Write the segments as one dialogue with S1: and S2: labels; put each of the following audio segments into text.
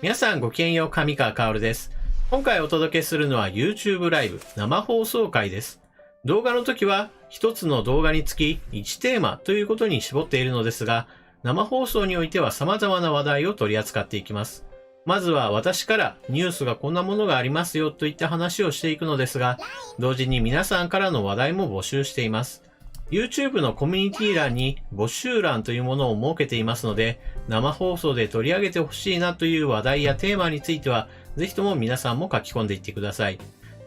S1: 皆さんごきげんよう、上川薫です。今回お届けするのは YouTube ライブ生放送回です。動画の時は一つの動画につき1テーマということに絞っているのですが、生放送においては様々な話題を取り扱っていきます。まずは私からニュースがこんなものがありますよといった話をしていくのですが、同時に皆さんからの話題も募集しています。YouTube のコミュニティ欄に募集欄というものを設けていますので、生放送で取り上げてほしいなという話題やテーマについては、ぜひとも皆さんも書き込んでいってください。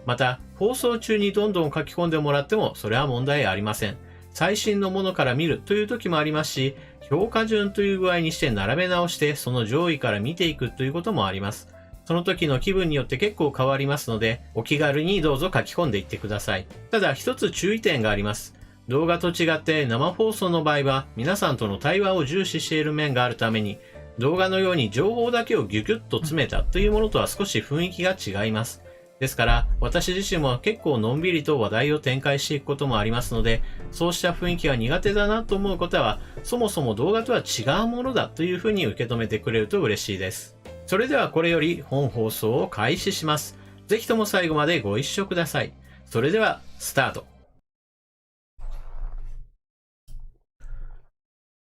S1: また、放送中にどんどん書き込んでもらっても、それは問題ありません。最新のものから見るという時もありますし、評価順という具合にして並べ直して、その上位から見ていくということもあります。その時の気分によって結構変わりますので、お気軽にどうぞ書き込んでいってください。ただ、一つ注意点があります。動画と違って生放送の場合は皆さんとの対話を重視している面があるために、動画のように情報だけをギュギュッと詰めたというものとは少し雰囲気が違います。ですから私自身も結構のんびりと話題を展開していくこともありますので、そうした雰囲気が苦手だなと思う方は、そもそも動画とは違うものだというふうに受け止めてくれると嬉しいです。それではこれより本放送を開始します。ぜひとも最後までご一緒ください。それではスタート。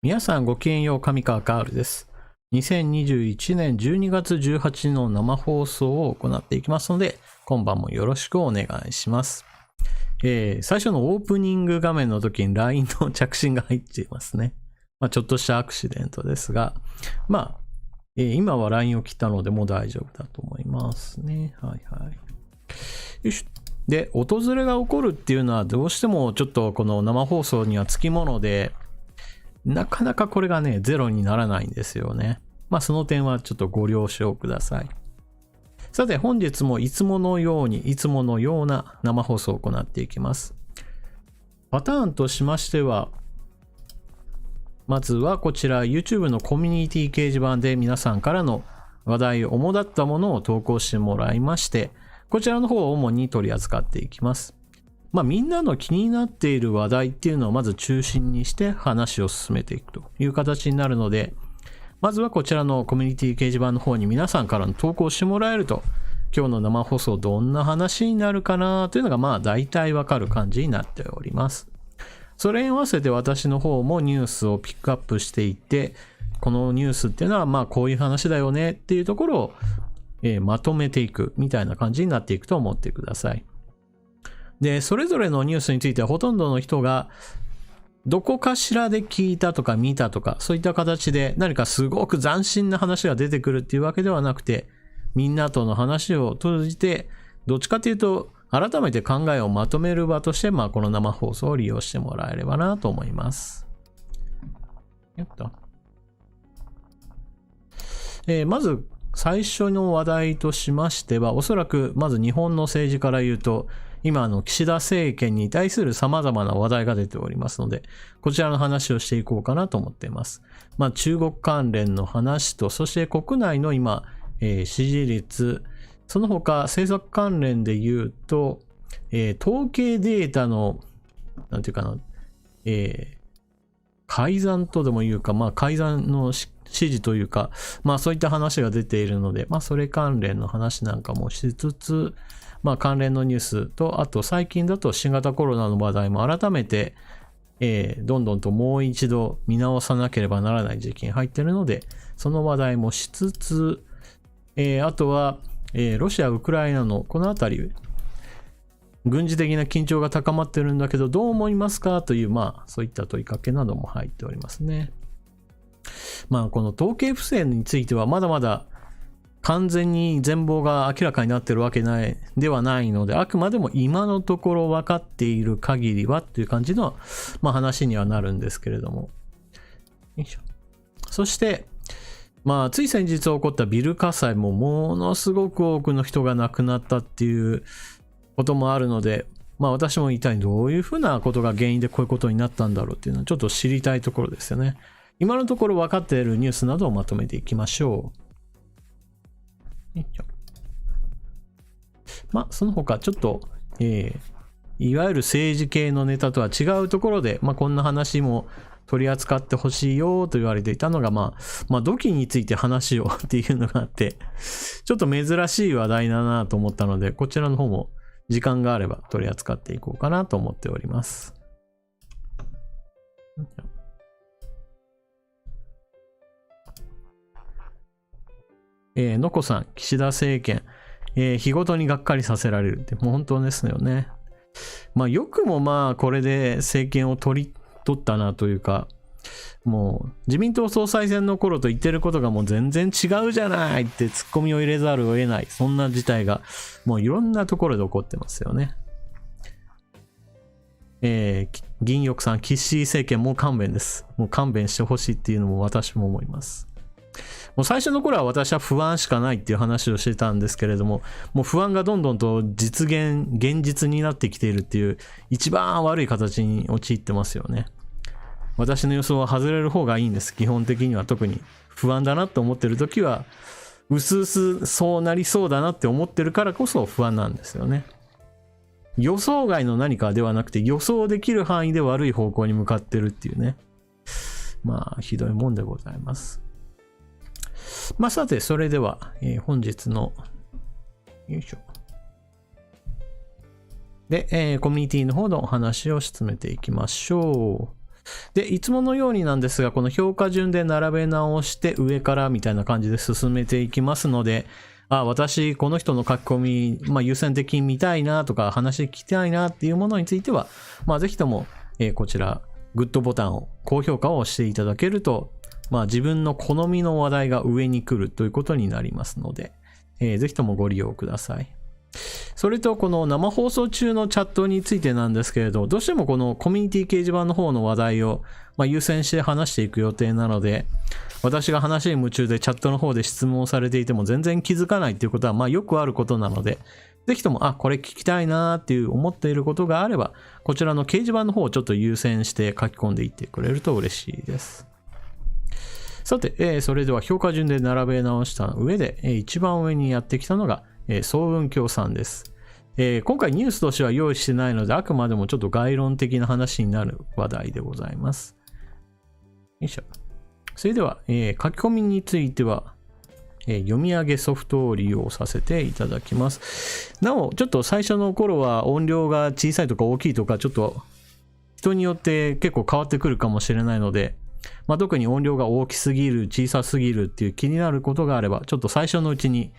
S1: 皆さんごきげんよう、上川薫です。2021年12月18日の生放送を行っていきますので、今晩もよろしくお願いします。最初のオープニング画面の時に LINE の着信が入っていますね。ちょっとしたアクシデントですが、今は LINE を切ったのでもう大丈夫だと思いますね。はいはい。よいしょ。で、訪れが起こるっていうのはどうしてもちょっとこの生放送にはつきもので、なかなかこれがね、ゼロにならないんですよね。その点はちょっとご了承ください。さて、本日もいつものような生放送を行っていきます。パターンとしましては、まずはこちら YouTube のコミュニティ掲示板で皆さんからの話題、主だったものを投稿してもらいまして、こちらの方を主に取り扱っていきます。みんなの気になっている話題っていうのをまず中心にして話を進めていくという形になるので、まずはこちらのコミュニティ掲示板の方に皆さんからの投稿してもらえると、今日の生放送どんな話になるかなというのが大体わかる感じになっております。それに合わせて私の方もニュースをピックアップしていって、このニュースっていうのはこういう話だよねっていうところを、まとめていくみたいな感じになっていくと思ってください。で、それぞれのニュースについてはほとんどの人がどこかしらで聞いたとか見たとか、そういった形で何かすごく斬新な話が出てくるっていうわけではなくて、みんなとの話を通じて、どっちかというと改めて考えをまとめる場として、この生放送を利用してもらえればなと思います。まず最初の話題としましては、おそらくまず日本の政治から言うと、今の岸田政権に対する様々な話題が出ておりますので、こちらの話をしていこうかなと思っています。中国関連の話と、そして国内の今、支持率、その他政策関連で言うと、統計データの、なんていうかな、改ざんとでも言うか、改ざんの指示というか、そういった話が出ているので、それ関連の話なんかもしつつ、関連のニュースと、あと最近だと新型コロナの話題も改めて、どんどんともう一度見直さなければならない時期に入っているので、その話題もしつつ、あとは、ロシア・ウクライナのこのあたり、軍事的な緊張が高まってるんだけど、どう思いますかという、そういった問いかけなども入っておりますね。この統計不正についてはまだまだ完全に全貌が明らかになっているわけではないので、あくまでも今のところ分かっている限りはという感じの、話にはなるんですけれども。よいしょ。そして、つい先日起こったビル火災もものすごく多くの人が亡くなったっていうこともあるので、私も一体どういうふうなことが原因でこういうことになったんだろうっていうのはちょっと知りたいところですよね。今のところ分かっているニュースなどをまとめていきましょう。その他ちょっと、いわゆる政治系のネタとは違うところで、こんな話も取り扱ってほしいよと言われていたのが、土器について話をっていうのがあって、ちょっと珍しい話題だなと思ったので、こちらの方も時間があれば取り扱っていこうかなと思っております。のこさん、岸田政権、日ごとにがっかりさせられるって、もう本当ですよね。よくもこれで政権を取ったなというか、もう自民党総裁選の頃と言ってることがもう全然違うじゃないってツッコミを入れざるを得ない、そんな事態がもういろんなところで起こってますよね。銀翼さん、岸政権もう勘弁です。もう勘弁してほしいっていうのも私も思います。もう最初の頃は私は不安しかないっていう話をしてたんですけれども、もう不安がどんどんと現実になってきているっていう一番悪い形に陥ってますよね。私の予想は外れる方がいいんです。基本的には特に不安だなと思ってる時は、うすうすそうなりそうだなって思ってるからこそ不安なんですよね。予想外の何かではなくて予想できる範囲で悪い方向に向かってるっていうね。ひどいもんでございます。さて、それでは、本日の、よいしょ。で、コミュニティの方のお話を進めていきましょう。で、いつものようになんですが、この評価順で並べ直して上からみたいな感じで進めていきますので、私、この人の書き込み、優先的に見たいなとか、話聞きたいなっていうものについては、ぜひとも、こちら、グッドボタンを、高評価を押していただけると、自分の好みの話題が上に来るということになりますので、ぜひともご利用ください。それとこの生放送中のチャットについてなんですけれど、どうしてもこのコミュニティ掲示板の方の話題を優先して話していく予定なので、私が話に夢中でチャットの方で質問をされていても全然気づかないっていうことはよくあることなので、ぜひともこれ聞きたいなーっていう思っていることがあれば、こちらの掲示板の方をちょっと優先して書き込んでいってくれると嬉しいです。さて、それでは評価順で並べ直した上で、一番上にやってきたのが、総雲峡さんです。今回ニュースとしては用意してないので、あくまでもちょっと概論的な話になる話題でございます。よいしょ。それでは、書き込みについては、読み上げソフトを利用させていただきます。なお、ちょっと最初の頃は音量が小さいとか大きいとか、ちょっと人によって結構変わってくるかもしれないので、特に音量が大きすぎる、小さすぎるっていう気になることがあれば、ちょっと最初のうちに、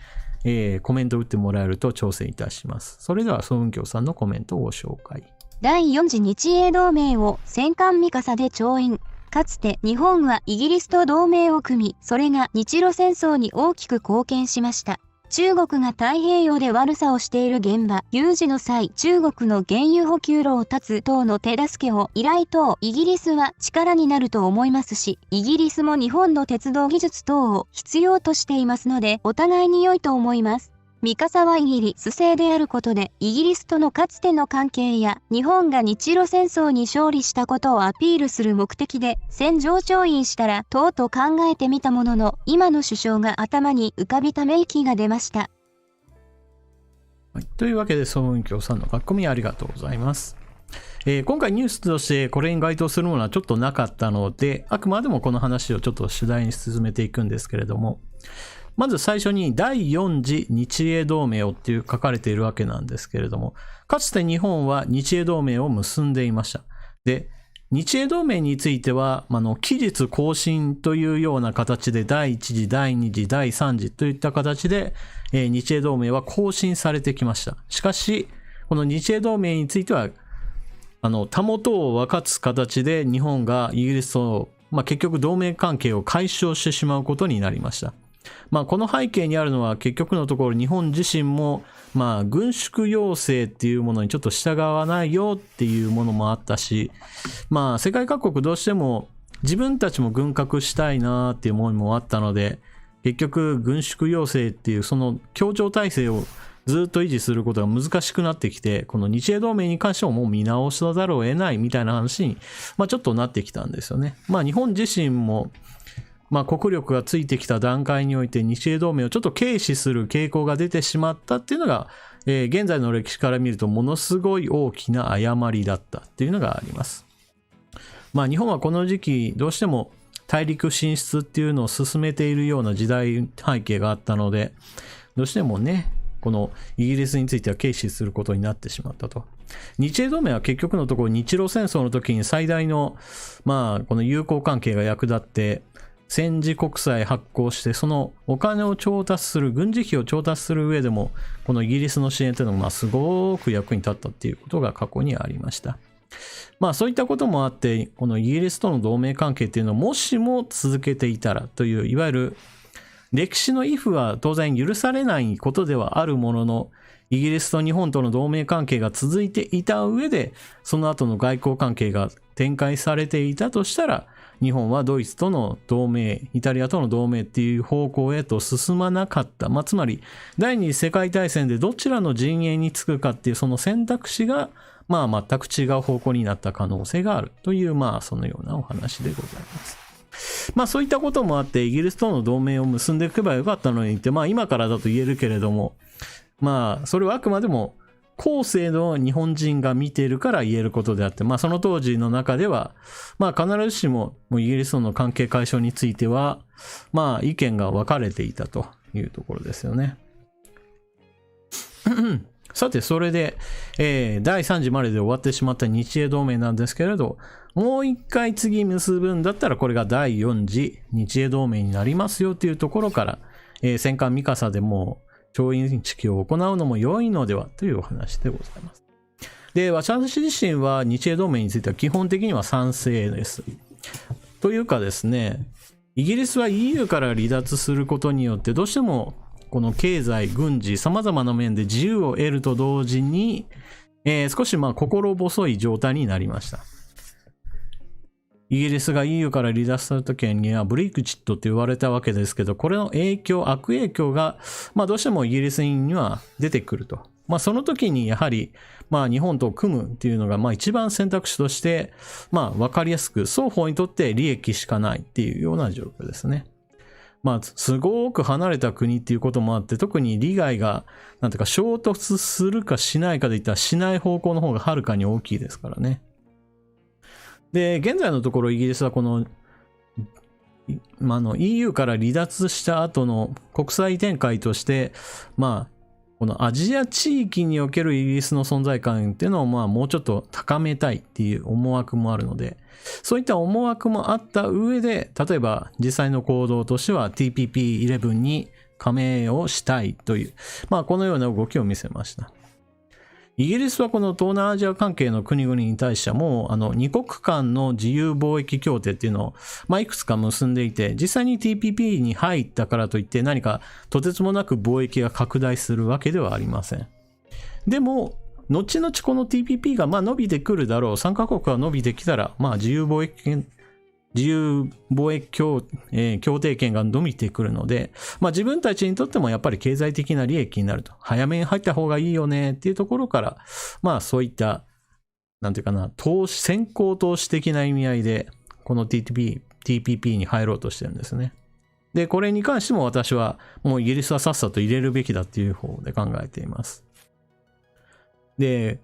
S1: コメント打ってもらえると調整いたします。それでは、総雲峡さんのコメントをご紹介。
S2: 第4次日英同盟を戦艦三笠で調印。かつて日本はイギリスと同盟を組み、それが日露戦争に大きく貢献しました。中国が太平洋で悪さをしている現場、有事の際、中国の原油補給路を断つ等の手助けを依頼等、イギリスは力になると思いますし、イギリスも日本の鉄道技術等を必要としていますので、お互いに良いと思います。三笠はイギリス製であることで、イギリスとのかつての関係や、日本が日露戦争に勝利したことをアピールする目的で、戦場調印したら、とうと考えてみたものの、今の首相が頭に浮かびため息が出ました。
S1: はい、というわけで、総雲峡さんの書き込みありがとうございます。今回ニュースとしてこれに該当するものはちょっとなかったので、あくまでもこの話をちょっと主題に進めていくんですけれども、まず最初に第4次日英同盟をっていう書かれているわけなんですけれども、かつて日本は日英同盟を結んでいました。で、日英同盟については、期日更新というような形で第1次、第2次、第3次といった形で、日英同盟は更新されてきました。しかし、この日英同盟については、たもとを分かつ形で日本がイギリスと、結局同盟関係を解消してしまうことになりました。この背景にあるのは結局のところ日本自身も軍縮要請っていうものにちょっと従わないよっていうものもあったし、世界各国どうしても自分たちも軍拡したいなっていう思いもあったので、結局軍縮要請っていうその協調体制をずっと維持することが難しくなってきて、この日英同盟に関してももう見直さざるを得ないみたいな話にちょっとなってきたんですよね。日本自身も国力がついてきた段階において日英同盟をちょっと軽視する傾向が出てしまったっていうのが、現在の歴史から見るとものすごい大きな誤りだったっていうのがあります。日本はこの時期どうしても大陸進出っていうのを進めているような時代背景があったので、どうしてもね、このイギリスについては軽視することになってしまったと。日英同盟は結局のところ日露戦争の時に最大のこの友好関係が役立って、戦時国債発行してそのお金を調達する、軍事費を調達する上でもこのイギリスの支援というのがすごく役に立ったっていうことが過去にありました。そういったこともあって、このイギリスとの同盟関係っていうのをもしも続けていたらという、いわゆる歴史のイフは当然許されないことではあるものの、イギリスと日本との同盟関係が続いていた上で、その後の外交関係が展開されていたとしたら、日本はドイツとの同盟、イタリアとの同盟っていう方向へと進まなかった。つまり、第二次世界大戦でどちらの陣営につくかっていうその選択肢が、全く違う方向になった可能性があるという、そのようなお話でございます。そういったこともあって、イギリスとの同盟を結んでいけばよかったのにって、今からだと言えるけれども、それはあくまでも後世の日本人が見ているから言えることであって、その当時の中では、必ずしもイギリスとの関係解消については、意見が分かれていたというところですよね。さて、それで、第3次までで終わってしまった日英同盟なんですけれど、もう一回次結ぶんだったら、これが第4次日英同盟になりますよというところから、戦艦ミカサでも調印式を行うのも良いのではというお話でございます。で、私自身は日英同盟については基本的には賛成です。というかですね、イギリスは EU から離脱することによって、どうしてもこの経済、軍事、様々な面で自由を得ると同時に、少し心細い状態になりました。イギリスが EU から離脱するときにはブレイクチットって言われたわけですけど、これの悪影響が、どうしてもイギリスには出てくると。その時にやはり、日本と組むっていうのが、一番選択肢として、わかりやすく、双方にとって利益しかないっていうような状況ですね。すごく離れた国っていうこともあって、特に利害が、衝突するかしないかで言ったらしない方向の方がはるかに大きいですからね。で、現在のところイギリスはこの、EU から離脱した後の国際展開として、このアジア地域におけるイギリスの存在感っていうのをもうちょっと高めたいっていう思惑もあるので、そういった思惑もあった上で、例えば実際の行動としては TPP11 に加盟をしたいという、このような動きを見せました。イギリスはこの東南アジア関係の国々に対してはもう二国間の自由貿易協定っていうのをいくつか結んでいて、実際に TPP に入ったからといって何かとてつもなく貿易が拡大するわけではありません。でも後々この TPP が伸びてくるだろう、3カ国が伸びてきたら自由貿易協定権が伸びてくるので、自分たちにとってもやっぱり経済的な利益になると。早めに入った方がいいよねっていうところから、そういった、先行投資的な意味合いで、この TPP に入ろうとしてるんですね。で、これに関しても私は、もうイギリスはさっさと入れるべきだっていう方で考えています。で、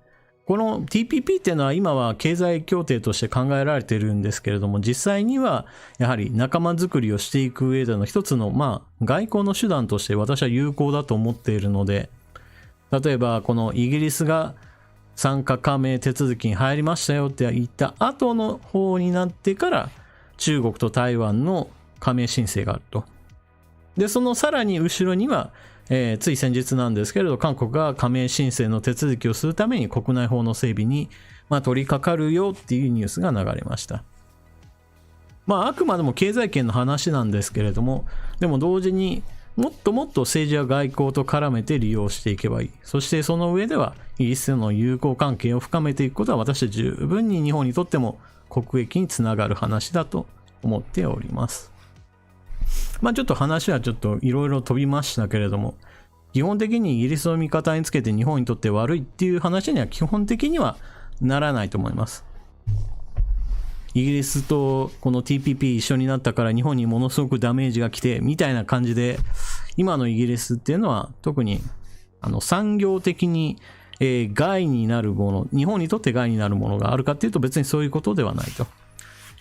S1: この TPP っていうのは今は経済協定として考えられているんですけれども、実際にはやはり仲間づくりをしていく上での一つの外交の手段として私は有効だと思っているので、例えばこのイギリスが参加加盟手続きに入りましたよって言った後の方になってから中国と台湾の加盟申請があると。で、そのさらに後ろにはつい先日なんですけれど、韓国が加盟申請の手続きをするために国内法の整備に取り掛かるよっていうニュースが流れました。あくまでも経済圏の話なんですけれども、でも同時にもっともっと政治や外交と絡めて利用していけばいい。そしてその上ではイギリスとの友好関係を深めていくことは私は十分に日本にとっても国益につながる話だと思っております。ちょっと話はちょっといろいろ飛びましたけれども、基本的にイギリスを味方につけて日本にとって悪いっていう話には基本的にはならないと思います。イギリスとこの TPP 一緒になったから日本にものすごくダメージが来てみたいな感じで、今のイギリスっていうのは特に産業的に害になるもの、日本にとって害になるものがあるかっていうと別にそういうことではないと。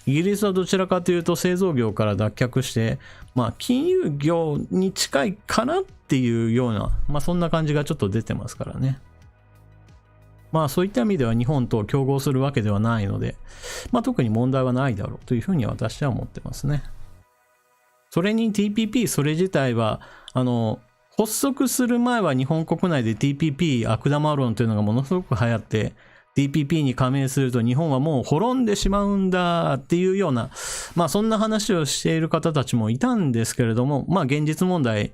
S1: イギリスはどちらかというと製造業から脱却して、金融業に近いかなっていうような、そんな感じがちょっと出てますからね。そういった意味では日本と競合するわけではないので、特に問題はないだろうというふうに私は思ってますね。それに TPP それ自体は、発足する前は日本国内で TPP 悪玉論というのがものすごく流行って、TPP に加盟すると日本はもう滅んでしまうんだっていうような、そんな話をしている方たちもいたんですけれども、現実問題、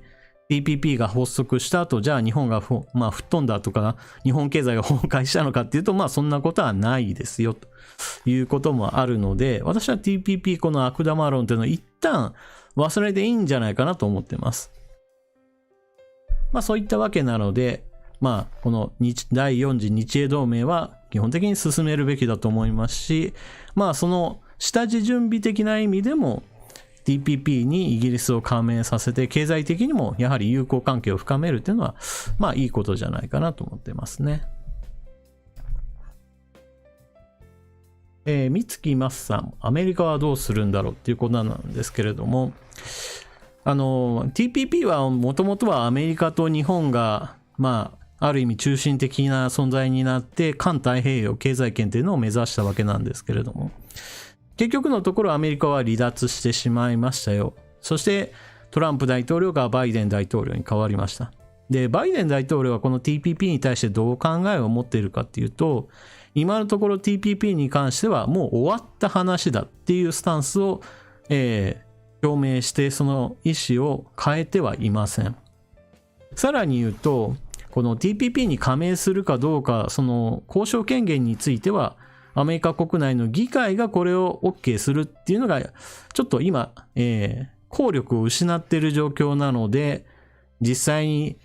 S1: TPP が発足した後、じゃあ日本が吹っ飛んだとか、日本経済が崩壊したのかっていうと、そんなことはないですよということもあるので、私は TPP この悪玉論というのを一旦忘れていいんじゃないかなと思ってます。そういったわけなので、この第4次日英同盟は基本的に進めるべきだと思いますし、その下地準備的な意味でも TPP にイギリスを加盟させて、経済的にもやはり友好関係を深めるというのは、いいことじゃないかなと思ってますね。三月マスさん、アメリカはどうするんだろうっていうことなんですけれども、TPP はもともとはアメリカと日本が、ある意味中心的な存在になって、環太平洋経済圏というのを目指したわけなんですけれども、結局のところアメリカは離脱してしまいましたよ。そしてトランプ大統領がバイデン大統領に変わりました。で、バイデン大統領はこの TPP に対してどう考えを持っているかっていうと、今のところ TPP に関してはもう終わった話だっていうスタンスを、表明して、その意思を変えてはいません。さらに言うと、この TPP に加盟するかどうか、その交渉権限については、アメリカ国内の議会がこれを OK するっていうのが、ちょっと今、効力を失っている状況なので、実際に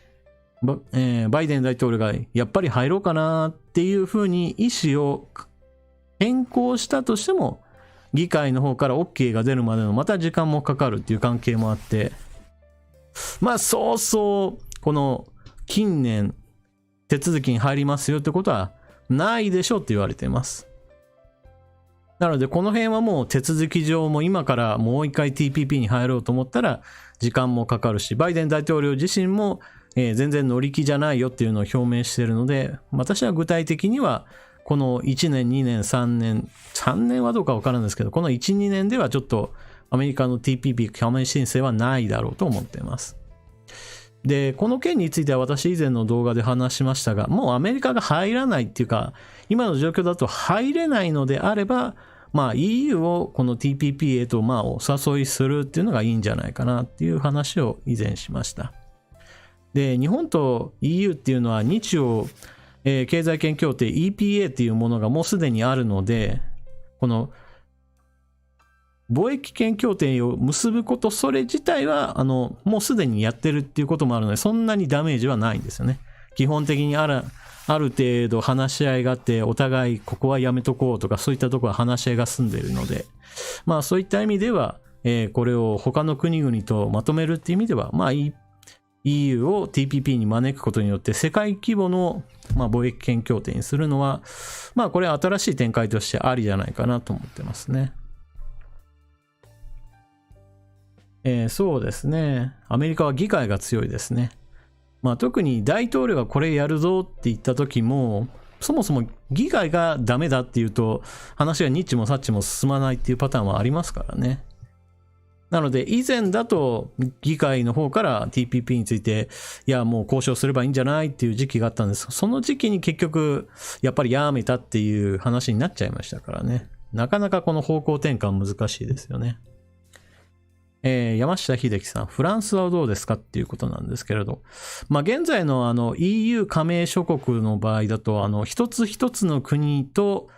S1: バイデン大統領がやっぱり入ろうかなっていうふうに意思を変更したとしても、議会の方から OK が出るまでのまた時間もかかるっていう関係もあって、そうそうこの近年手続きに入りますよってことはないでしょうって言われています。なのでこの辺はもう手続き上も今からもう一回 TPP に入ろうと思ったら時間もかかるし、バイデン大統領自身も全然乗り気じゃないよっていうのを表明しているので、私は具体的にはこの1年、2年、3年はどうかわからんですけど、この1、2年ではちょっとアメリカの TPP 加盟申請はないだろうと思っています。で、この件については私以前の動画で話しましたが、もうアメリカが入らないっていうか、今の状況だと入れないのであれば、EU をこの TPP へとお誘いするっていうのがいいんじゃないかなっていう話を以前しました。で、日本と EU っていうのは日欧経済圏協定 EPA っていうものがもうすでにあるので、この貿易圏協定を結ぶこと、それ自体はもうすでにやってるっていうこともあるので、そんなにダメージはないんですよね。基本的にある程度話し合いがあって、お互いここはやめとこうとか、そういったところは話し合いが済んでいるので、そういった意味では、これを他の国々とまとめるっていう意味では、EU を TPP に招くことによって世界規模の貿易圏協定にするのは、これは新しい展開としてありじゃないかなと思ってますね。そうですね。アメリカは議会が強いですね。特に大統領がこれやるぞって言った時も、そもそも議会がダメだっていうと、話がニッチもサッチも進まないっていうパターンはありますからね。なので以前だと議会の方から TPP について、いやもう交渉すればいいんじゃないっていう時期があったんです。その時期に結局やっぱりやめたっていう話になっちゃいましたからね。なかなかこの方向転換難しいですよね。山下秀樹さん、フランスはどうですかっていうことなんですけれど、現在のEU 加盟諸国の場合だと、一つ一つの国と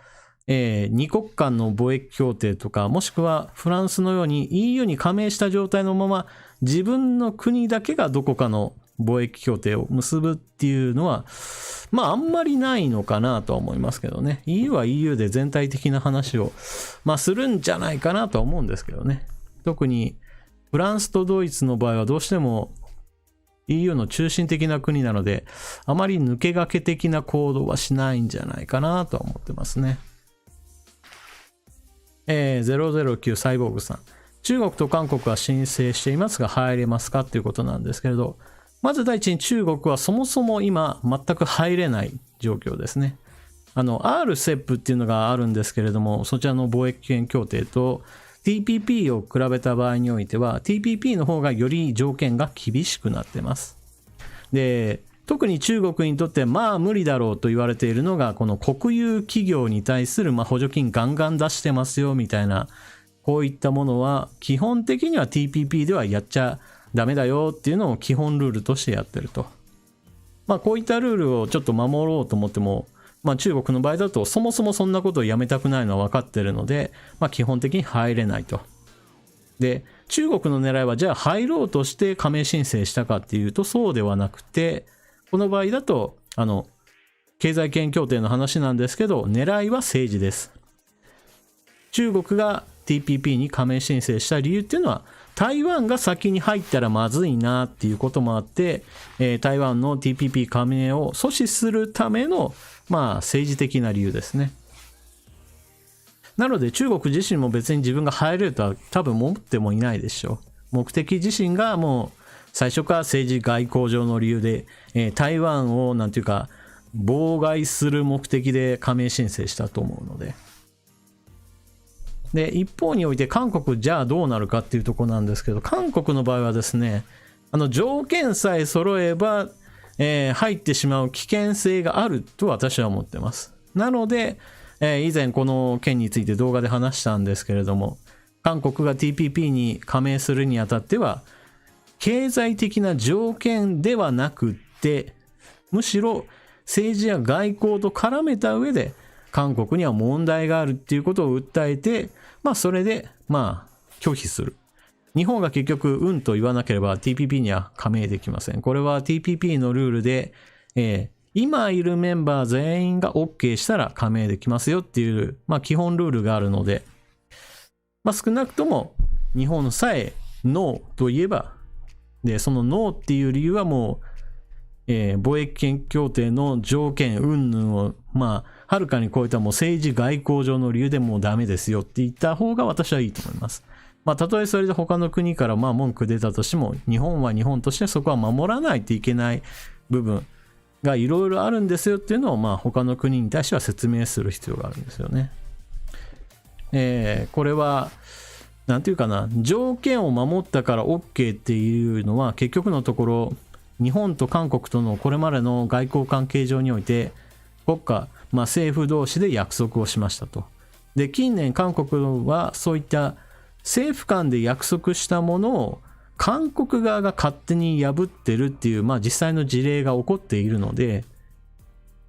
S1: 二国間の貿易協定とか、もしくはフランスのように EU に加盟した状態のまま自分の国だけがどこかの貿易協定を結ぶっていうのはあんまりないのかなとは思いますけどね。 EU は EU で全体的な話をするんじゃないかなとは思うんですけどね。特にフランスとドイツの場合はどうしても EU の中心的な国なので、あまり抜け駆け的な行動はしないんじゃないかなとは思ってますね。009サイボーグさん。中国と韓国は申請していますが入れますかっていうことなんですけれど、まず第一に中国はそもそも今全く入れない状況ですね。RCEP っていうのがあるんですけれども、そちらの貿易権協定と TPP を比べた場合においては TPP の方がより条件が厳しくなってます。で、特に中国にとってまあ無理だろうと言われているのが、この国有企業に対する補助金ガンガン出してますよみたいな、こういったものは基本的には TPP ではやっちゃダメだよっていうのを基本ルールとしてやってると。こういったルールをちょっと守ろうと思っても、中国の場合だとそもそもそんなことをやめたくないのは分かってるので、基本的に入れないと。で、中国の狙いはじゃあ入ろうとして加盟申請したかっていうとそうではなくて、この場合だと経済圏協定の話なんですけど、狙いは政治です。中国が TPP に加盟申請した理由っていうのは、台湾が先に入ったらまずいなっていうこともあって、台湾の TPP 加盟を阻止するための政治的な理由ですね。なので中国自身も別に自分が入れるとは多分思ってもいないでしょう。目的自身がもう最初から政治外交上の理由で、台湾をなんていうか妨害する目的で加盟申請したと思うので。で、一方において韓国じゃあどうなるかっていうところなんですけど、韓国の場合はですね、条件さえ揃えば、入ってしまう危険性があると私は思ってます。なので、以前この件について動画で話したんですけれども、韓国が TPP に加盟するにあたっては、経済的な条件ではなくって、むしろ政治や外交と絡めた上で、韓国には問題があるっていうことを訴えて、それで拒否する。日本が結局うんと言わなければ TPP には加盟できません。これは TPP のルールで、今いるメンバー全員が OK したら加盟できますよっていう、基本ルールがあるので、少なくとも日本さえノーと言えば、でそのノーっていう理由はもう、貿易権協定の条件云々をはるかに超えたもう政治外交上の理由でもうダメですよって言った方が私はいいと思います。たとえそれで他の国から文句出たとしても、日本は日本としてそこは守らないといけない部分がいろいろあるんですよっていうのを他の国に対しては説明する必要があるんですよね。これはなんていうかな、条件を守ったから OK っていうのは結局のところ日本と韓国とのこれまでの外交関係上において国家、政府同士で約束をしましたと。で、近年韓国はそういった政府間で約束したものを韓国側が勝手に破ってるっていう、実際の事例が起こっているので、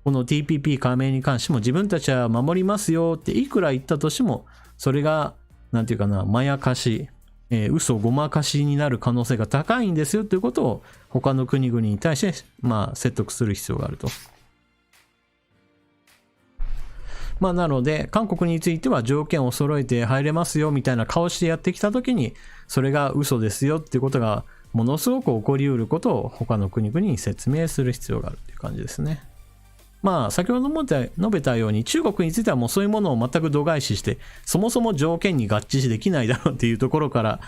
S1: この TPP 加盟に関しても自分たちは守りますよっていくら言ったとしても、それがなんていうかな、まやかし、嘘ごまかしになる可能性が高いんですよということを他の国々に対して説得する必要があると。なので韓国については条件を揃えて入れますよみたいな顔してやってきたときに、それが嘘ですよっていうことがものすごく起こりうることを他の国々に説明する必要があるっていう感じですね。先ほど述べたように中国についてはもうそういうものを全く度外視して、そもそも条件に合致できないだろうっていうところから、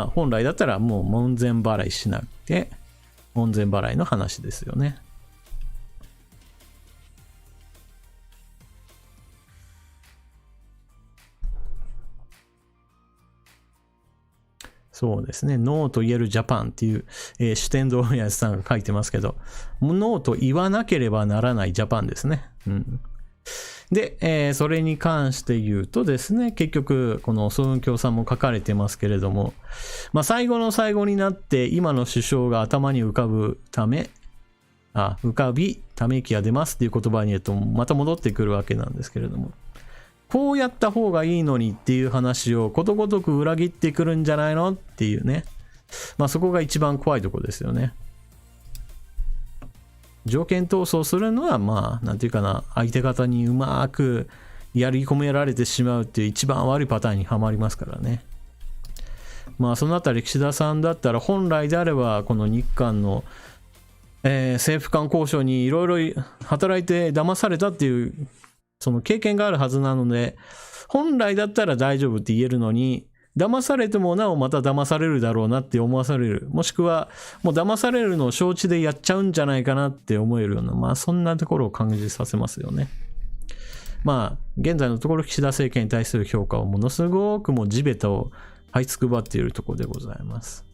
S1: 本来だったらもう門前払いしなくて、門前払いの話ですよね。そうですね。ノーと言えるジャパンっていう、主典堂やさんが書いてますけど、ノーと言わなければならないジャパンですね。で、それに関して言うとですね、結局、このソウンキョウさんも書かれてますけれども、最後の最後になって今の首相が頭に浮かび、ため息が出ますっていう言葉に言うと、また戻ってくるわけなんですけれども、こうやった方がいいのにっていう話をことごとく裏切ってくるんじゃないのっていうね。そこが一番怖いところですよね。条件闘争するのはなんていうかな、相手方にうまくやり込められてしまうっていう一番悪いパターンにはまりますからね。そのあたり岸田さんだったら本来であればこの日韓の、政府間交渉にいろいろ働いて騙されたっていうその経験があるはずなので、本来だったら大丈夫って言えるのに、騙されてもなおまた騙されるだろうなって思わされる。もしくは、もう騙されるのを承知でやっちゃうんじゃないかなって思えるような、まあそんなところを感じさせますよね。まあ、現在のところ岸田政権に対する評価はものすごくもう地べたを這いつくばっているところでございます。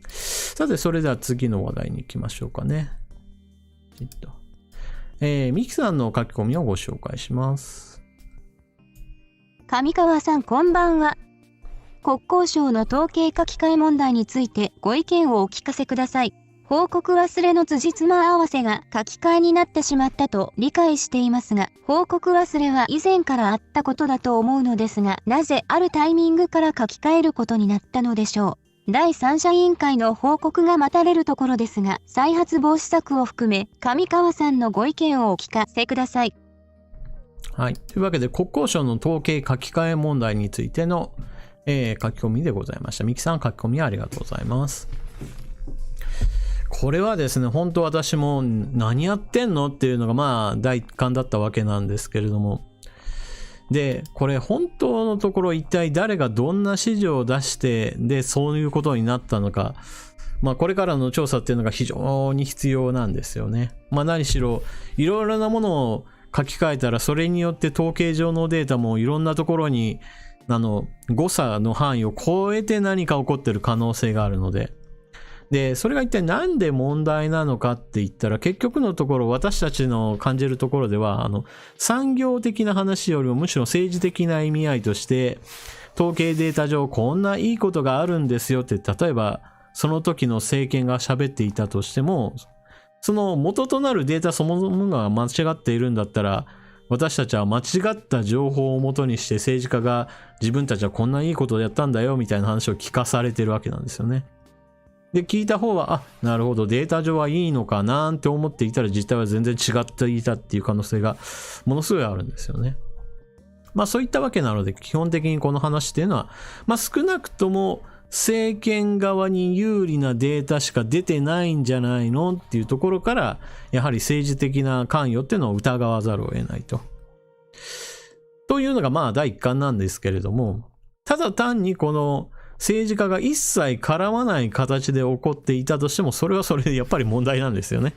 S1: さて、それでは次の話題に行きましょうかね。ミキさんの書き込みをご紹介します。
S2: 上川さんこんばんは。国交省の統計書き換え問題についてご意見をお聞かせください。報告忘れの辻褄合わせが書き換えになってしまったと理解していますが、報告忘れは以前からあったことだと思うのですが、なぜあるタイミングから書き換えることになったのでしょう。第三者委員会の報告が待たれるところですが、再発防止策を含め、上川さんのご意見をお聞かせください。
S1: はい。というわけで、国交省の統計書き換え問題についての、書き込みでございました。ミキさん書き込みありがとうございます。これはですね、本当私も何やってんのっていうのがまあ第一感だったわけなんですけれども。で、これ本当のところ一体誰がどんな指示を出して、で、そういうことになったのか。まあこれからの調査っていうのが非常に必要なんですよね。まあ何しろ、いろいろなものを書き換えたら、それによって統計上のデータもいろんなところに誤差の範囲を超えて何か起こってる可能性があるので。で、それが一体なんで問題なのかって言ったら、結局のところ私たちの感じるところでは、産業的な話よりもむしろ政治的な意味合いとして、統計データ上こんないいことがあるんですよって、例えばその時の政権が喋っていたとしても、その元となるデータそのものが間違っているんだったら、私たちは間違った情報をもとにして政治家が自分たちはこんないいことをやったんだよみたいな話を聞かされてるわけなんですよね。で、聞いた方は、なるほど、データ上はいいのかなんて思っていたら実態は全然違っていたっていう可能性がものすごいあるんですよね。まあそういったわけなので基本的にこの話っていうのは、まあ少なくとも政権側に有利なデータしか出てないんじゃないのっていうところから、やはり政治的な関与っていうのを疑わざるを得ないと。というのがまあ第一感なんですけれども、ただ単にこの政治家が一切絡まない形で起こっていたとしても、それはそれでやっぱり問題なんですよね。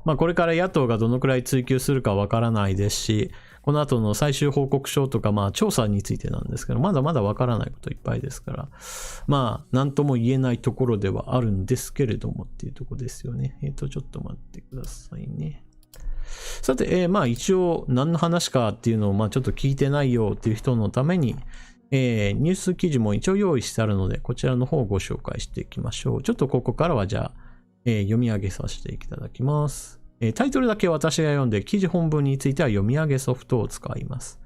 S1: まあこれから野党がどのくらい追及するかわからないですし、この後の最終報告書とかまあ調査についてなんですけど、まだまだわからないこといっぱいですから、まあ何とも言えないところではあるんですけれどもっていうところですよね。ちょっと待ってくださいね。さて、まあ一応何の話かっていうのをまあちょっと聞いてないよっていう人のために、ニュース記事も一応用意してあるので、こちらの方をご紹介していきましょう。ちょっとここからはじゃあ、読み上げさせていただきます。タイトルだけ私が読んで、記事本文については読み上げソフトを使います。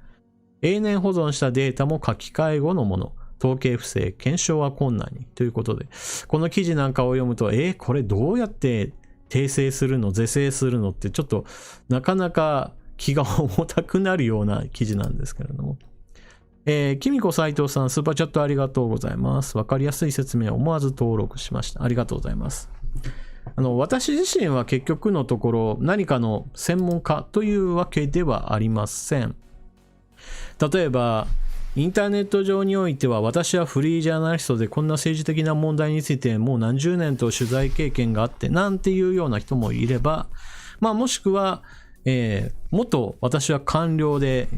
S1: 永年保存したデータも書き換え後のもの。統計不正、検証は困難に。ということで、この記事なんかを読むと、これどうやって訂正するの、是正するのってちょっとなかなか気が重たくなるような記事なんですけれども。きみこ斉藤さん、スーパーチャットありがとうございます。わかりやすい説明を思わず登録しました。ありがとうございます。私自身は結局のところ何かの専門家というわけではありません。例えば、インターネット上においては私はフリージャーナリストでこんな政治的な問題についてもう何十年と取材経験があってなんていうような人もいれば、まあもしくは、元私は官僚で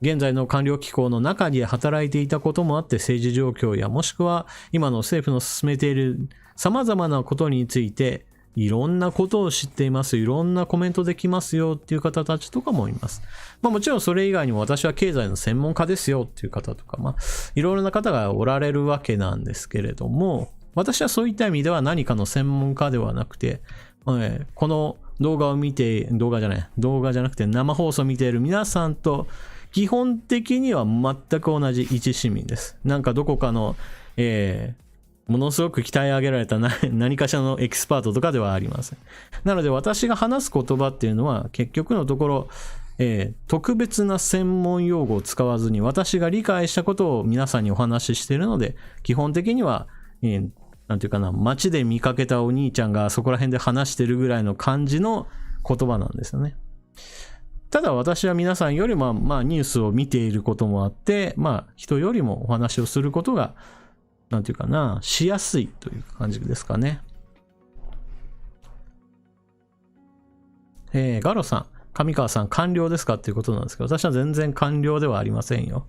S1: 現在の官僚機構の中で働いていたこともあって政治状況やもしくは今の政府の進めている様々なことについていろんなことを知っています。いろんなコメントできますよっていう方たちとかもいます。まあもちろんそれ以外にも私は経済の専門家ですよっていう方とか、まあいろいろな方がおられるわけなんですけれども、私はそういった意味では何かの専門家ではなくて、この動画じゃなくて生放送を見ている皆さんと基本的には全く同じ一市民です。なんかどこかの、ものすごく鍛え上げられた何かしらのエキスパートとかではありません。なので私が話す言葉っていうのは結局のところ、特別な専門用語を使わずに私が理解したことを皆さんにお話ししているので、基本的には、なんていうかな、街で見かけたお兄ちゃんがそこら辺で話してるぐらいの感じの言葉なんですよね。ただ私は皆さんよりもニュースを見ていることもあって、人よりもお話をすることが、なんていうかな、しやすいという感じですかね。ガロさん、上川さん、官僚ですかっていうことなんですけど、私は全然官僚ではありませんよ。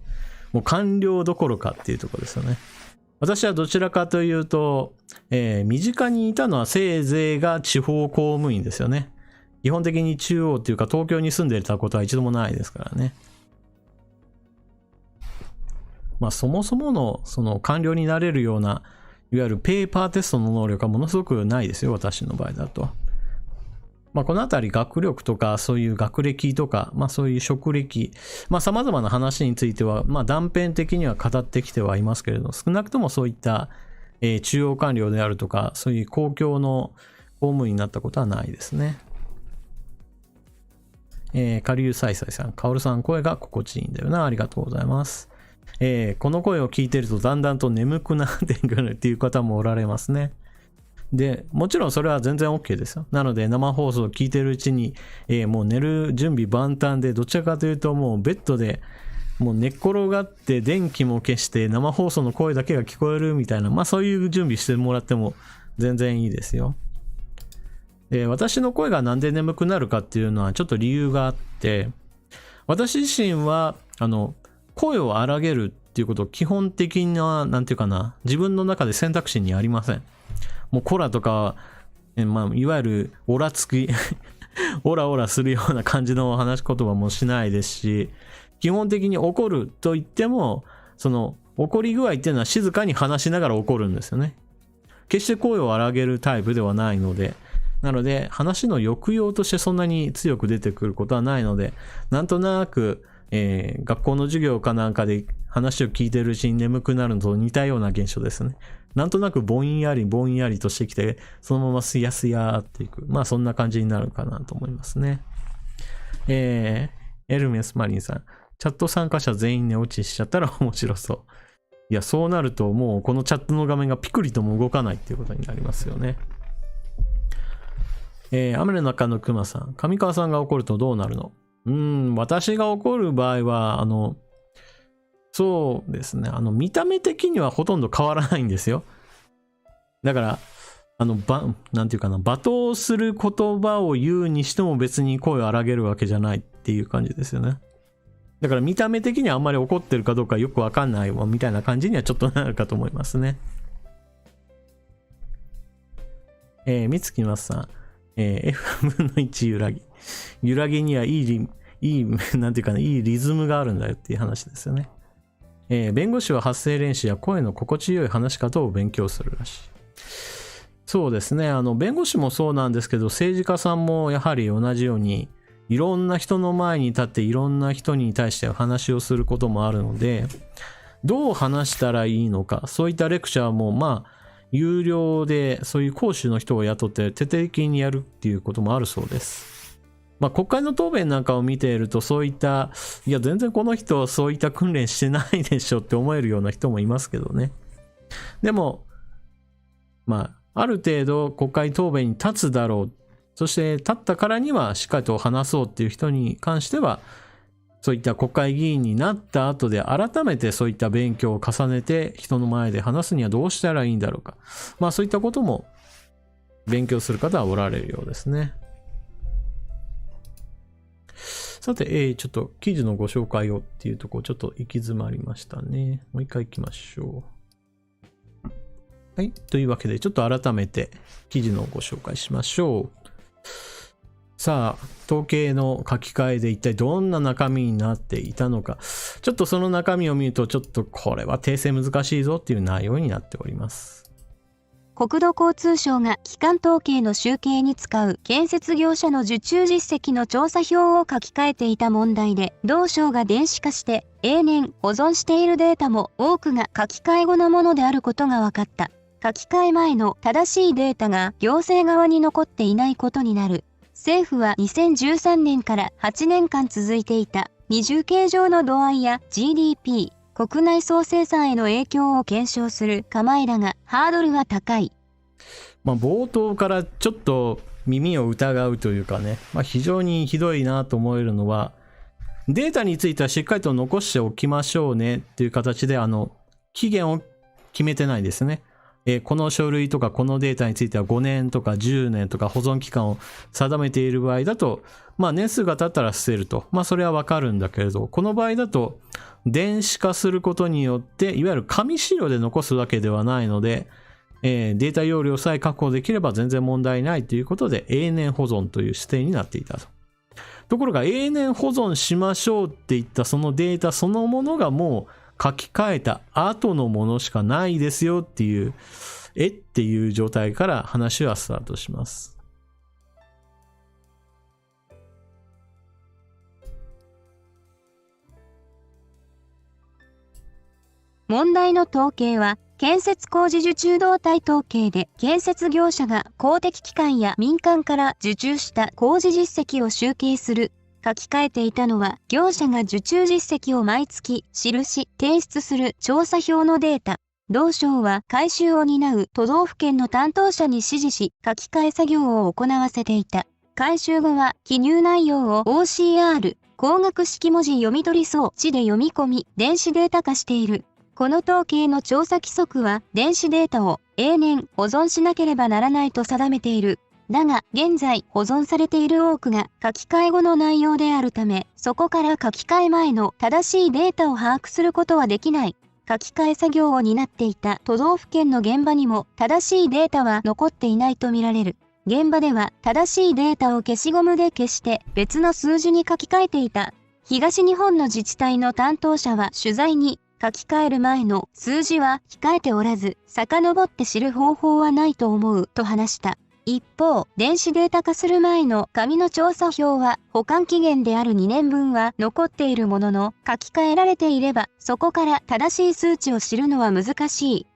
S1: もう官僚どころかっていうところですよね。私はどちらかというと、身近にいたのはせいぜいが地方公務員ですよね。基本的に中央っていうか東京に住んでいたことは一度もないですからね。そもそものその官僚になれるような、いわゆるペーパーテストの能力はものすごくないですよ、私の場合だと。このあたり学力とかそういう学歴とか、そういう職歴、様々な話については、断片的には語ってきてはいますけれど、少なくともそういった、中央官僚であるとか、そういう公共の公務員になったことはないですね。下流さいさいさん、かおるさん声が心地いいんだよな。ありがとうございます。この声を聞いてるとだんだんと眠くなってくるっていう方もおられますね。で、もちろんそれは全然 OK ですよ。なので生放送を聞いてるうちに、もう寝る準備万端で、どちらかというともうベッドでもう寝っ転がって電気も消して生放送の声だけが聞こえるみたいな、そういう準備してもらっても全然いいですよ。私の声がなんで眠くなるかっていうのはちょっと理由があって、私自身は声を荒げるっていうことを基本的な、なんていうかな、自分の中で選択肢にありません。もうコラとか、いわゆるオラつきオラオラするような感じの話し言葉もしないですし、基本的に怒ると言っても、その怒り具合っていうのは静かに話しながら怒るんですよね。決して声を荒げるタイプではないので、なので話の抑揚としてそんなに強く出てくることはないので、なんとなく、学校の授業かなんかで話を聞いてるうちに眠くなるのと似たような現象ですね。なんとなくぼんやりぼんやりとしてきて、そのまますやすやっていく。そんな感じになるかなと思いますね。エルメスマリンさん。チャット参加者全員寝落ちしちゃったら面白そう。いや、そうなるともうこのチャットの画面がピクリとも動かないっていうことになりますよね。雨の中のクマさん。上川さんが怒るとどうなるの？私が怒る場合は、そうですね。見た目的にはほとんど変わらないんですよ。だから、なんていうかな、罵倒する言葉を言うにしても別に声を荒げるわけじゃないっていう感じですよね。だから見た目的にはあんまり怒ってるかどうかよくわかんないわみたいな感じにはちょっとなるかと思いますね。みつきますさん。F 分の1揺らぎ。揺らぎにはいい、なんていうかな、いいリズムがあるんだよっていう話ですよね。弁護士は発声練習や声の心地よい話し方を勉強するらしい。そうですね。弁護士もそうなんですけど、政治家さんもやはり同じように、いろんな人の前に立っていろんな人に対して話をすることもあるので、どう話したらいいのか、そういったレクチャーも有料でそういう講師の人を雇って徹底的にやるっていうこともあるそうです。国会の答弁なんかを見ているとそういった、いや全然この人そういった訓練してないでしょって思えるような人もいますけどね。でも、ある程度国会答弁に立つだろう。そして立ったからにはしっかりと話そうっていう人に関しては、そういった国会議員になった後で改めてそういった勉強を重ねて人の前で話すにはどうしたらいいんだろうか。そういったことも勉強する方はおられるようですね。さて、ちょっと記事のご紹介をっていうところちょっと行き詰まりましたね。もう一回行きましょう。はい。というわけで、ちょっと改めて記事のご紹介しましょう。さあ、統計の書き換えで一体どんな中身になっていたのか。ちょっとその中身を見ると、ちょっとこれは訂正難しいぞっていう内容になっております。
S2: 国土交通省が基幹統計の集計に使う建設業者の受注実績の調査表を書き換えていた問題で、同省が電子化して永年保存しているデータも多くが書き換え後のものであることが分かった。書き換え前の正しいデータが行政側に残っていないことになる。政府は2013年から8年間続いていた二重計上の度合いや GDP、国内総生産への影響を検証する構えだが、ハードルは高い。
S1: 冒頭からちょっと耳を疑うというかね、非常にひどいなと思えるのは、データについてはしっかりと残しておきましょうねっていう形で、期限を決めてないですね。この書類とかこのデータについては5年とか10年とか保存期間を定めている場合だと、年数が経ったら捨てると。それはわかるんだけれど、この場合だと、電子化することによって、いわゆる紙資料で残すわけではないので、データ容量さえ確保できれば全然問題ないということで、永年保存という指定になっていたと。ところが、永年保存しましょうっていったそのデータそのものがもう書き換えた後のものしかないですよっていう、っていう状態から話はスタートします。
S2: 問題の統計は、建設工事受注動態統計で、建設業者が公的機関や民間から受注した工事実績を集計する。書き換えていたのは、業者が受注実績を毎月記し、提出する調査票のデータ。同省は回収を担う都道府県の担当者に指示し、書き換え作業を行わせていた。回収後は、記入内容を OCR、光学式文字読み取り装置で読み込み、電子データ化している。この統計の調査規則は、電子データを永年保存しなければならないと定めている。だが、現在保存されている多くが書き換え後の内容であるため、そこから書き換え前の正しいデータを把握することはできない。書き換え作業を担っていた都道府県の現場にも正しいデータは残っていないとみられる。現場では正しいデータを消しゴムで消して別の数字に書き換えていた。東日本の自治体の担当者は取材に、書き換える前の数字は控えておらず、遡って知る方法はないと思うと話した。一方、電子データ化する前の紙の調査票は保管期限である2年分は残っているものの、書き換えられていれば、そこから正しい数値を知るのは難し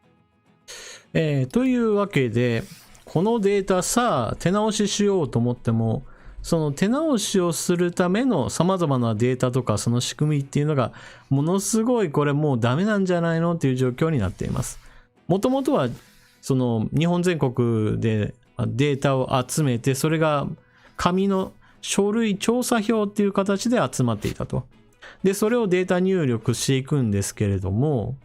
S1: い。というわけで、このデータさあ手直ししようと思っても、その手直しをするための様々なデータとかその仕組みっていうのがものすごいこれもうダメなんじゃないのっていう状況になっています。もともとはその日本全国でデータを集めて、それが紙の書類調査票っていう形で集まっていたと。で、それをデータ入力していくんですけれども、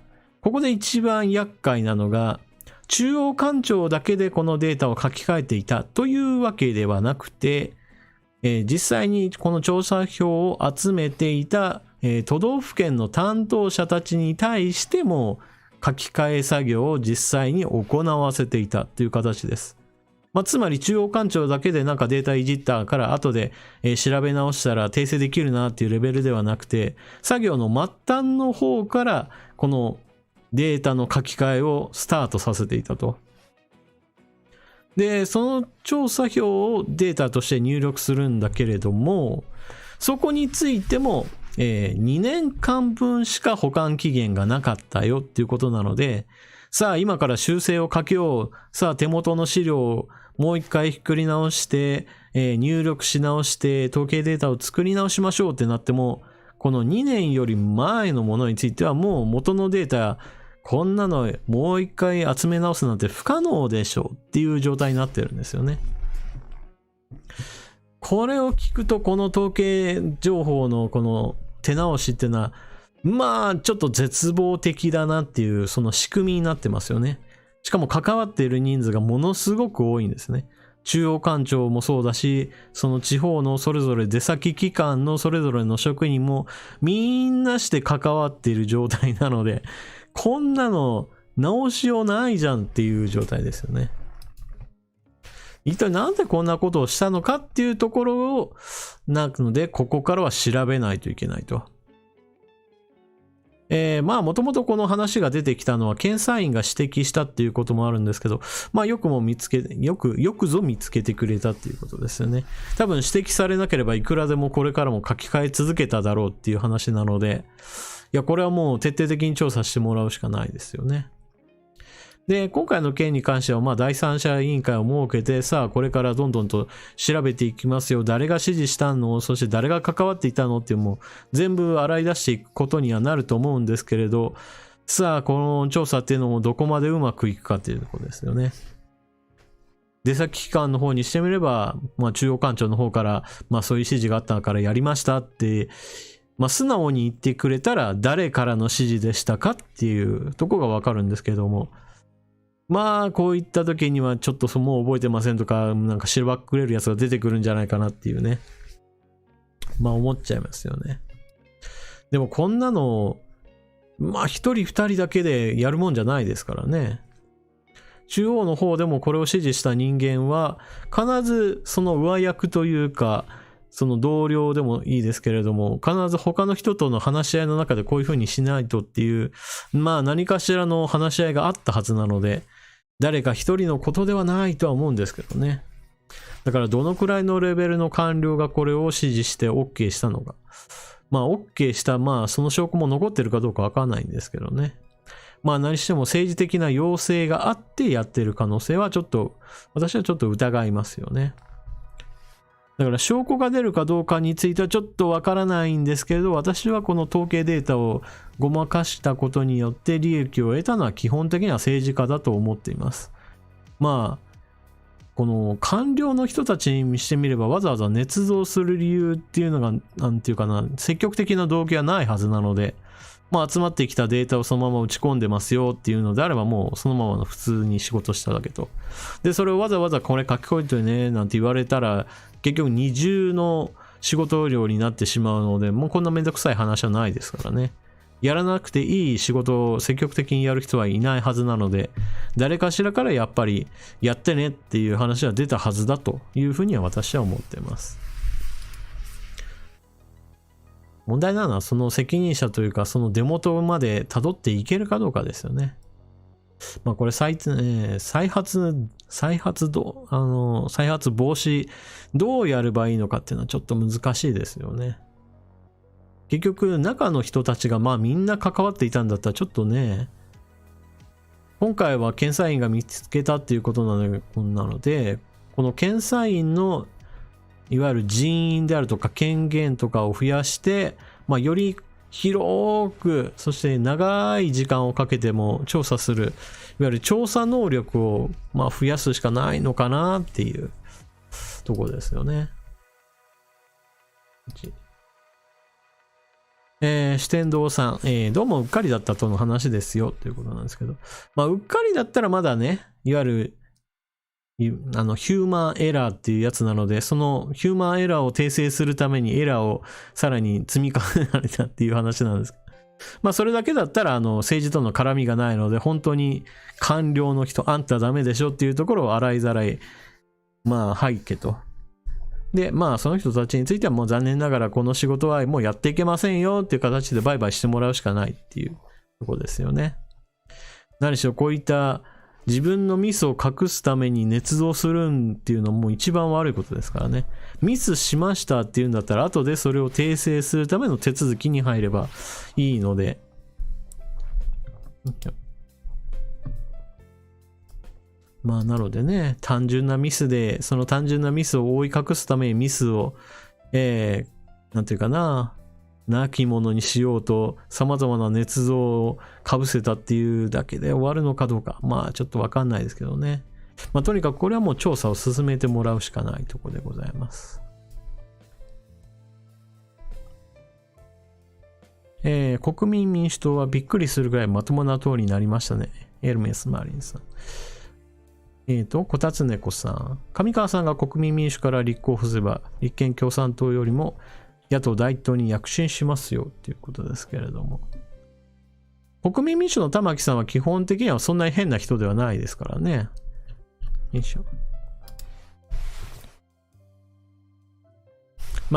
S1: ここで一番厄介なのが、中央官庁だけでこのデータを書き換えていたというわけではなくて、実際にこの調査票を集めていた、都道府県の担当者たちに対しても書き換え作業を実際に行わせていたという形です。つまり中央官庁だけでなんかデータいじったから後で、調べ直したら訂正できるなっていうレベルではなくて、作業の末端の方からこのデータの書き換えをスタートさせていたと。で、その調査票をデータとして入力するんだけれども、そこについても、2年間分しか保管期限がなかったよっていうことなので、さあ今から修正をかけよう。さあ手元の資料をもう一回ひっくり直して、入力し直して統計データを作り直しましょうってなっても、この2年より前のものについてはもう元のデータ、こんなのもう一回集め直すなんて不可能でしょうっていう状態になってるんですよね。これを聞くとこの統計情報のこの手直しっていうのはちょっと絶望的だなっていうその仕組みになってますよね。しかも関わっている人数がものすごく多いんですね。中央官庁もそうだし、その地方のそれぞれ出先機関のそれぞれの職員もみんなして関わっている状態なので、こんなの直しようないじゃんっていう状態ですよね。一体なんでこんなことをしたのかっていうところをなので、ここからは調べないといけないと。もともとこの話が出てきたのは検査員が指摘したっていうこともあるんですけど、よくぞ見つけてくれたっていうことですよね。多分指摘されなければいくらでもこれからも書き換え続けただろうっていう話なので、いや、これはもう徹底的に調査してもらうしかないですよね。で、今回の件に関しては、第三者委員会を設けて、さあ、これからどんどんと調べていきますよ。誰が指示したの？そして誰が関わっていたのっていうもう全部洗い出していくことにはなると思うんですけれど、さあ、この調査っていうのもどこまでうまくいくかっていうところですよね。出先機関の方にしてみれば、中央官庁の方から、そういう指示があったからやりましたって、素直に言ってくれたら誰からの指示でしたかっていうとこがわかるんですけども、こういった時にはちょっともう覚えてませんとか、なんかしらばっくれるやつが出てくるんじゃないかなっていうね。思っちゃいますよね。でもこんなの、一人二人だけでやるもんじゃないですからね。中央の方でもこれを指示した人間は、必ずその上役というか、その同僚でもいいですけれども、必ず他の人との話し合いの中でこういう風にしないとっていう、何かしらの話し合いがあったはずなので、誰か一人のことではないとは思うんですけどね。だからどのくらいのレベルの官僚がこれを指示して OK したのか。OK した、その証拠も残ってるかどうかわかんないんですけどね。何しても政治的な要請があってやってる可能性は私はちょっと疑いますよね。だから証拠が出るかどうかについてはちょっとわからないんですけれど、私はこの統計データをごまかしたことによって利益を得たのは基本的には政治家だと思っています。この官僚の人たちにしてみればわざわざ捏造する理由っていうのが、なんていうかな、積極的な動機はないはずなので、集まってきたデータをそのまま打ち込んでますよっていうのであれば、もうそのままの普通に仕事しただけと。で、それをわざわざこれ書き込んでね、なんて言われたら、結局二重の仕事量になってしまうので、もうこんなめんどくさい話はないですからね。やらなくていい仕事を積極的にやる人はいないはずなので、誰かしらからやっぱりやってねっていう話は出たはずだというふうには私は思っています。問題なのはその責任者というかその出元まで辿っていけるかどうかですよね。これ再発防止どうやればいいのかっていうのはちょっと難しいですよね。結局中の人たちがみんな関わっていたんだったらちょっとね、今回は検査員が見つけたっていうことなので、この検査員のいわゆる人員であるとか権限とかを増やして、より広く、そして長い時間をかけても調査する、いわゆる調査能力を増やすしかないのかなっていうところですよね。四天堂さん、どうもうっかりだったとの話ですよということなんですけど、うっかりだったらまだね、いわゆるヒューマンエラーっていうやつなので、そのヒューマンエラーを訂正するためにエラーをさらに積み重ねられたっていう話なんです。それだけだったら政治との絡みがないので、本当に官僚の人あんたダメでしょっていうところを洗いざらいはいけと。でその人たちについてはもう残念ながらこの仕事はもうやっていけませんよっていう形でバイバイしてもらうしかないっていうところですよね。何しろこういった自分のミスを隠すために捏造するっていうのも一番悪いことですからね。ミスしましたっていうんだったら後でそれを訂正するための手続きに入ればいいので。なのでね、単純なミスで、その単純なミスを覆い隠すためにミスを、なんていうかな、なきものにしようと様々な捏造をかぶせたっていうだけで終わるのかどうか、ちょっとわかんないですけどね。とにかくこれはもう調査を進めてもらうしかないところでございます。国民民主党はびっくりするぐらいまともな党になりましたね。エルメス・マリンさん。こたつねこさん。上川さんが国民民主から立候補すれば、立憲共産党よりも野党第一党に躍進しますよっていうことですけれども。国民民主の玉木さんは基本的にはそんなに変な人ではないですからね。よいしょ。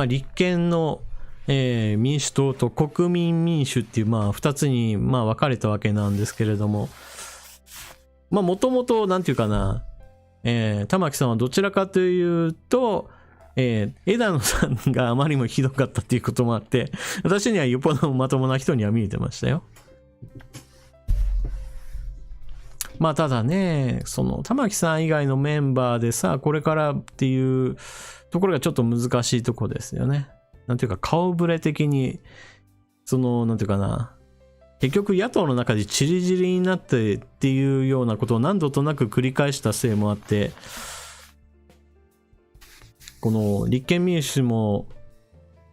S1: 立憲の、民主党と国民民主っていう2つに分かれたわけなんですけれども、もともとなんていうかな、玉木さんはどちらかというと、枝野さんがあまりにもひどかったっていうこともあって、私にはよっぽどまともな人には見えてましたよ。ただね、その玉木さん以外のメンバーでさ、これからっていうところがちょっと難しいところですよね。なんていうか顔ぶれ的に、なんていうかな、結局野党の中でチリチリになってっていうようなことを何度となく繰り返したせいもあって、この立憲民主も、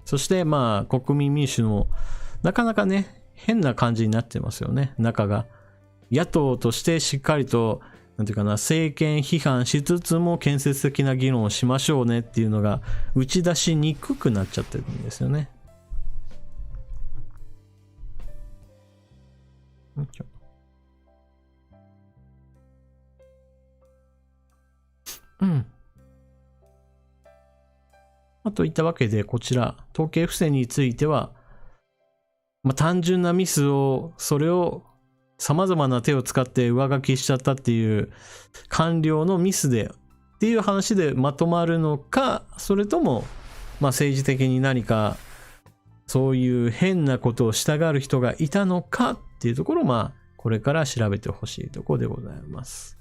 S1: そしてまあ国民民主も、なかなかね、変な感じになってますよね、中が。野党としてしっかりと、なんていうかな、政権批判しつつも建設的な議論をしましょうねっていうのが打ち出しにくくなっちゃってるんですよね。うん。といったわけで、こちら、統計不正については、単純なミスを、それを様々な手を使って上書きしちゃったっていう官僚のミスでっていう話でまとまるのか、それとも、政治的に何かそういう変なことをしたがる人がいたのかっていうところを、これから調べてほしいところでございます。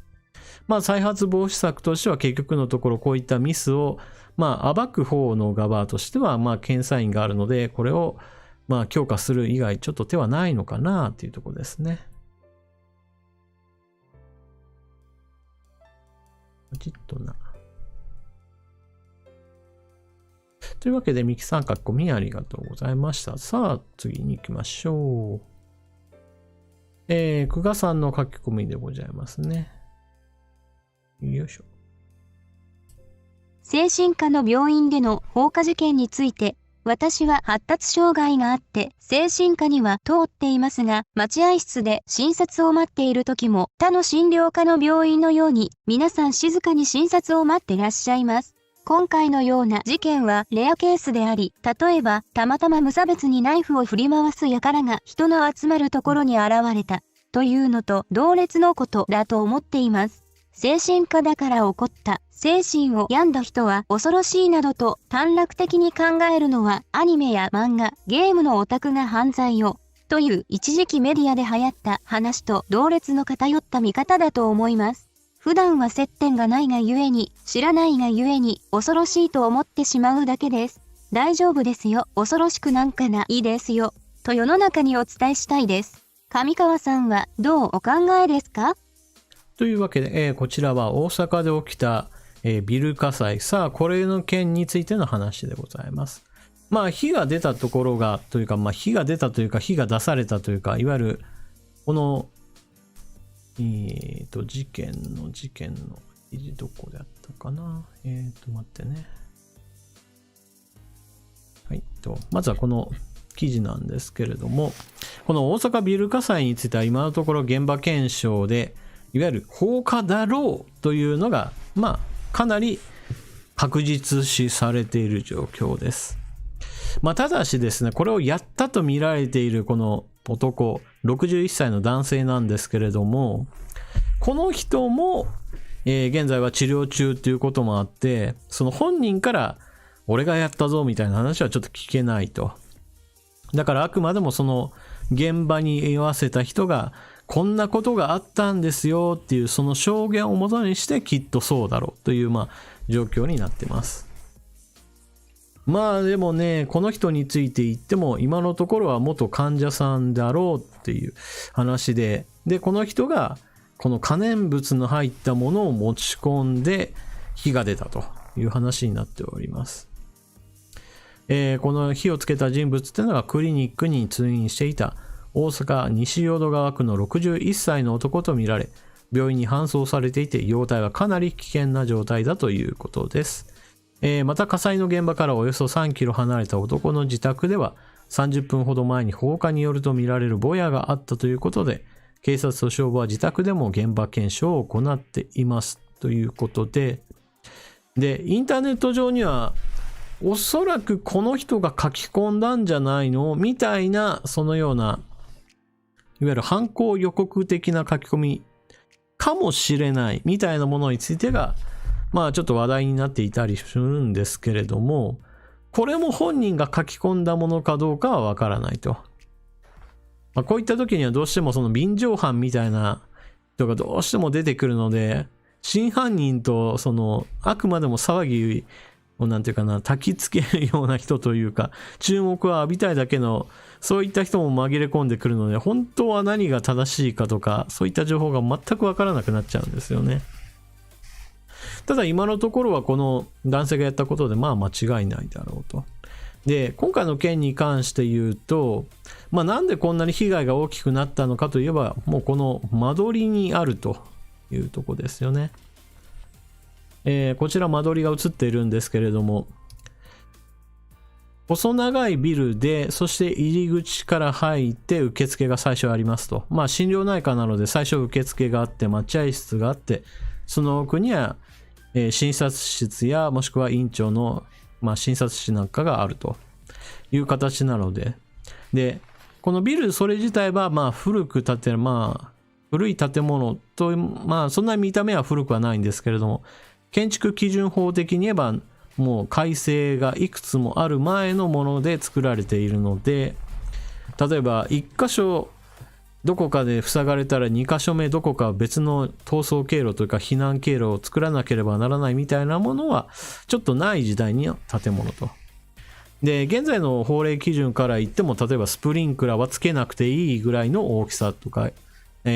S1: 再発防止策としては結局のところこういったミスを暴く方の側としては検査員があるので、これを強化する以外ちょっと手はないのかなっていうところですね。ちっとな。というわけで、ミキさん書き込みありがとうございました。さあ、次に行きましょう。久我さんの書き込みでございますね。よいしょ。
S2: 精神科の病院での放火事件について、私は発達障害があって精神科には通っていますが、待合室で診察を待っている時も他の診療科の病院のように皆さん静かに診察を待ってらっしゃいます。今回のような事件はレアケースであり、例えばたまたま無差別にナイフを振り回す輩が人の集まるところに現れたというのと同列のことだと思っています。精神科だから起こった精神を病んだ人は恐ろしいなどと短絡的に考えるのはアニメや漫画、ゲームのオタクが犯罪をという一時期メディアで流行った話と同列の偏った見方だと思います。普段は接点がないがゆえに、知らないがゆえに恐ろしいと思ってしまうだけです。大丈夫ですよ、恐ろしくなんかないですよ、と世の中にお伝えしたいです。上川さんはどうお考えですか？
S1: というわけで、こちらは大阪で起きた、ビル火災。さあ、これの件についての話でございます。火が出たところが、というか、火が出たというか、火が出されたというか、いわゆる、この、事件の記事どこであったかな。待ってね。はい。まずはこの記事なんですけれども、この大阪ビル火災については今のところ現場検証で、いわゆる放火だろうというのが、かなり確実視されている状況です。ただしですね、これをやったと見られているこの男、61歳の男性なんですけれども、この人も、現在は治療中ということもあって、その本人から俺がやったぞみたいな話はちょっと聞けないと。だからあくまでもその現場に居合わせた人がこんなことがあったんですよっていうその証言をもとにしてきっとそうだろうという状況になってます。でもね、この人について言っても今のところは元患者さんだろうっていう話で、この人がこの可燃物の入ったものを持ち込んで火が出たという話になっております。この火をつけた人物っていうのがクリニックに通院していた大阪西淀川区の61歳の男とみられ、病院に搬送されていて容体はかなり危険な状態だということです。また火災の現場からおよそ3キロ離れた男の自宅では30分ほど前に放火によるとみられるぼやがあったということで、警察と消防は自宅でも現場検証を行っていますということで、インターネット上にはおそらくこの人が書き込んだんじゃないのみたいな、そのようないわゆる犯行予告的な書き込みかもしれないみたいなものについてがちょっと話題になっていたりするんですけれども、これも本人が書き込んだものかどうかはわからないと。こういった時にはどうしてもその便乗犯みたいな人がどうしても出てくるので、真犯人とそのあくまでも騒ぎを焚きつけるような人というか、注目を浴びたいだけのそういった人も紛れ込んでくるので、本当は何が正しいかとかそういった情報が全くわからなくなっちゃうんですよね。ただ今のところはこの男性がやったことでまあ間違いないだろうと。で、今回の件に関して言うと、なんでこんなに被害が大きくなったのかといえば、もうこの間取りにあるというとこですよね。こちら間取りが映っているんですけれども、細長いビルで、そして入り口から入って受付が最初ありますと。心療内科なので最初受付があって、待合室があって、その奥には、診察室やもしくは院長の、診察室なんかがあるという形なので。で、このビルそれ自体は古く建てる、古い建物と、そんな見た目は古くはないんですけれども、建築基準法的に言えば、もう改正がいくつもある前のもので作られているので、例えば1箇所どこかで塞がれたら2箇所目どこか別の逃走経路というか避難経路を作らなければならないみたいなものはちょっとない時代の建物と。で、現在の法令基準から言っても、例えばスプリンクラーはつけなくていいぐらいの大きさとか、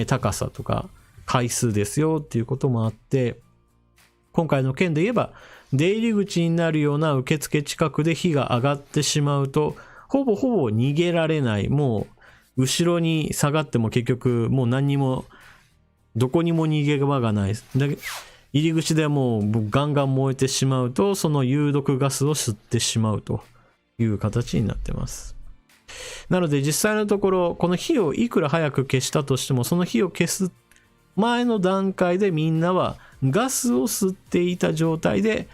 S1: 高さとか回数ですよっていうこともあって、今回の件で言えば出入り口になるような受付近くで火が上がってしまうと、ほぼ逃げられない。もう後ろに下がっても結局もう何にもどこにも逃げ場がない。入り口でもうガンガン燃えてしまうと、その有毒ガスを吸ってしまうという形になってます。なので実際のところ、この火をいくら早く消したとしても、その火を消す前の段階でみんなはガスを吸っていた状態で、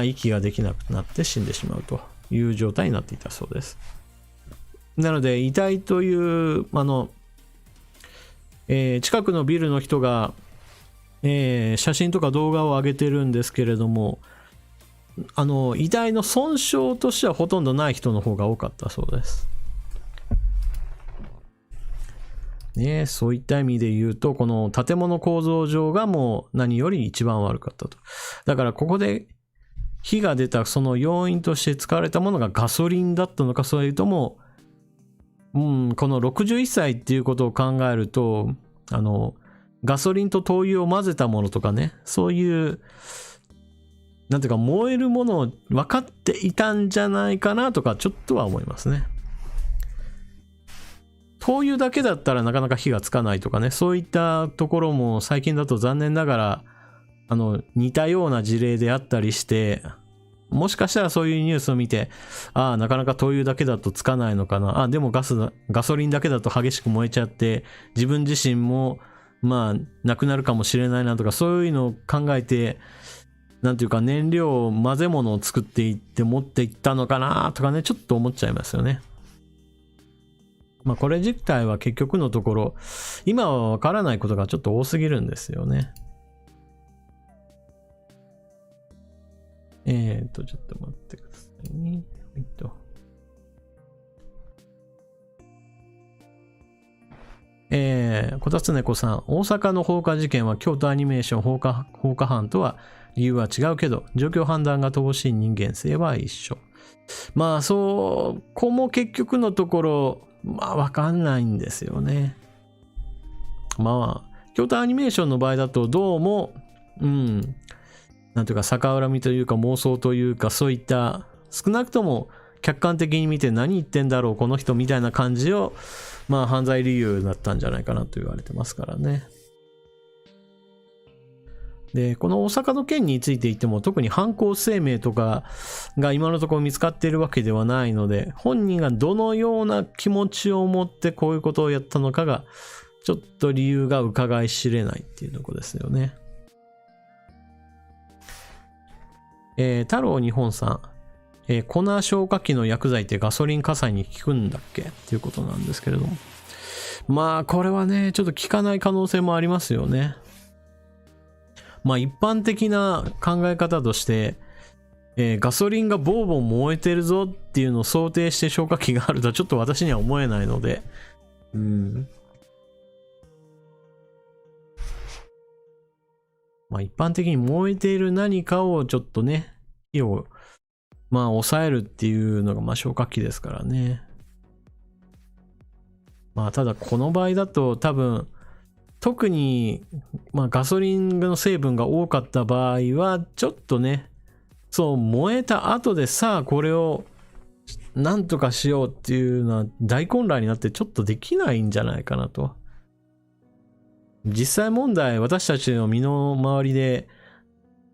S1: 息ができなくなって死んでしまうという状態になっていたそうです。なので遺体という近くのビルの人が、写真とか動画を上げてるんですけれども、遺体の損傷としてはほとんどない人の方が多かったそうです。ね、そういった意味で言うと、この建物構造上がもう何より一番悪かったと。だからここで火が出たその要因として使われたものがガソリンだったのか、それとも、この61歳っていうことを考えると、ガソリンと灯油を混ぜたものとかね、そういう、なんていうか燃えるものを分かっていたんじゃないかなとか、ちょっとは思いますね。灯油だけだったらなかなか火がつかないとかね、そういったところも最近だと残念ながら似たような事例であったりして、もしかしたらそういうニュースを見て、なかなか灯油だけだとつかないのかな、でもガソリンだけだと激しく燃えちゃって自分自身もなくなるかもしれないなとか、そういうのを考えて、なんていうか燃料混ぜ物を作っていって持っていったのかなとかね、ちょっと思っちゃいますよね。これ自体は結局のところ、今はわからないことがちょっと多すぎるんですよね。ちょっと待ってくださいね。こたつねこさん、大阪の放火事件は京都アニメーション放火犯とは理由は違うけど、状況判断が乏しい人間性は一緒。そこも結局のところ、わかんないんですよね。京都アニメーションの場合だとどうも、なんていうか逆恨みというか妄想というか、そういった少なくとも客観的に見て何言ってんだろうこの人みたいな感じを犯罪理由だったんじゃないかなと言われてますからね。で、この大阪の件について言っても特に犯行声明とかが今のところ見つかっているわけではないので、本人がどのような気持ちを持ってこういうことをやったのかがちょっと理由が伺い知れないっていうところですよね。太郎日本さん、粉消火器の薬剤ってガソリン火災に効くんだっけっていうことなんですけれども、これはねちょっと効かない可能性もありますよね。一般的な考え方として、ガソリンがボーボン燃えてるぞっていうのを想定して消火器があるとはちょっと私には思えないので、一般的に燃えている何かをちょっとね、火を抑えるっていうのが消火器ですからね。ただこの場合だと多分特に、ガソリンの成分が多かった場合は、ちょっとね、そう、燃えた後でさあ、これをなんとかしようっていうのは大混乱になってちょっとできないんじゃないかなと。実際問題、私たちの身の回りで、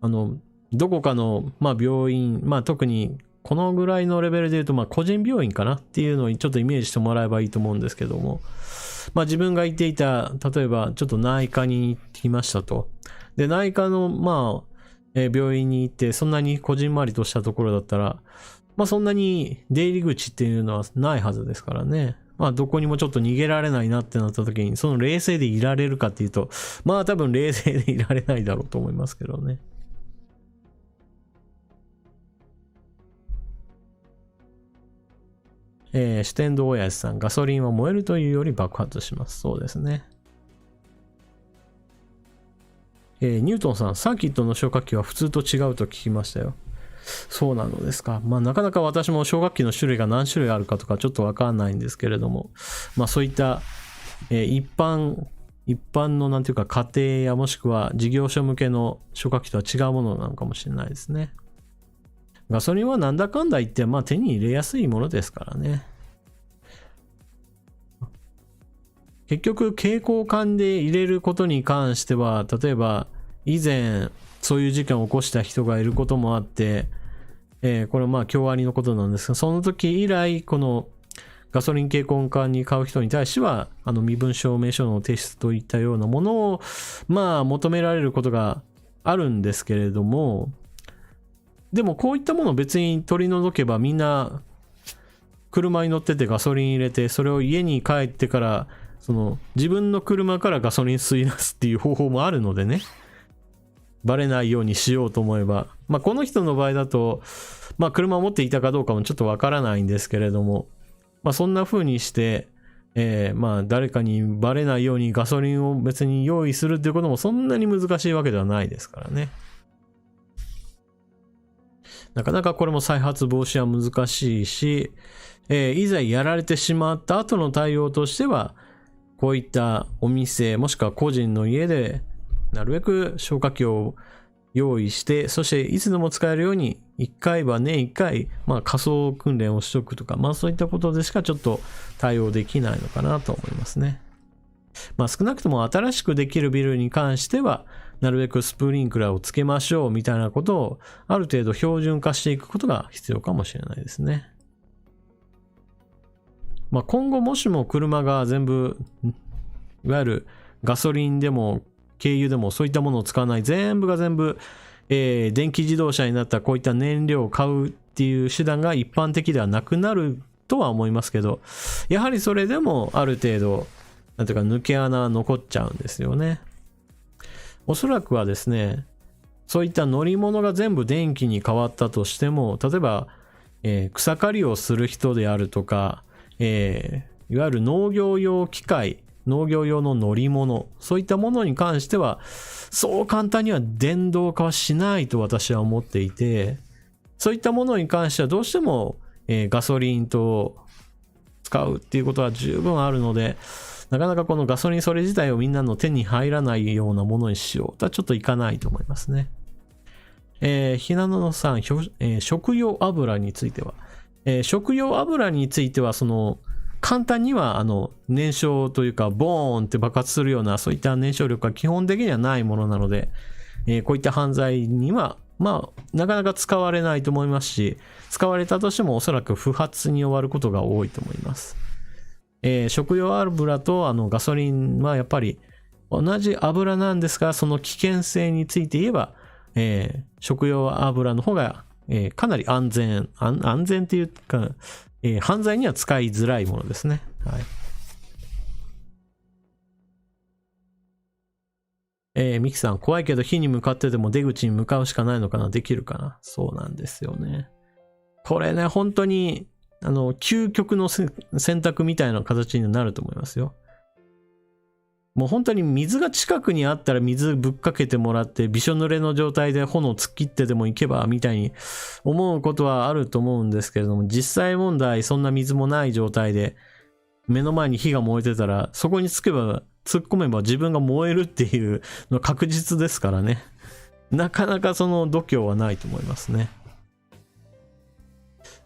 S1: どこかの、病院、特にこのぐらいのレベルで言うと、個人病院かなっていうのをちょっとイメージしてもらえばいいと思うんですけども、自分が行っていた、例えばちょっと内科に行ってきましたと。で、内科の、病院に行って、そんなにこじんまりとしたところだったら、そんなに出入り口っていうのはないはずですからね。どこにもちょっと逃げられないなってなった時に、その冷静でいられるかっていうと、多分冷静でいられないだろうと思いますけどね。四天堂親父さん、ガソリンは燃えるというより爆発します。そうですね。ニュートンさん、サーキットの消火器は普通と違うと聞きましたよ。そうなのですか。なかなか私も消火器の種類が何種類あるかとかちょっとわかんないんですけれども、そういった、一般のなんていうか家庭やもしくは事業所向けの消火器とは違うものなのかもしれないですね。ガソリンはなんだかんだ言って手に入れやすいものですからね。結局携行缶で入れることに関しては、例えば以前そういう事件を起こした人がいることもあって、これ京アニのことなんですが、その時以来このガソリン携行缶に買う人に対しては身分証明書の提出といったようなものを求められることがあるんですけれども、でもこういったものを別に取り除けばみんな車に乗っててガソリン入れて、それを家に帰ってから自分の車からガソリン吸い出すっていう方法もあるのでね、バレないようにしようと思えば、この人の場合だと車を持っていたかどうかもちょっとわからないんですけれども、そんな風にして、誰かにバレないようにガソリンを別に用意するっていうこともそんなに難しいわけではないですからね。なかなかこれも再発防止は難しいし、いざやられてしまった後の対応としては、こういったお店もしくは個人の家でなるべく消火器を用意して、そしていつでも使えるように1回は年1回、仮想訓練をしとくとか、そういったことでしかちょっと対応できないのかなと思いますね。少なくとも新しくできるビルに関しては、なるべくスプリンクラーをつけましょうみたいなことをある程度標準化していくことが必要かもしれないですね。今後もしも車が全部、いわゆるガソリンでも軽油でもそういったものを使わない、全部が全部、電気自動車になったこういった燃料を買うっていう手段が一般的ではなくなるとは思いますけど、やはりそれでもある程度、なんていうか抜け穴は残っちゃうんですよね。おそらくはですね、そういった乗り物が全部電気に変わったとしても、例えば、草刈りをする人であるとか、いわゆる農業用機械、農業用の乗り物、そういったものに関しては、そう簡単には電動化はしないと私は思っていて、そういったものに関してはどうしても、ガソリンと使うっていうことは十分あるので、なかなかこのガソリンそれ自体をみんなの手に入らないようなものにしようとはちょっといかないと思いますね。ひなののさん、食用油については、食用油については簡単には燃焼というかボーンって爆発するようなそういった燃焼力は基本的にはないものなので、こういった犯罪にはなかなか使われないと思いますし、使われたとしてもおそらく不発に終わることが多いと思います。食用油とガソリンはやっぱり同じ油なんですが、その危険性について言えば、食用油の方が、かなり安全っていうか、犯罪には使いづらいものですね。はい。ミキさん、怖いけど火に向かってでも出口に向かうしかないのかな、できるかな。そうなんですよね。これね、本当に究極の選択みたいな形になると思いますよ。もう本当に水が近くにあったら水ぶっかけてもらってびしょ濡れの状態で炎突っ切ってでも行けばみたいに思うことはあると思うんですけれども、実際問題そんな水もない状態で目の前に火が燃えてたらそこにつけば突っ込めば自分が燃えるっていうの確実ですからね。なかなかその度胸はないと思いますね。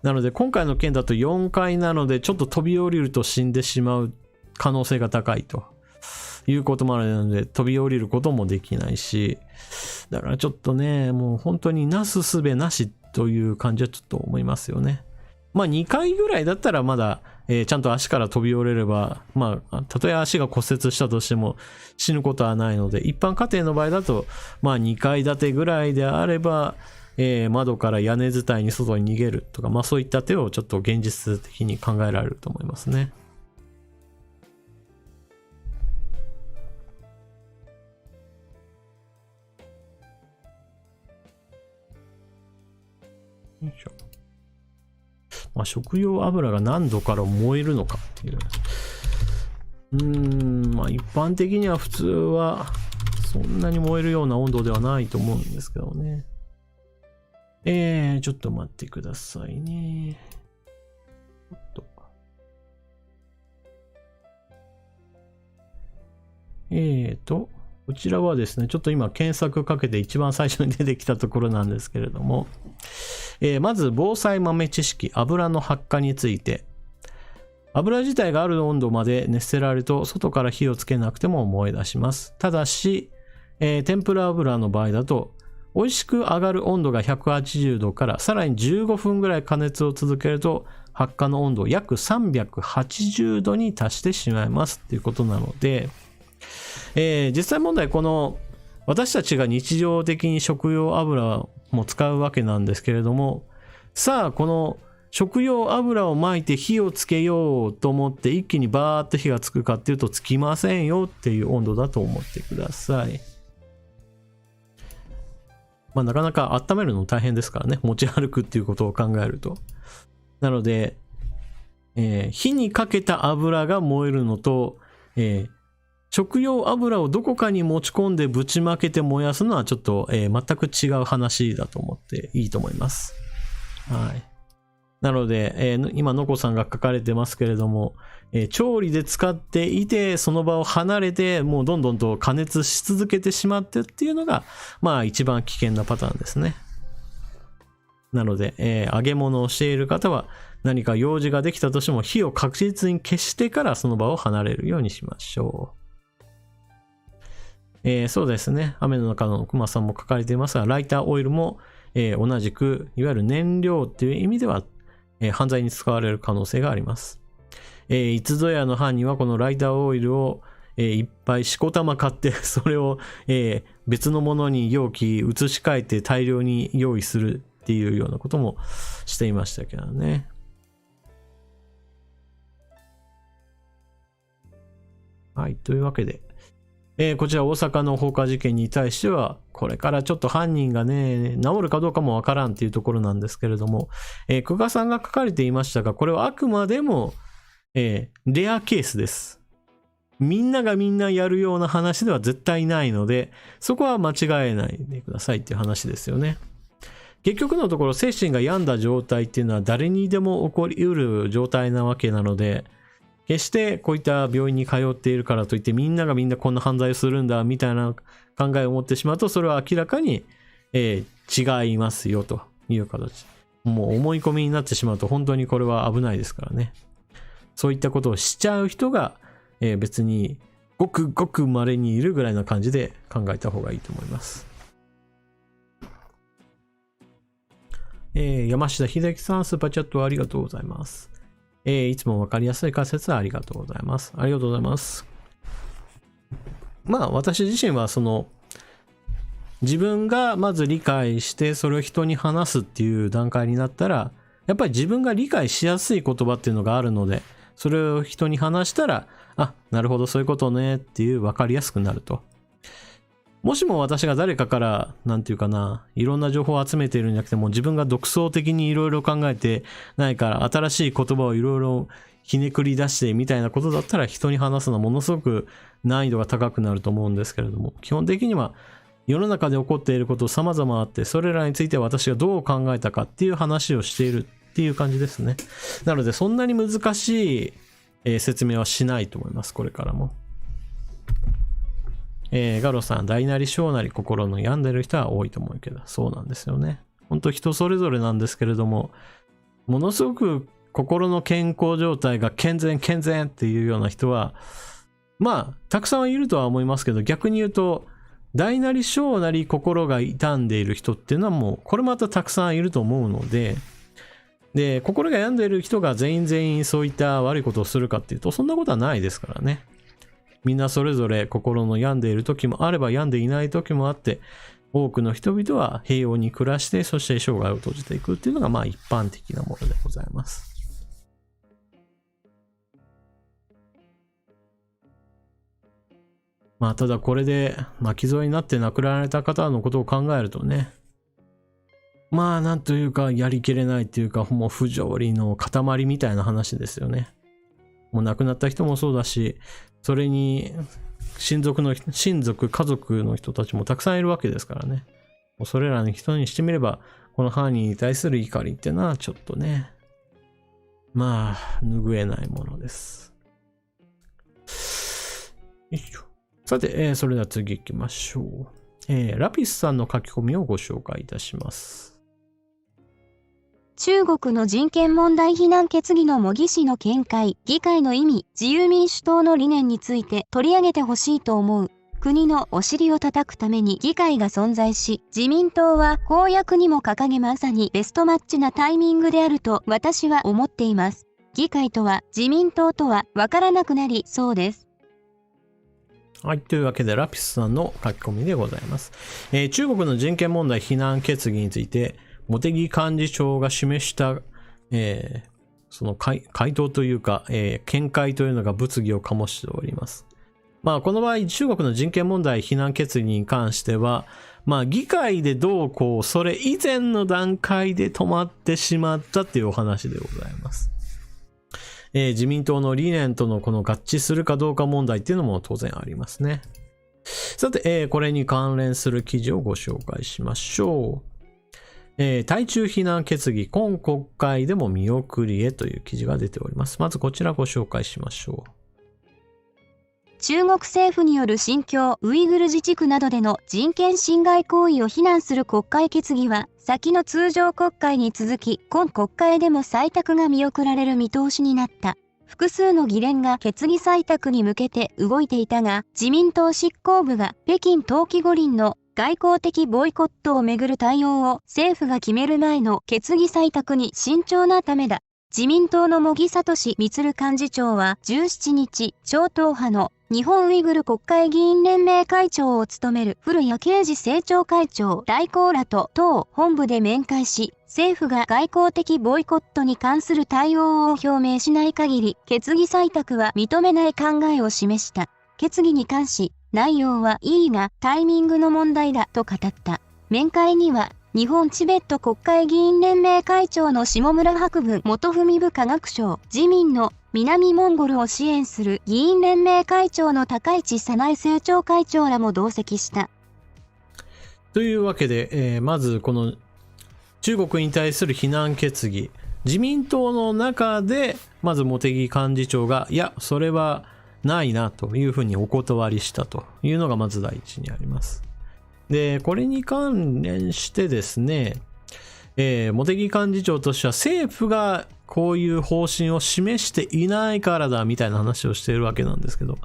S1: なので今回の件だと4階なのでちょっと飛び降りると死んでしまう可能性が高いということもあるので、飛び降りることもできないし、だからちょっとね、もう本当になすすべなしという感じはちょっと思いますよね。まあ2回ぐらいだったらまだ、ちゃんと足から飛び降りれば、まあたとえ足が骨折したとしても死ぬことはないので、一般家庭の場合だとまあ2階建てぐらいであれば、窓から屋根伝いに外に逃げるとか、まあそういった手をちょっと現実的に考えられると思いますね。よいしょ。まあ、食用油が何度から燃えるのかっていう。まあ一般的には普通はそんなに燃えるような温度ではないと思うんですけどね。ちょっと待ってくださいね。こちらはですね、ちょっと今検索かけて一番最初に出てきたところなんですけれども、まず防災豆知識、油の発火について。油自体がある温度まで熱せられると外から火をつけなくても燃え出します。ただし、天ぷら油の場合だと美味しく上がる温度が180度からさらに15分ぐらい加熱を続けると発火の温度を約380度に達してしまいますということなので、実際問題この私たちが日常的に食用油も使うわけなんですけれども、さあこの食用油をまいて火をつけようと思って一気にバーッと火がつくかっていうとつきませんよっていう温度だと思ってください。まあなかなか温めるの大変ですからね、持ち歩くっていうことを考えると。なので、火にかけた油が燃えるのと、食用油をどこかに持ち込んでぶちまけて燃やすのはちょっと、全く違う話だと思っていいと思います。はい。なので、今のこさんが書かれてますけれども、調理で使っていてその場を離れてもうどんどんと加熱し続けてしまってっていうのがまあ一番危険なパターンですね。なので、揚げ物をしている方は何か用事ができたとしても火を確実に消してからその場を離れるようにしましょう。そうですね。雨の中の熊さんも書かれていますが、ライターオイルも、同じくいわゆる燃料っていう意味では、犯罪に使われる可能性があります。いつぞやの犯人はこのライターオイルを、いっぱいしこたま買ってそれを、別のものに容器移し替えて大量に用意するっていうようなこともしていましたけどね。はい、というわけで、こちら大阪の放火事件に対してはこれからちょっと犯人がね治るかどうかもわからんっていうところなんですけれども、久我さんが書かれていましたが、これはあくまでも、レアケースです。みんながみんなやるような話では絶対ないので、そこは間違えないでくださいっていう話ですよね。結局のところ精神が病んだ状態っていうのは誰にでも起こりうる状態なわけなので、決してこういった病院に通っているからといってみんながみんなこんな犯罪をするんだみたいな考えを持ってしまうと、それは明らかに、違いますよという形。もう思い込みになってしまうと本当にこれは危ないですからね。そういったことをしちゃう人が、別にごくごく稀にいるぐらいな感じで考えた方がいいと思います。山下秀樹さん、スーパーチャットありがとうございます。いつもわかりやすい解説ありがとうございます。ありがとうございます。まあ私自身はその自分がまず理解してそれを人に話すっていう段階になったら、やっぱり自分が理解しやすい言葉っていうのがあるので、それを人に話したら、あ、なるほどそういうことねっていう分かりやすくなると。もしも私が誰かからなんていうかな、いろんな情報を集めているんじゃなくても自分が独創的にいろいろ考えてないから新しい言葉をいろいろひねくり出してみたいなことだったら人に話すのはものすごく難易度が高くなると思うんですけれども、基本的には世の中で起こっていること様々あって、それらについて私がどう考えたかっていう話をしているっていう感じですね。なのでそんなに難しい説明はしないと思います、これからも。ガロさん、大なり小なり心の病んでる人は多いと思うけど、そうなんですよね。本当人それぞれなんですけれども、ものすごく心の健康状態が健全っていうような人は、まあ、たくさんいるとは思いますけど、逆に言うと、大なり小なり心が傷んでいる人っていうのはもう、これまたたくさんいると思うので、で、心が病んでいる人が全員そういった悪いことをするかっていうと、そんなことはないですからね。みんなそれぞれ心の病んでいる時もあれば病んでいない時もあって、多くの人々は平穏に暮らして、そして生涯を閉じていくっていうのがまあ一般的なものでございます。まあただこれで巻き添えになって亡くなられた方のことを考えるとね、まあなんというかやりきれないっていうか、もう不条理の塊みたいな話ですよね。もう亡くなった人もそうだし、それに親族、家族の人たちもたくさんいるわけですからね。もうそれらの人にしてみれば、この犯人に対する怒りってのはちょっとね、まあ、拭えないものです。よいしょ。さて、それでは次行きましょう。ラピスさんの書き込みをご紹介いたします。
S2: 中国の人権問題非難決議の模擬市の見解、議会の意味、自由民主党の理念について取り上げてほしいと思う。国のお尻を叩くために議会が存在し、自民党は公約にも掲げまさにベストマッチなタイミングであると私は思っています。議会とは自民党とは分からなくなりそうです。
S1: はい。というわけで、ラピスさんの書き込みでございます。中国の人権問題非難決議について、茂木幹事長が示した、その回答というか、見解というのが物議を醸しております。まあ、この場合、中国の人権問題非難決議に関しては、まあ、議会でどうこう、それ以前の段階で止まってしまったっていうお話でございます。自民党の理念とのこの合致するかどうか問題っていうのも当然ありますね。さて、これに関連する記事をご紹介しましょう。対中非難決議、今国会でも見送りへという記事が出ております。まずこちらご紹介しましょう。
S2: 中国政府による新疆ウイグル自治区などでの人権侵害行為を非難する国会決議は、先の通常国会に続き、今国会でも採択が見送られる見通しになった。複数の議連が決議採択に向けて動いていたが、自民党執行部が北京冬季五輪の外交的ボイコットをめぐる対応を政府が決める前の決議採択に慎重なためだ。自民党の茂木聡充幹事長は17日、超党派の日本ウイグル国会議員連盟会長を務める古谷啓二政調会長代行らと党本部で面会し、政府が外交的ボイコットに関する対応を表明しない限り、決議採択は認めない考えを示した。決議に関し、内容はいいがタイミングの問題だと語った。面会には、日本チベット国会議員連盟会長の下村博文元文部科学省、自民の南モンゴルを支援する議員連盟会長の高市早苗政調会長らも同席した。
S1: というわけで、まずこの中国に対する非難決議、自民党の中でまず茂木幹事長がいやそれはないなというふうにお断りしたというのがまず第一にあります。で、これに関連してですね、茂木幹事長としては政府がこういう方針を示していないからだみたいな話をしているわけなんですけど、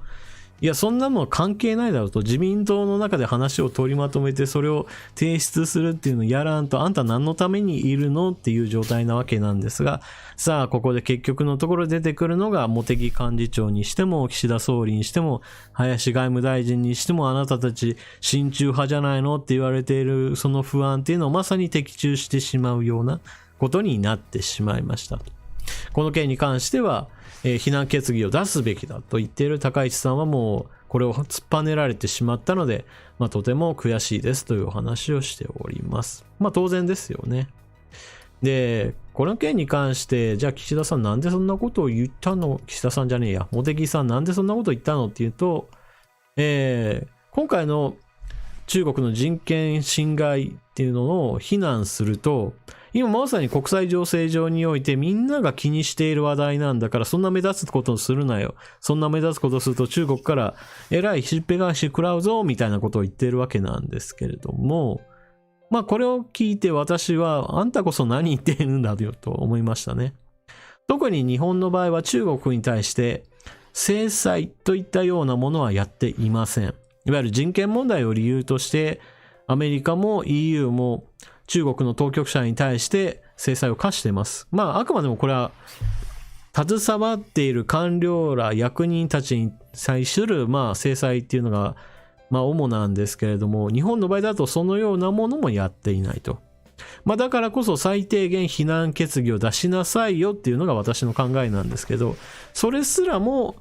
S1: いやそんなの関係ないだろうと、自民党の中で話を取りまとめてそれを提出するっていうのをやらんと、あんた何のためにいるのっていう状態なわけなんですが、さあここで結局のところ出てくるのが、茂木幹事長にしても岸田総理にしても林外務大臣にしても、あなたたち親中派じゃないのって言われているその不安っていうのをまさに的中してしまうようなことになってしまいました。この件に関しては非難決議を出すべきだと言っている高市さんはもうこれを突っぱねられてしまったので、とても悔しいですというお話をしております。当然ですよね。で、この件に関してじゃあ岸田さんなんでそんなことを言ったの、岸田さんじゃねえや、茂木さんなんでそんなことを言ったのっていうと、今回の中国の人権侵害っていうのを非難すると、今まさに国際情勢上においてみんなが気にしている話題なんだから、そんな目立つことをするなよ。そんな目立つことをすると中国からえらいしっぺ返し食らうぞみたいなことを言っているわけなんですけれども、まあこれを聞いて私はあんたこそ何言っているんだよと思いましたね。特に日本の場合は中国に対して制裁といったようなものはやっていません。いわゆる人権問題を理由としてアメリカも EU も中国の当局者に対して制裁を科しています。まああくまでもこれは携わっている官僚ら役人たちに対する制裁っていうのが主なんですけれども、日本の場合だとそのようなものもやっていないと。だからこそ最低限非難決議を出しなさいよっていうのが私の考えなんですけど、それすらも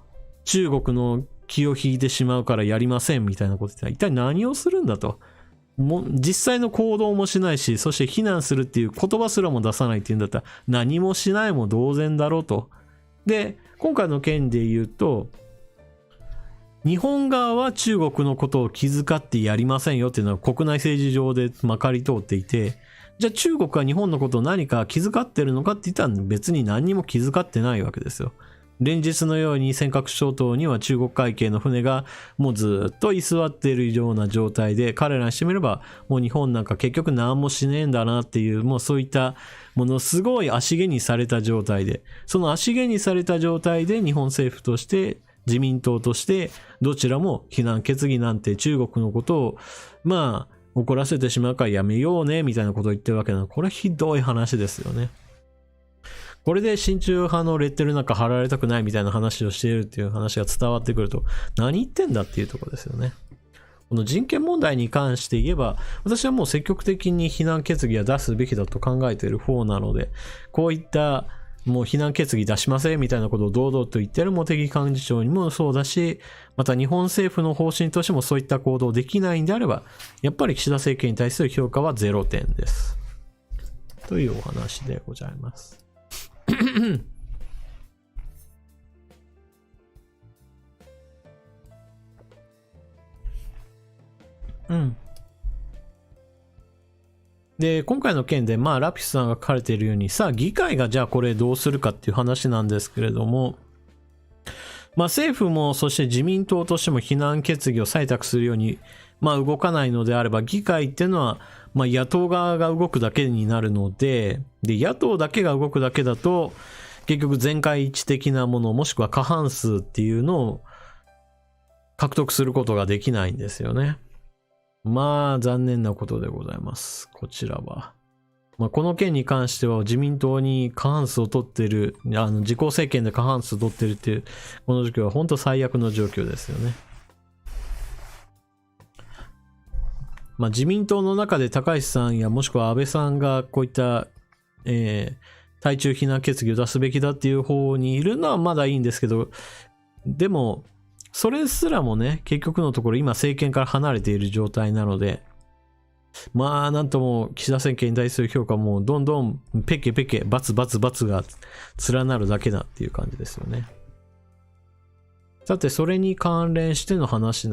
S1: 中国の気を引いてしまうからやりませんみたいなことで、一体何をするんだと。もう実際の行動もしないし、そして非難するっていう言葉すらも出さないっていうんだったら何もしないも同然だろうと。で、今回の件で言うと、日本側は中国のことを気遣ってやりませんよっていうのは国内政治上でまかり通っていて、じゃあ中国は日本のことを何か気遣ってるのかって言ったら別に何にも気遣ってないわけですよ。連日のように尖閣諸島には中国海警の船がもうずっと居座っているような状態で、彼らにしてみればもう日本なんか結局何もしねえんだなっていう、もうそういったものすごい足毛にされた状態で、その足毛にされた状態で日本政府として自民党としてどちらも非難決議なんて中国のことを怒らせてしまうからやめようねみたいなことを言ってるわけなの。これはひどい話ですよね。これで親中派のレッテルなんか貼られたくないみたいな話をしているっていう話が伝わってくると、何言ってんだっていうところですよね。この人権問題に関して言えば、私はもう積極的に非難決議は出すべきだと考えている方なので、こういったもう非難決議出しませんみたいなことを堂々と言ってる茂木幹事長にもそうだし、また日本政府の方針としてもそういった行動できないんであれば、やっぱり岸田政権に対する評価は0点です。というお話でございます。で、今回の件で、ラピスさんが書かれているように、さあ、議会がじゃあこれどうするかっていう話なんですけれども、政府も、そして自民党としても非難決議を採択するように、動かないのであれば、議会っていうのは、野党側が動くだけになるので、野党だけが動くだけだと、結局全会一致的なもの、もしくは過半数っていうのを獲得することができないんですよね。残念なことでございます。こちらは。この件に関しては自民党に過半数を取っている、自公政権で過半数を取っているっていう、この状況は本当最悪の状況ですよね。自民党の中で高市さんやもしくは安倍さんがこういった、対中非難決議を出すべきだっていう方にいるのはまだいいんですけど、でも、それすらもね、結局のところ今政権から離れている状態なので、なんとも岸田政権に対する評価もどんどんペケペケ、バツバツバツが連なるだけだっていう感じですよね。さて、それに関連しての話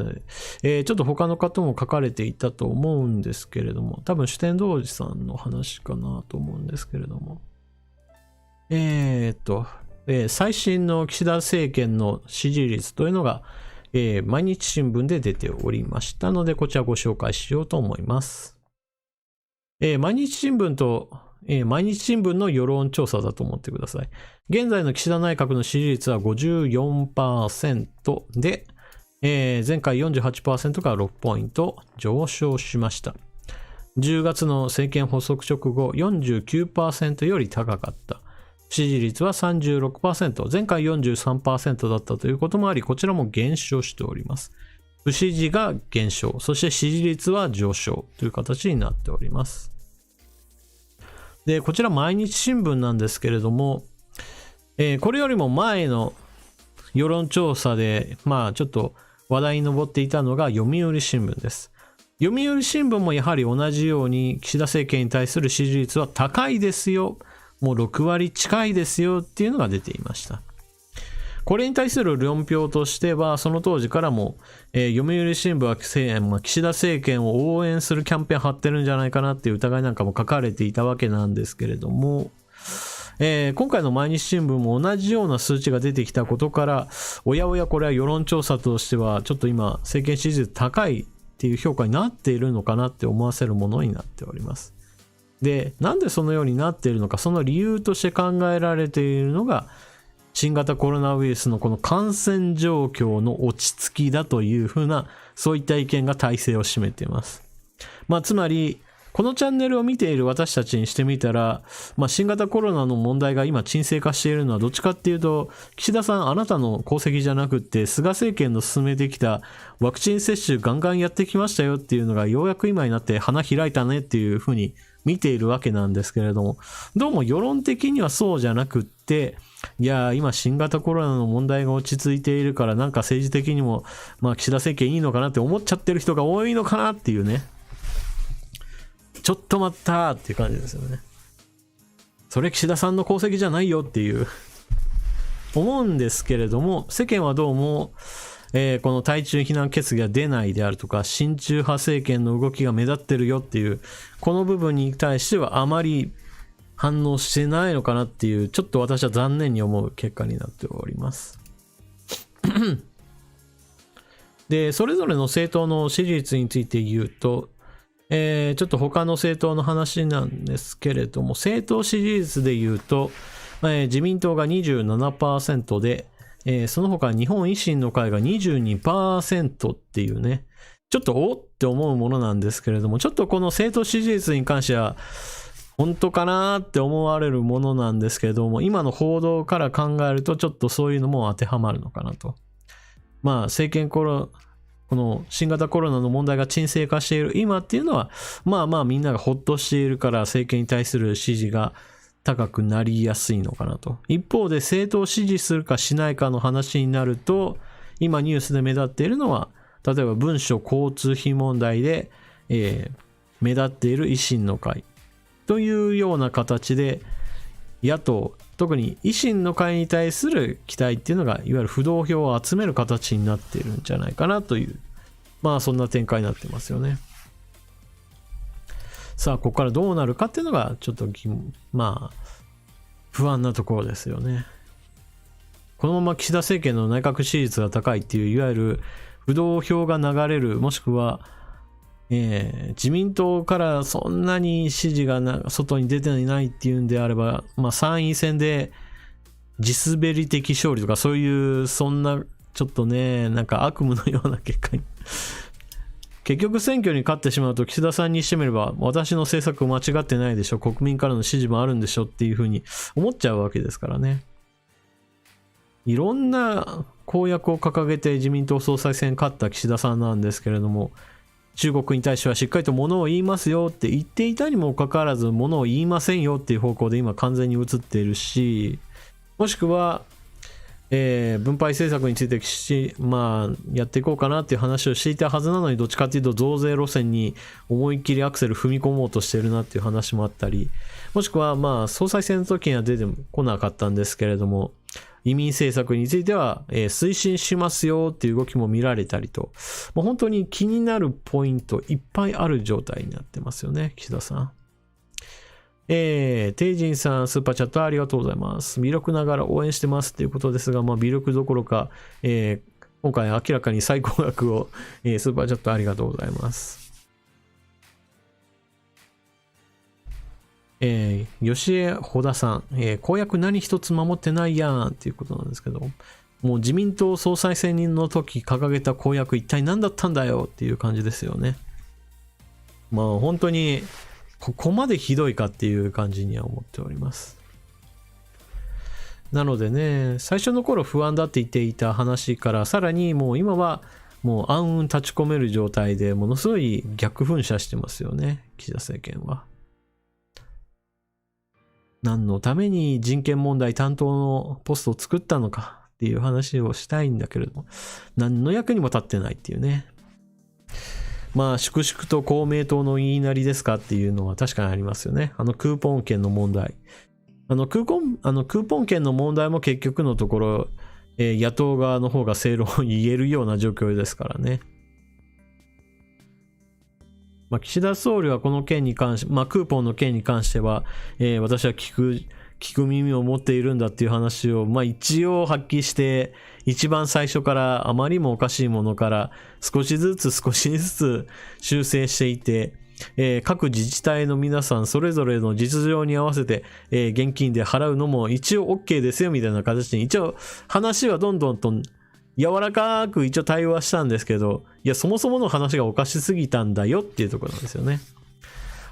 S1: で、ちょっと他の方も書かれていたと思うんですけれども、多分主典童子さんの話かなと思うんですけれども、最新の岸田政権の支持率というのが、毎日新聞で出ておりましたので、こちらご紹介しようと思います。毎日新聞の世論調査だと思ってください。現在の岸田内閣の支持率は 54% で、前回 48% から6ポイント上昇しました。10月の政権発足直後 49% より高かった。支持率は 36%、前回 43% だったということもあり、こちらも減少しております。不支持が減少、そして支持率は上昇という形になっております。で、こちら毎日新聞なんですけれども、これよりも前の世論調査で、ちょっと話題に上っていたのが読売新聞です。読売新聞もやはり同じように岸田政権に対する支持率は高いですよ。もう6割近いですよっていうのが出ていました。これに対する論評としては、その当時からも、読売新聞は岸田政権を応援するキャンペーン張ってるんじゃないかなっていう疑いなんかも書かれていたわけなんですけれども、今回の毎日新聞も同じような数値が出てきたことから、おやおやこれは世論調査としてはちょっと今政権支持率高いっていう評価になっているのかなって思わせるものになっております。で、なんでそのようになっているのか、その理由として考えられているのが、新型コロナウイルスのこの感染状況の落ち着きだというふうな、そういった意見が大勢を占めています。つまり、このチャンネルを見ている私たちにしてみたら、新型コロナの問題が今沈静化しているのはどっちかっていうと、岸田さんあなたの功績じゃなくって、菅政権の進めてきたワクチン接種ガンガンやってきましたよっていうのがようやく今になって花開いたねっていうふうに見ているわけなんですけれども、どうも世論的にはそうじゃなくって、いや今新型コロナの問題が落ち着いているからなんか政治的にも岸田政権いいのかなって思っちゃってる人が多いのかなっていうね、ちょっと待ったっていう感じですよね。それ岸田さんの功績じゃないよっていう思うんですけれども、世間はどうも、この対中非難決議が出ないであるとか、親中派政権の動きが目立ってるよっていうこの部分に対してはあまり反応してないのかなっていう、ちょっと私は残念に思う結果になっておりますで、それぞれの政党の支持率について言うと、ちょっと他の政党の話なんですけれども、政党支持率で言うと、自民党が 27% で、その他日本維新の会が 22% っていうね、ちょっとおって思うものなんですけれども、ちょっとこの政党支持率に関しては本当かなって思われるものなんですけれども、今の報道から考えるとちょっとそういうのも当てはまるのかなと。政権この新型コロナの問題が沈静化している今っていうのは、みんながほっとしているから政権に対する支持が高くなりやすいのかなと。一方で政党を支持するかしないかの話になると、今ニュースで目立っているのは、例えば文書交通費問題で、目立っている維新の会というような形で、野党、特に維新の会に対する期待っていうのが、いわゆる浮動票を集める形になっているんじゃないかなという、そんな展開になってますよね。さあ、ここからどうなるかっていうのが、ちょっと不安なところですよね。このまま岸田政権の内閣支持率が高いっていう、いわゆる浮動票が流れる、もしくは、自民党からそんなに支持が外に出ていないっていうんであれば、参院選で地滑り的勝利とかそういう、そんなちょっとね、なんか悪夢のような結果に結局選挙に勝ってしまうと岸田さんにしてみれば、私の政策間違ってないでしょ、国民からの支持もあるんでしょっていうふうに思っちゃうわけですからね。いろんな公約を掲げて自民党総裁選勝った岸田さんなんですけれども、中国に対してはしっかりと物を言いますよって言っていたにもかかわらず、物を言いませんよっていう方向で今完全に移っているし、もしくは、分配政策についてやっていこうかなっていう話をしていたはずなのに、どっちかっていうと増税路線に思いっきりアクセル踏み込もうとしてるなっていう話もあったり、もしくは総裁選の時には出てこなかったんですけれども、移民政策については、推進しますよっていう動きも見られたりと、本当に気になるポイントいっぱいある状態になってますよね、岸田さん。テイジンさん、スーパーチャットありがとうございます。微力ながら応援してますということですが、微力どころか、今回明らかに最高額を、スーパーチャットありがとうございます。吉江穂田さん、公約何一つ守ってないやんっていうことなんですけど、もう自民党総裁選の時掲げた公約一体何だったんだよっていう感じですよね。本当にここまでひどいかっていう感じには思っております。なのでね、最初の頃不安だって言っていた話から、さらにもう今はもう暗雲立ち込める状態で、ものすごい逆噴射してますよね、岸田政権は。何のために人権問題担当のポストを作ったのかっていう話をしたいんだけれども、何の役にも立ってないっていうね。粛々と公明党の言いなりですかっていうのは確かにありますよね。クーポン券の問題。クーポン券の問題も結局のところ、野党側の方が正論を言えるような状況ですからね。岸田総理はこの件に関して、クーポンの件に関しては、私は聞く耳を持っているんだっていう話を、一応発揮して、一番最初からあまりもおかしいものから少しずつ修正していて、各自治体の皆さんそれぞれの実情に合わせて、現金で払うのも一応 OK ですよみたいな形に、一応話はどんどんと柔らかく一応対応はしたんですけど、いやそもそもの話がおかしすぎたんだよっていうところなんですよね。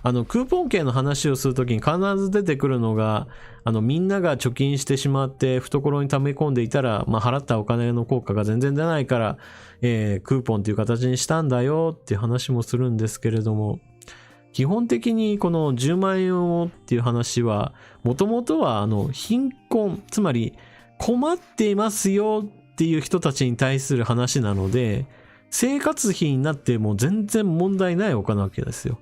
S1: クーポン券の話をするときに必ず出てくるのが、みんなが貯金してしまって懐に溜め込んでいたら、払ったお金の効果が全然出ないから、クーポンっていう形にしたんだよっていう話もするんですけれども、基本的にこの10万円をっていう話は、もともとは貧困、つまり困っていますよっていう人たちに対する話なので、生活費になっても全然問題ないお金なわけですよ。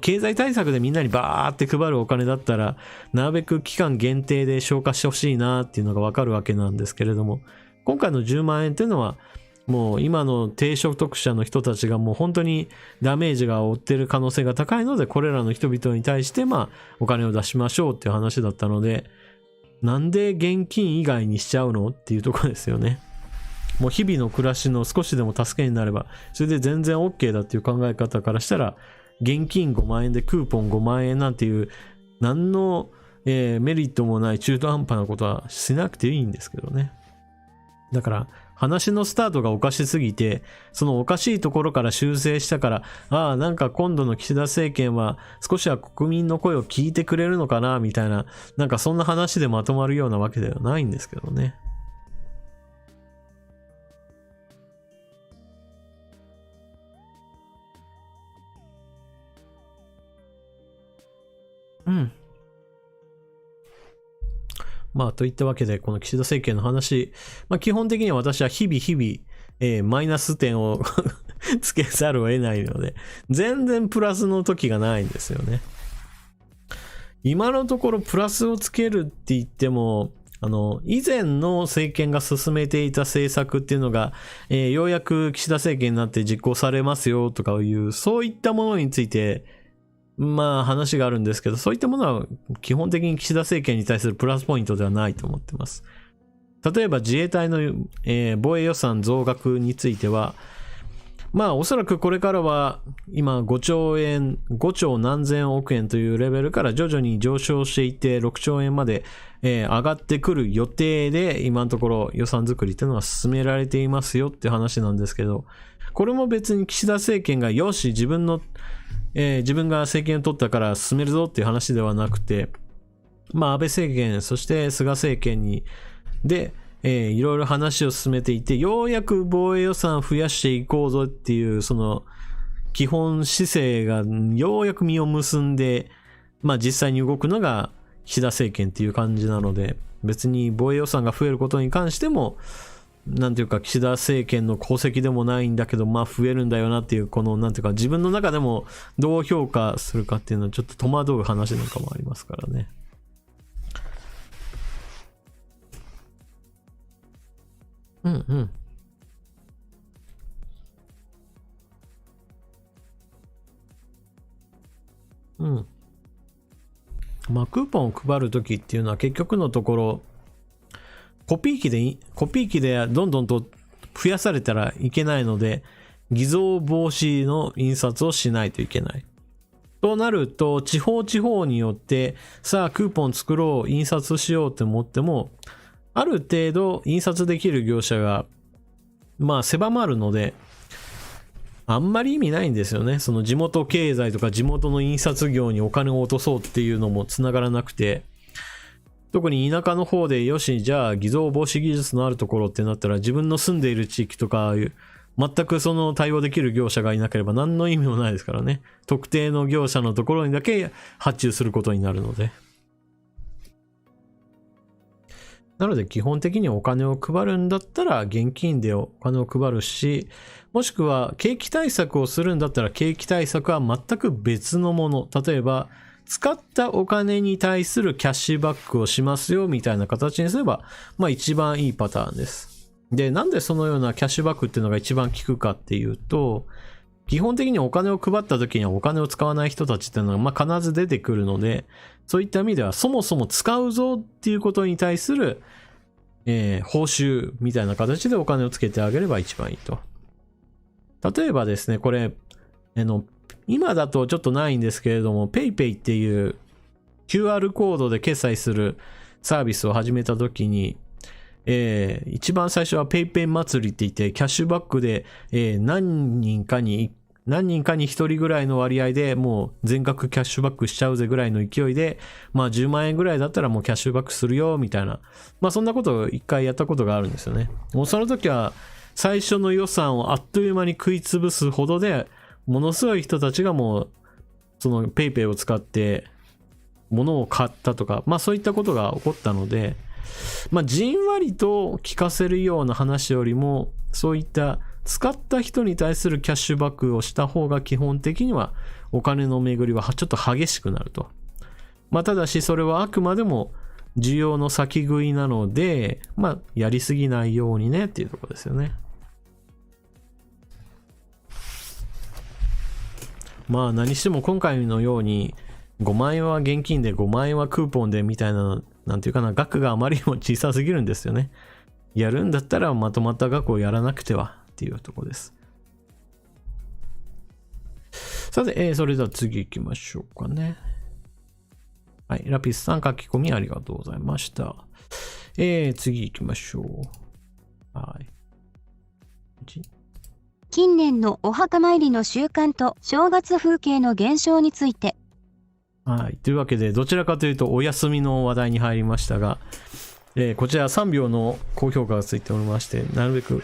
S1: 経済対策でみんなにバーって配るお金だったら、なるべく期間限定で消化してほしいなっていうのがわかるわけなんですけれども、今回の10万円っていうのは、もう今の低所得者の人たちがもう本当にダメージが負ってる可能性が高いので、これらの人々に対してお金を出しましょうっていう話だったので、なんで現金以外にしちゃうのっていうところですよね。もう日々の暮らしの少しでも助けになれば、それで全然 OK だっていう考え方からしたら、現金5万円でクーポン5万円なんていう何の、メリットもない中途半端なことはしなくていいんですけどね。だから話のスタートがおかしすぎて、そのおかしいところから修正したから、なんか今度の岸田政権は少しは国民の声を聞いてくれるのかなみたいな、なんかそんな話でまとまるようなわけではないんですけどね。といったわけで、この岸田政権の話、基本的には私は日々、マイナス点をつけざるを得ないので、全然プラスの時がないんですよね。今のところプラスをつけるって言っても、以前の政権が進めていた政策っていうのが、ようやく岸田政権になって実行されますよとかいう、そういったものについて、話があるんですけど、そういったものは基本的に岸田政権に対するプラスポイントではないと思ってます。例えば自衛隊の、防衛予算増額については、おそらくこれからは今5兆何千億円というレベルから徐々に上昇していって6兆円まで、上がってくる予定で今のところ予算作りっていうのは進められていますよって話なんですけど、これも別に岸田政権がよし自分が政権を取ったから進めるぞっていう話ではなくて、安倍政権そして菅政権でいろいろ話を進めていて、ようやく防衛予算を増やしていこうぞっていうその基本姿勢がようやく実を結んで、実際に動くのが岸田政権っていう感じなので、別に防衛予算が増えることに関してもなんていうか岸田政権の功績でもないんだけど、増えるんだよなっていう、このなんていうか自分の中でもどう評価するかっていうのはちょっと戸惑う話なんかもありますからね。クーポンを配るときっていうのは結局のところコピー機でどんどんと増やされたらいけないので、偽造防止の印刷をしないといけない。となると、地方によって、さあクーポン作ろう、印刷しようって思っても、ある程度印刷できる業者が、狭まるので、あんまり意味ないんですよね。その地元経済とか地元の印刷業にお金を落とそうっていうのもつながらなくて、特に田舎の方でよし、じゃあ偽造防止技術のあるところってなったら、自分の住んでいる地域とか全くその対応できる業者がいなければ何の意味もないですからね。特定の業者のところにだけ発注することになるので。なので基本的にお金を配るんだったら現金でお金を配るし、もしくは景気対策をするんだったら景気対策は全く別のもの。例えば使ったお金に対するキャッシュバックをしますよみたいな形にすれば、一番いいパターンです。で、なんでそのようなキャッシュバックっていうのが一番効くかっていうと、基本的にお金を配った時にはお金を使わない人たちっていうのが必ず出てくるので、そういった意味ではそもそも使うぞっていうことに対する、報酬みたいな形でお金をつけてあげれば一番いいと。例えばですね、これ、今だとちょっとないんですけれども、PayPay っていう QR コードで決済するサービスを始めた時に、一番最初は PayPay 祭りって言って、キャッシュバックで、何人かに1人ぐらいの割合でもう全額キャッシュバックしちゃうぜぐらいの勢いで、まあ10万円ぐらいだったらもうキャッシュバックするよみたいな、まあそんなことを一回やったことがあるんですよね。もうその時は最初の予算をあっという間に食い潰すほどで、ものすごい人たちがもうその PayPay を使って物を買ったとか、まあそういったことが起こったので、まあじんわりと聞かせるような話よりも、そういった使った人に対するキャッシュバックをした方が基本的にはお金の巡りはちょっと激しくなると。まあただしそれはあくまでも需要の先食いなので、まあやりすぎないようにねっていうところですよね。まあ何しても今回のように5万円は現金で5万円はクーポンでみたいな、なんていうかな、額があまりにも小さすぎるんですよね。やるんだったらまとまった額をやらなくてはっていうところです。さて、それでは次行きましょうかね。はい、ラピスさん書き込みありがとうございました。次行きましょう。はい。
S2: 近年のお墓参りの習慣と正月風景の減少について。
S1: はい。というわけで、どちらかというとお休みの話題に入りましたが、こちら3秒の高評価がついておりまして、なるべく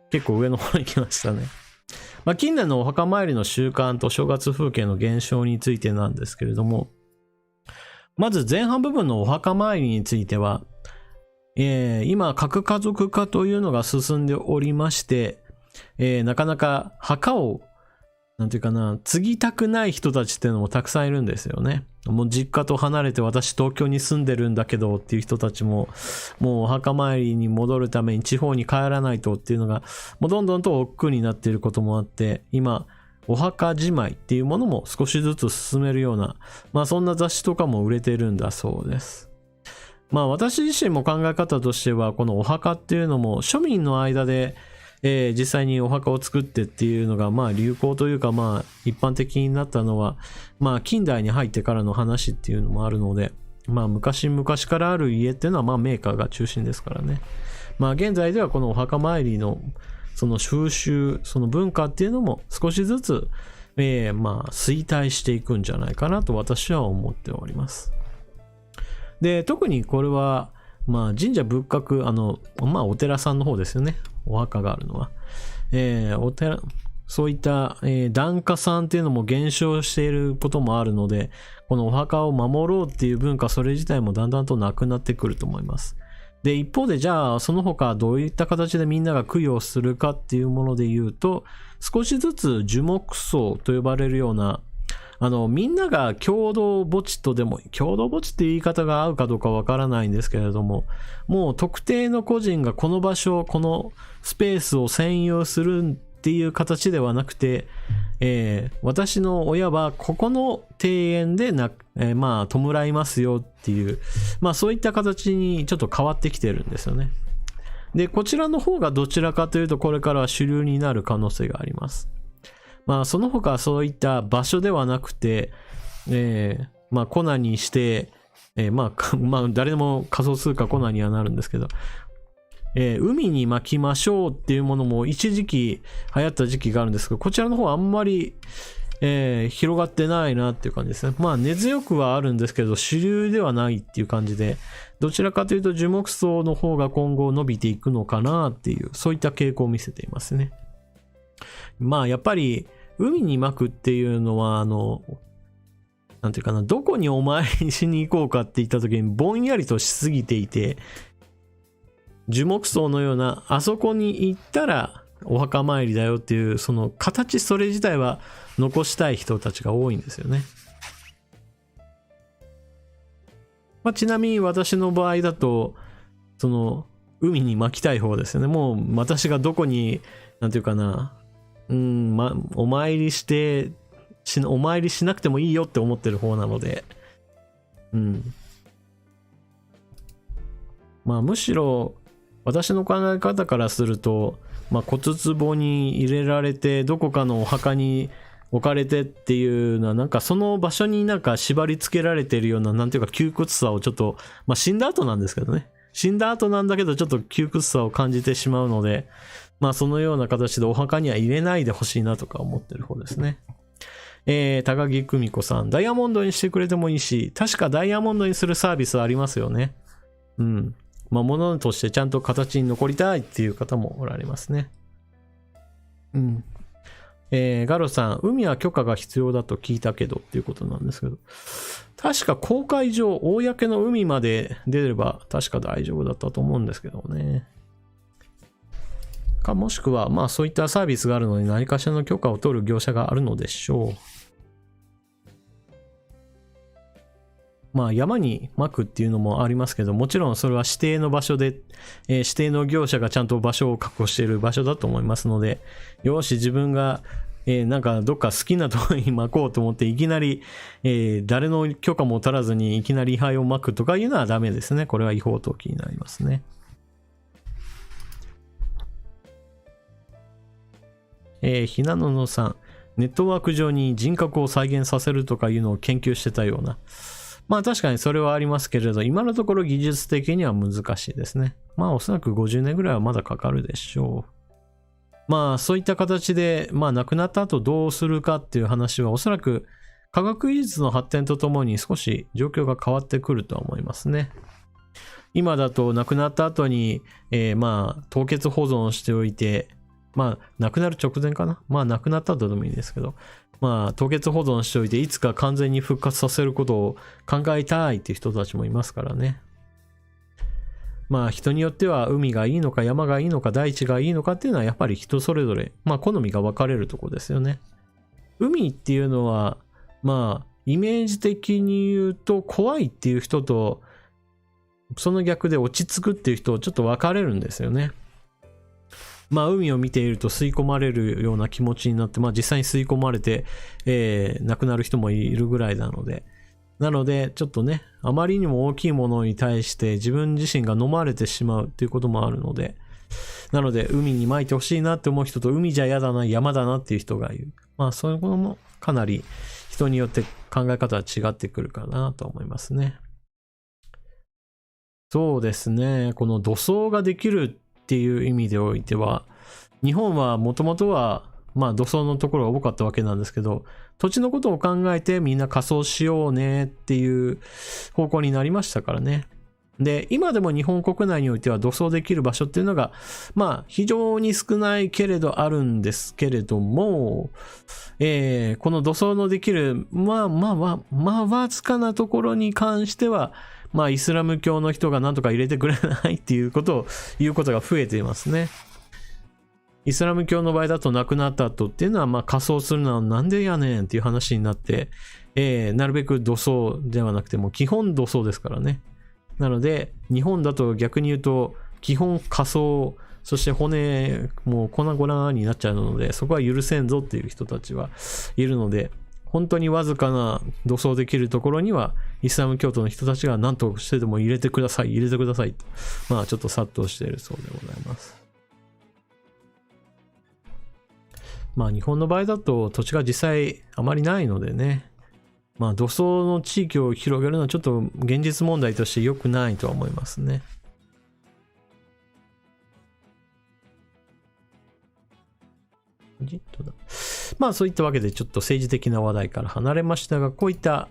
S1: 結構上の方に来ましたね。まあ、近年のお墓参りの習慣と正月風景の減少についてなんですけれども、まず前半部分のお墓参りについては、今、核家族化というのが進んでおりまして、なかなか墓をなんていうかな、継ぎたくない人たちっていうのもたくさんいるんですよね。もう実家と離れて私東京に住んでるんだけどっていう人たちも、もうお墓参りに戻るために地方に帰らないとっていうのが、もうどんどんと億劫になっていることもあって、今、お墓じまいっていうものも少しずつ進めるような、まあそんな雑誌とかも売れてるんだそうです。まあ私自身も考え方としては、このお墓っていうのも庶民の間で、実際にお墓を作ってっていうのがまあ流行というかまあ一般的になったのはまあ近代に入ってからの話っていうのもあるので、まあ昔々からある家っていうのはまあメーカーが中心ですからね。まあ現在ではこのお墓参りのその収集、その文化っていうのも少しずつ、まあ衰退していくんじゃないかなと私は思っております。で、特にこれはまあ神社仏閣、まあお寺さんの方ですよね。お墓があるのは。お寺、そういった、檀家さんっていうのも減少していることもあるので、このお墓を守ろうっていう文化、それ自体もだんだんとなくなってくると思います。で、一方でじゃあその他どういった形でみんなが供養するかっていうもので言うと、少しずつ樹木葬と呼ばれるようなみんなが共同墓地とでも、共同墓地っていう言い方が合うかどうかわからないんですけれども、もう特定の個人がこの場所、このスペースを占有するっていう形ではなくて、私の親はここの庭園でまあ、弔いますよっていう、まあそういった形にちょっと変わってきてるんですよね。で、こちらの方がどちらかというとこれからは主流になる可能性があります。まあその他そういった場所ではなくて、まあコナにして、まあ誰でも仮想通貨コナにはなるんですけど、海に巻きましょうっていうものも一時期流行った時期があるんですけど、こちらの方はあんまり、広がってないなっていう感じですね。まあ根強くはあるんですけど主流ではないっていう感じで、どちらかというと樹木葬の方が今後伸びていくのかなっていう、そういった傾向を見せていますね。まあやっぱり海に巻くっていうのはなんていうかな、どこにお参りしに行こうかって言った時にぼんやりとしすぎていて、樹木葬のようなあそこに行ったらお墓参りだよっていうその形、それ自体は残したい人たちが多いんですよね。まあ、ちなみに私の場合だとその海に巻きたい方ですよね。もう私がどこに、なんていうかな、お参りお参りしなくてもいいよって思ってる方なので、まあむしろ私の考え方からすると、まあ、骨壺に入れられてどこかのお墓に置かれてっていうのは、なんかその場所になんか縛り付けられてるような、なんていうか窮屈さをちょっと、まあ死んだ後なんですけどね、死んだ後なんだけどちょっと窮屈さを感じてしまうので、まあそのような形でお墓には入れないでほしいなとか思ってる方ですね。高木久美子さん、ダイヤモンドにしてくれてもいいし、確かダイヤモンドにするサービスありますよね。まあ物としてちゃんと形に残りたいっていう方もおられますね。ガロさん、海は許可が必要だと聞いたけどっていうことなんですけど、確か公海上、公の海まで出れば確か大丈夫だったと思うんですけどね。もしくは、まあそういったサービスがあるので何かしらの許可を取る業者があるのでしょう。まあ山に撒くっていうのもありますけど、もちろんそれは指定の場所で、指定の業者がちゃんと場所を確保している場所だと思いますので、よし自分が、なんかどっか好きなところに撒こうと思っていきなり、誰の許可も取らずにいきなり位牌を撒くとかいうのはダメですね。これは違法投棄になりますね。ひなののさん、ネットワーク上に人格を再現させるとかいうのを研究してたような。まあ確かにそれはありますけれど、今のところ技術的には難しいですね。まあおそらく50年ぐらいはまだかかるでしょう。まあそういった形で、まあ亡くなった後どうするかっていう話はおそらく科学技術の発展とともに少し状況が変わってくるとは思いますね。今だと亡くなった後に、まあ凍結保存しておいて、まあ亡くなる直前かな。まあ亡くなった後でもいいですけど、まあ凍結保存しておいていつか完全に復活させることを考えたいっていう人たちもいますからね。まあ人によっては海がいいのか山がいいのか大地がいいのかっていうのはやっぱり人それぞれ、まあ好みが分かれるところですよね。海っていうのはまあイメージ的に言うと怖いっていう人とその逆で落ち着くっていう人ちょっと分かれるんですよね。まあ海を見ていると吸い込まれるような気持ちになって、まあ実際に吸い込まれて、亡くなる人もいるぐらいなので、ちょっとね、あまりにも大きいものに対して自分自身が飲まれてしまうっていうこともあるので、海に撒いてほしいなって思う人と海じゃ嫌だな、山だなっていう人がいる。まあそういうこともかなり人によって考え方は違ってくるかなと思いますね。そうですね、この土葬ができるっていう意味でおいては、日本はもともとはまあ土葬のところが多かったわけなんですけど、土地のことを考えてみんな仮装しようねっていう方向になりましたからね。で、今でも日本国内においては土葬できる場所っていうのがまあ非常に少ないけれどあるんですけれども、この土葬のできるまあわずかなところに関してはまあイスラム教の人がなんとか入れてくれないっていうことを言うことが増えていますね。イスラム教の場合だと亡くなった後っていうのはまあ仮装するのはなんでやねんっていう話になって、なるべく土葬ではなくても基本土葬ですからね。なので日本だと逆に言うと基本仮装、そして骨もう粉々になっちゃうのでそこは許せんぞっていう人たちはいるので、本当にわずかな土葬できるところにはイスラム教徒の人たちが何としてでも入れてくださいと、まあちょっと殺到しているそうでございます。まあ日本の場合だと土地が実際あまりないのでね、まあ土葬の地域を広げるのはちょっと現実問題として良くないとは思いますね。まあそういったわけでちょっと政治的な話題から離れましたが、こういった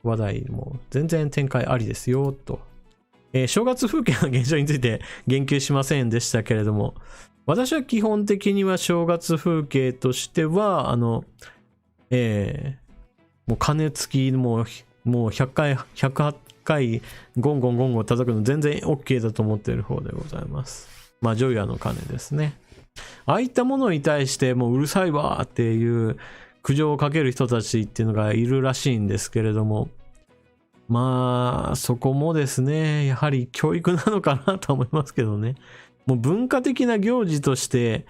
S1: 話題も全然展開ありですよと。正月風景の現状について言及しませんでしたけれども、私は基本的には正月風景としてはもう鐘つきもう100回108回ゴンゴン叩くの全然 OK だと思っている方でございます。まあジョイアの鐘ですね。ああいったものに対してもううるさいわっていう苦情をかける人たちっていうのがいるらしいんですけれども、まあ、そこもですね、やはり教育なのかなと思いますけどね。もう文化的な行事として、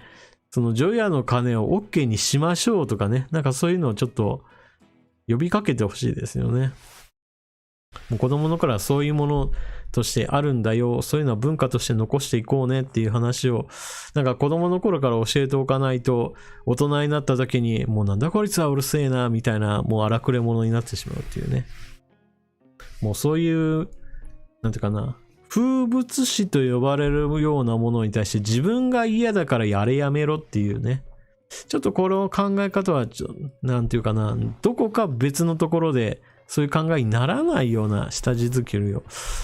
S1: その除夜の鐘を OK にしましょうとかね、なんかそういうのをちょっと呼びかけてほしいですよね。もう子供の頃はそういうものとしてあるんだよ、そういうのは文化として残していこうねっていう話を、なんか子供の頃から教えておかないと、大人になった時に、もうなんだこいつはうるせえな、みたいな、もう荒くれ者になってしまうっていうね。もうそういう、なんていうかな、風物詩と呼ばれるようなものに対して自分が嫌だからやれやめろっていうね。ちょっとこの考え方はなんていうかな、どこか別のところでそういう考えにならないような下地作りを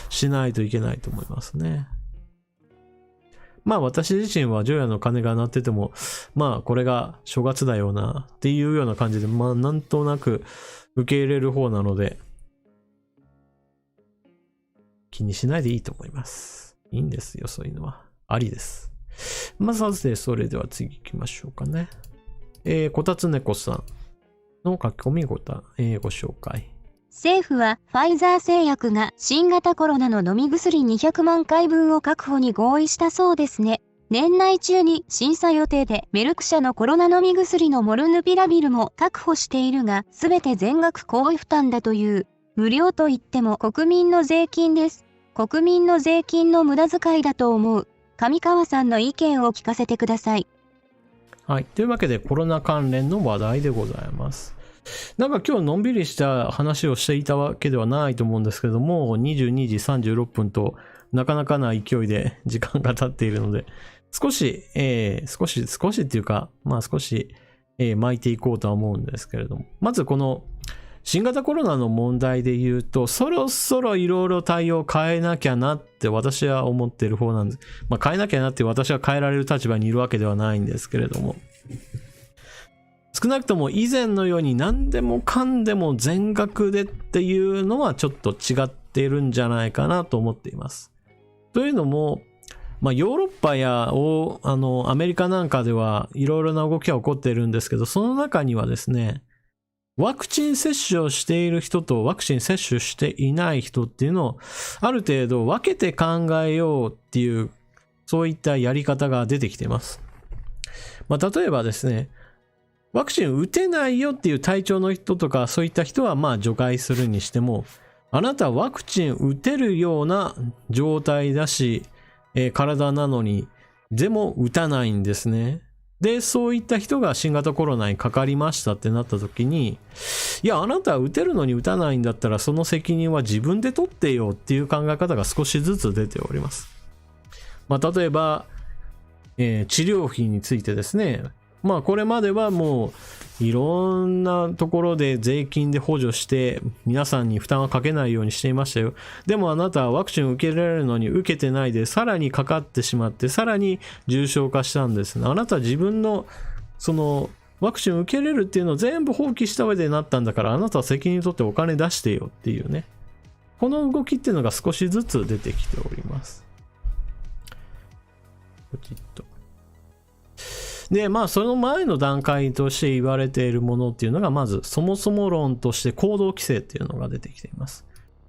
S1: しないといけないと思いますね。まあ私自身は除夜の鐘が鳴ってても、まあこれが正月だよなっていうような感じで、まあなんとなく受け入れる方なので、気にしないでいいと思います。いいんですよ、そういうのは。ありです。まずはそれでは次行きましょうかね。こたつねこさんの書き込みご紹介。
S2: 政府はファイザー製薬が新型コロナの飲み薬200万回分を確保に合意したそうですね。年内中に審査予定でメルク社のコロナ飲み薬のモルヌピラビルも確保しているが、すべて全額公費負担だという。無料と言っても国民の税金です。国民の税金の無駄遣いだと思う。上川さんの意見を聞かせてください。
S1: はい。というわけでコロナ関連の話題でございます。なんか今日のんびりした話をしていたわけではないと思うんですけども、22時36分となかなかな勢いで時間が経っているので、少しっていうか、まあ少し、巻いていこうとは思うんですけれども、まずこの新型コロナの問題で言うと、そろそろいろいろ対応変えなきゃなって私は思っている方なんです。まあ変えなきゃなって私は変えられる立場にいるわけではないんですけれども、少なくとも以前のように何でもかんでも全額でっていうのはちょっと違っているんじゃないかなと思っています。というのも、まあヨーロッパやアメリカなんかではいろいろな動きが起こっているんですけど、その中にはですね、ワクチン接種をしている人とワクチン接種していない人っていうのをある程度分けて考えようっていう、そういったやり方が出てきています。まあ例えばですね、ワクチン打てないよっていう体調の人とかそういった人はまあ除外するにしても、あなたはワクチン打てるような状態だし、体なのにでも打たないんですね。で、そういった人が新型コロナにかかりましたってなった時に、いや、あなたは打てるのに打たないんだったらその責任は自分で取ってよっていう考え方が少しずつ出ております。まあ、例えば、治療費についてですね、まあこれまではもういろんなところで税金で補助して皆さんに負担をかけないようにしていましたよ。でもあなたはワクチンを受けられるのに受けてないでさらにかかってしまってさらに重症化したんですね。あなたは自分のそのワクチンを受けれるっていうのを全部放棄した上でなったんだから、あなたは責任取ってお金出してよっていうね。この動きっていうのが少しずつ出てきております。ポチッと。で、まあその前の段階として言われているものっていうのが、まずそもそも論として行動規制っていうのが出てきています。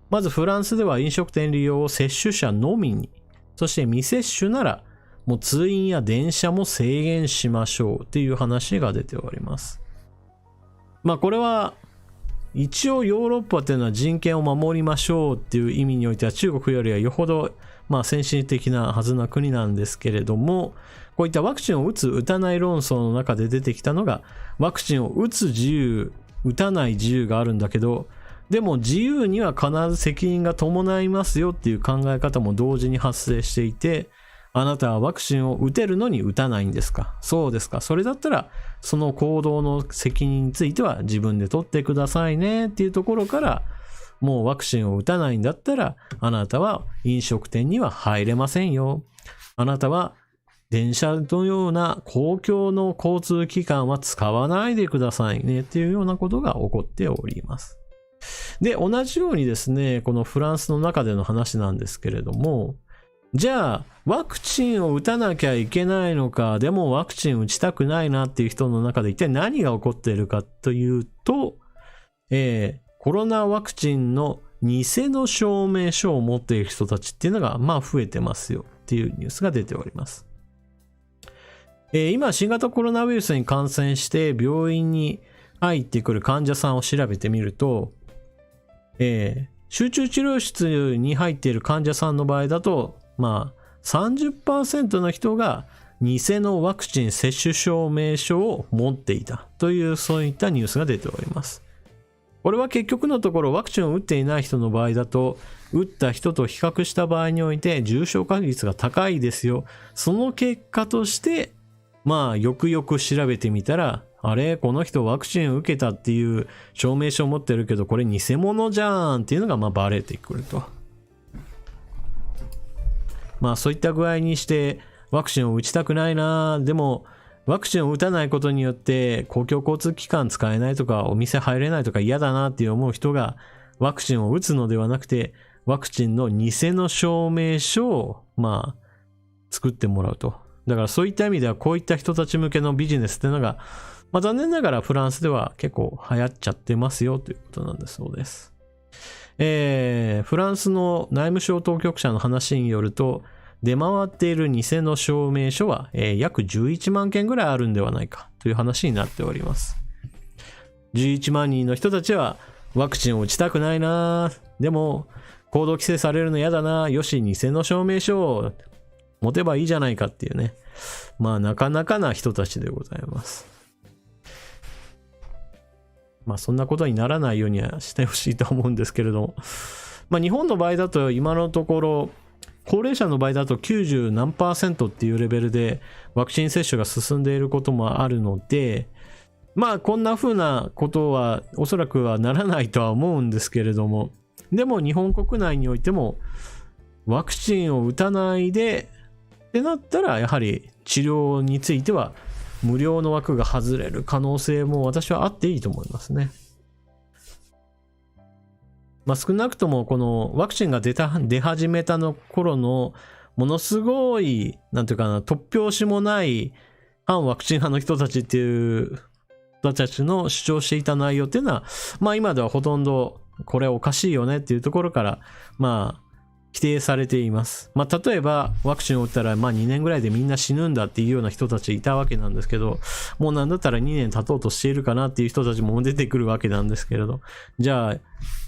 S1: まずフランスでは飲食店利用を接種者のみに、そして未接種ならもう通院や電車も制限しましょうっていう話が出ております。まあこれは一応ヨーロッパっていうのは人権を守りましょうっていう意味においては中国よりはよほどまあ先進的なはずな国なんですけれども、こういったワクチンを打つ打たない論争の中で出てきたのが、ワクチンを打つ自由打たない自由があるんだけど、でも自由には必ず責任が伴いますよっていう考え方も同時に発生していて、あなたはワクチンを打てるのに打たないんですか？そうですか。それだったらその行動の責任については自分で取ってくださいねっていうところから、もうワクチンを打たないんだったらあなたは飲食店には入れませんよ。あなたは電車のような公共の交通機関は使わないでくださいねっていうようなことが起こっております。で、同じようにですね、このフランスの中での話なんですけれども、じゃあワクチンを打たなきゃいけないのか、でもワクチン打ちたくないなっていう人の中で一体何が起こっているかというと、コロナワクチンの偽の証明書を持っている人たちっていうのが、まあ増えてますよっていうニュースが出ております。今、新型コロナウイルスに感染して病院に入ってくる患者さんを調べてみると、集中治療室に入っている患者さんの場合だと、まあ 30% の人が偽のワクチン接種証明書を持っていたという、そういったニュースが出ております。これは結局のところワクチンを打っていない人の場合だと、打った人と比較した場合において重症化率が高いですよ。その結果として、まあよくよく調べてみたら、あれこの人ワクチンを受けたっていう証明書を持ってるけどこれ偽物じゃんっていうのがまあバレてくると。まあそういった具合にしてワクチンを打ちたくないな、でもワクチンを打たないことによって公共交通機関使えないとかお店入れないとか嫌だなって思う人がワクチンを打つのではなくて、ワクチンの偽の証明書をまあ作ってもらうと。だからそういった意味ではこういった人たち向けのビジネスっていうのが、まあ、残念ながらフランスでは結構流行っちゃってますよということなんだそうです。フランスの内務省当局者の話によると、出回っている偽の証明書は、約11万件ぐらいあるんではないかという話になっております。11万人の人たちはワクチンを打ちたくないな、でも行動規制されるの嫌だな、よし偽の証明書を持てばいいじゃないかっていうね、まあなかなかな人たちでございます。まあそんなことにならないようにはしてほしいと思うんですけれども、まあ日本の場合だと今のところ高齢者の場合だと90何%っていうレベルでワクチン接種が進んでいることもあるので、まあこんな風なことはおそらくはならないとは思うんですけれども、でも日本国内においてもワクチンを打たないでってなったらやはり治療については無料の枠が外れる可能性も私はあっていいと思いますね。まあ少なくともこのワクチンが出始めたの頃のものすごいなんていうかな、突拍子もない反ワクチン派の人たちっていう人たちの主張していた内容っていうのは、まあ今ではほとんどこれおかしいよねっていうところからまあ否定されています。まあ例えばワクチンを打ったらまあ2年ぐらいでみんな死ぬんだっていうような人たちいたわけなんですけど、もうなんだったら2年経とうとしているかなっていう人たちも出てくるわけなんですけれど、じゃあ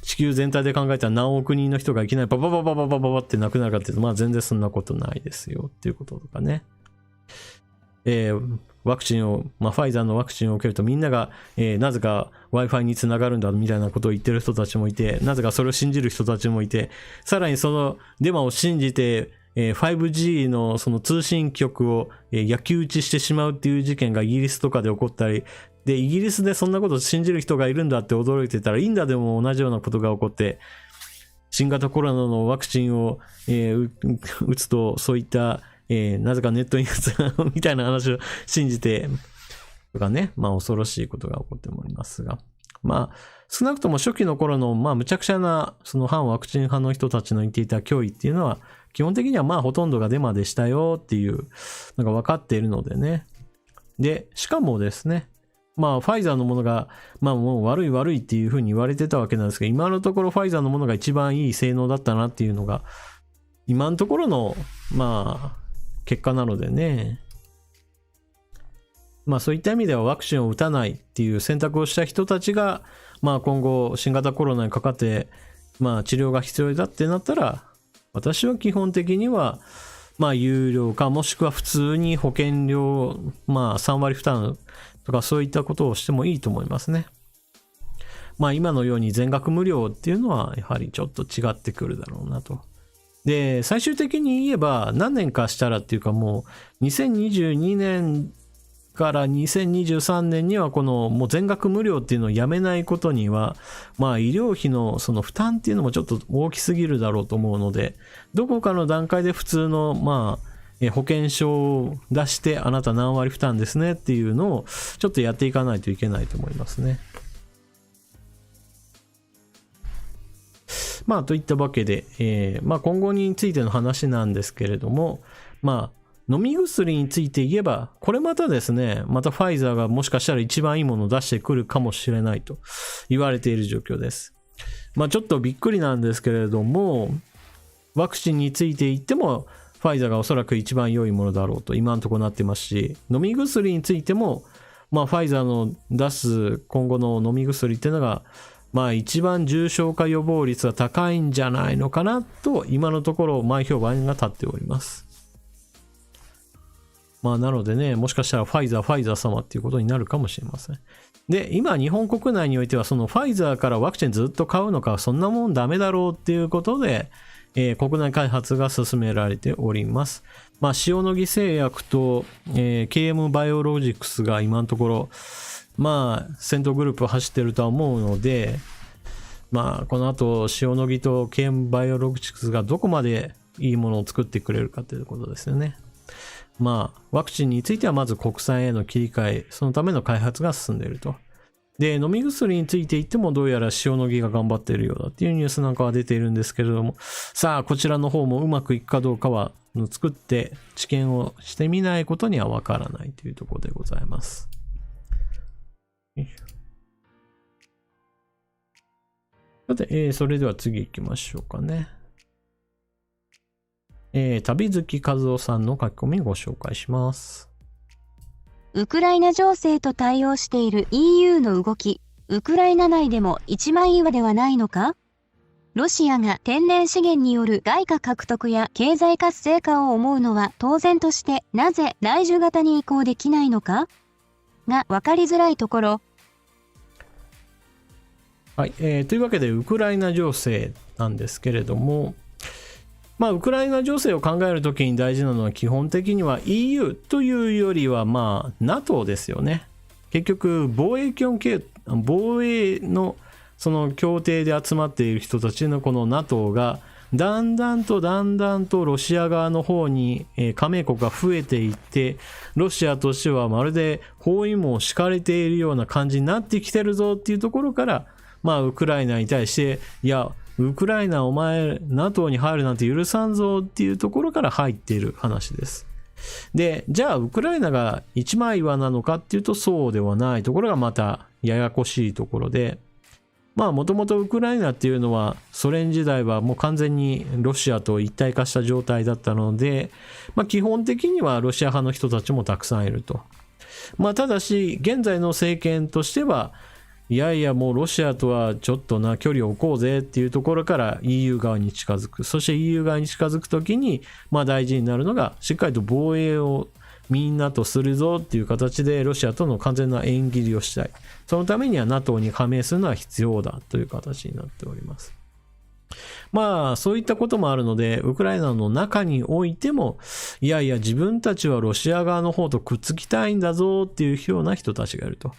S1: 地球全体で考えたら何億人の人がいきなりババババババババって亡くなるかっていうと、まあ全然そんなことないですよっていうこととかね。ワクチンを、まあ、ファイザーのワクチンを受けるとみんなが、なぜか Wi-Fi につながるんだみたいなことを言ってる人たちもいて、なぜかそれを信じる人たちもいて、さらにそのデマを信じて、5G のその通信局を、焼き討ちしてしまうっていう事件がイギリスとかで起こったり、でイギリスでそんなことを信じる人がいるんだって驚いてたら、インドでも同じようなことが起こって、新型コロナのワクチンを、打つとそういったなぜかネットにみたいな話を信じてとかね、まあ恐ろしいことが起こっておりますが、まあ少なくとも初期の頃のまあ無茶苦茶なその反ワクチン派の人たちの言っていた脅威っていうのは基本的にはまあほとんどがデマでしたよっていうのが分かっているのでね。でしかもですね、まあファイザーのものがまあもう悪いっていうふうに言われてたわけなんですけど、今のところファイザーのものが一番いい性能だったなっていうのが今のところのまあ結果なのでね。まあそういった意味ではワクチンを打たないっていう選択をした人たちがまあ今後新型コロナにかかってまあ治療が必要だってなったら、私は基本的にはまあ有料かもしくは普通に保険料まあ3割負担とかそういったことをしてもいいと思いますね。まあ今のように全額無料っていうのはやはりちょっと違ってくるだろうなと。で最終的に言えば何年かしたらっていうかもう2022年から2023年にはこのもう全額無料っていうのをやめないことにはまあ医療費のその負担っていうのもちょっと大きすぎるだろうと思うので、どこかの段階で普通のまあ保険証を出してあなた何割負担ですねっていうのをちょっとやっていかないといけないと思いますね。まあといったわけで、まあ今後についての話なんですけれども、まあ飲み薬について言えばこれまたですね、またファイザーがもしかしたら一番いいものを出してくるかもしれないと言われている状況です。ちょっとびっくりなんですけれども、ワクチンについて言ってもファイザーがおそらく一番良いものだろうと今のところなってますし、飲み薬についてもファイザーの出す今後の飲み薬っていうのが一番重症化予防率が高いんじゃないのかなと今のところ前評判が立っております。なのでね、もしかしたらファイザー様っていうことになるかもしれません。で、今日本国内においてはそのファイザーからワクチンずっと買うのか、そんなもんダメだろうっていうことで、国内開発が進められております。塩野義製薬と、KM バイオロジクスが今のところ先頭グループを走ってるとは思うので、この後塩野義と KM バイオロジクスがどこまでいいものを作ってくれるかということですよね。ワクチンについてはまず国産への切り替え、そのための開発が進んでいると。で、飲み薬について言ってもどうやら塩野義が頑張っているようだっていうニュースなんかは出ているんですけれども、さあこちらの方もうまくいくかどうかは作って治験をしてみないことにはわからないというところでございます。さて、それでは次行きましょうかね。旅好き和夫さんの書き込みをご紹介します。
S2: ウクライナ情勢と対応している EU の動き、ウクライナ内でも一枚岩ではないのか？ロシアが天然資源による外貨獲得や経済活性化を思うのは当然として、なぜ内需型に移行できないのかが分かりづらいところ。
S1: はい、というわけでウクライナ情勢なんですけれども、ウクライナ情勢を考えるときに大事なのは基本的には EU というよりはNATO ですよね。結局防衛のその協定で集まっている人たちのこの NATO がだんだんとロシア側の方に加盟国が増えていって、ロシアとしてはまるで包囲網を敷かれているような感じになってきてるぞっていうところから、ウクライナに対してウクライナお前 NATO に入るなんて許さんぞっていうところから入っている話です。で、じゃあウクライナが一枚岩なのかっていうとそうではないところがまたややこしいところで、もともとウクライナっていうのはソ連時代はもう完全にロシアと一体化した状態だったので、基本的にはロシア派の人たちもたくさんいると。ただし現在の政権としてはいやいやもうロシアとはちょっと距離を置こうぜっていうところから EU 側に近づく。そして EU 側に近づくときに大事になるのがしっかりと防衛をみんなとするぞっていう形でロシアとの完全な縁切りをしたい。そのためには NATO に加盟するのは必要だという形になっております。そういったこともあるのでウクライナの中においてもいやいや自分たちはロシア側の方とくっつきたいんだぞっていうような人たちがいると。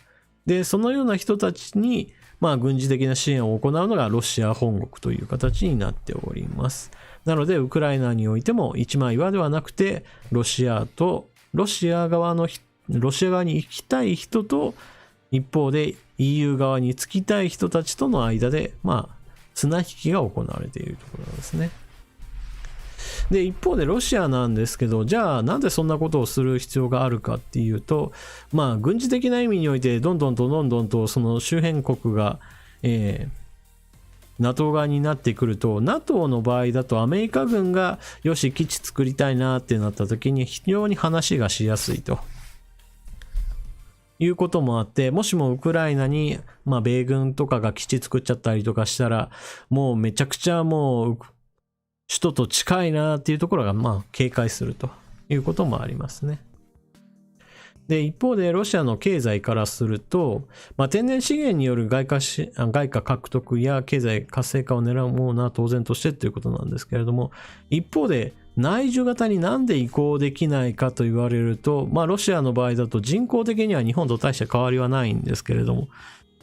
S1: で、そのような人たちに、軍事的な支援を行うのがロシア本国という形になっております。なので、ウクライナにおいても一枚岩ではなくて、ロシア側に行きたい人と、一方で EU 側につきたい人たちとの間で、綱引きが行われているところなんですね。で、一方でロシアなんですけど、じゃあなんでそんなことをする必要があるかっていうと、軍事的な意味においてどんどんとその周辺国が、NATO 側になってくると、 NATO の場合だとアメリカ軍がよし基地作りたいなってなった時に非常に話がしやすいということもあって、もしもウクライナに、米軍とかが基地作っちゃったりとかしたら、もうめちゃくちゃもう首都と近いなっていうところが警戒するということもありますね。で、一方でロシアの経済からすると、天然資源による外貨獲得や経済活性化を狙うものは当然としてということなんですけれども、一方で内需型になんで移行できないかと言われると、ロシアの場合だと人口的には日本と大して変わりはないんですけれども、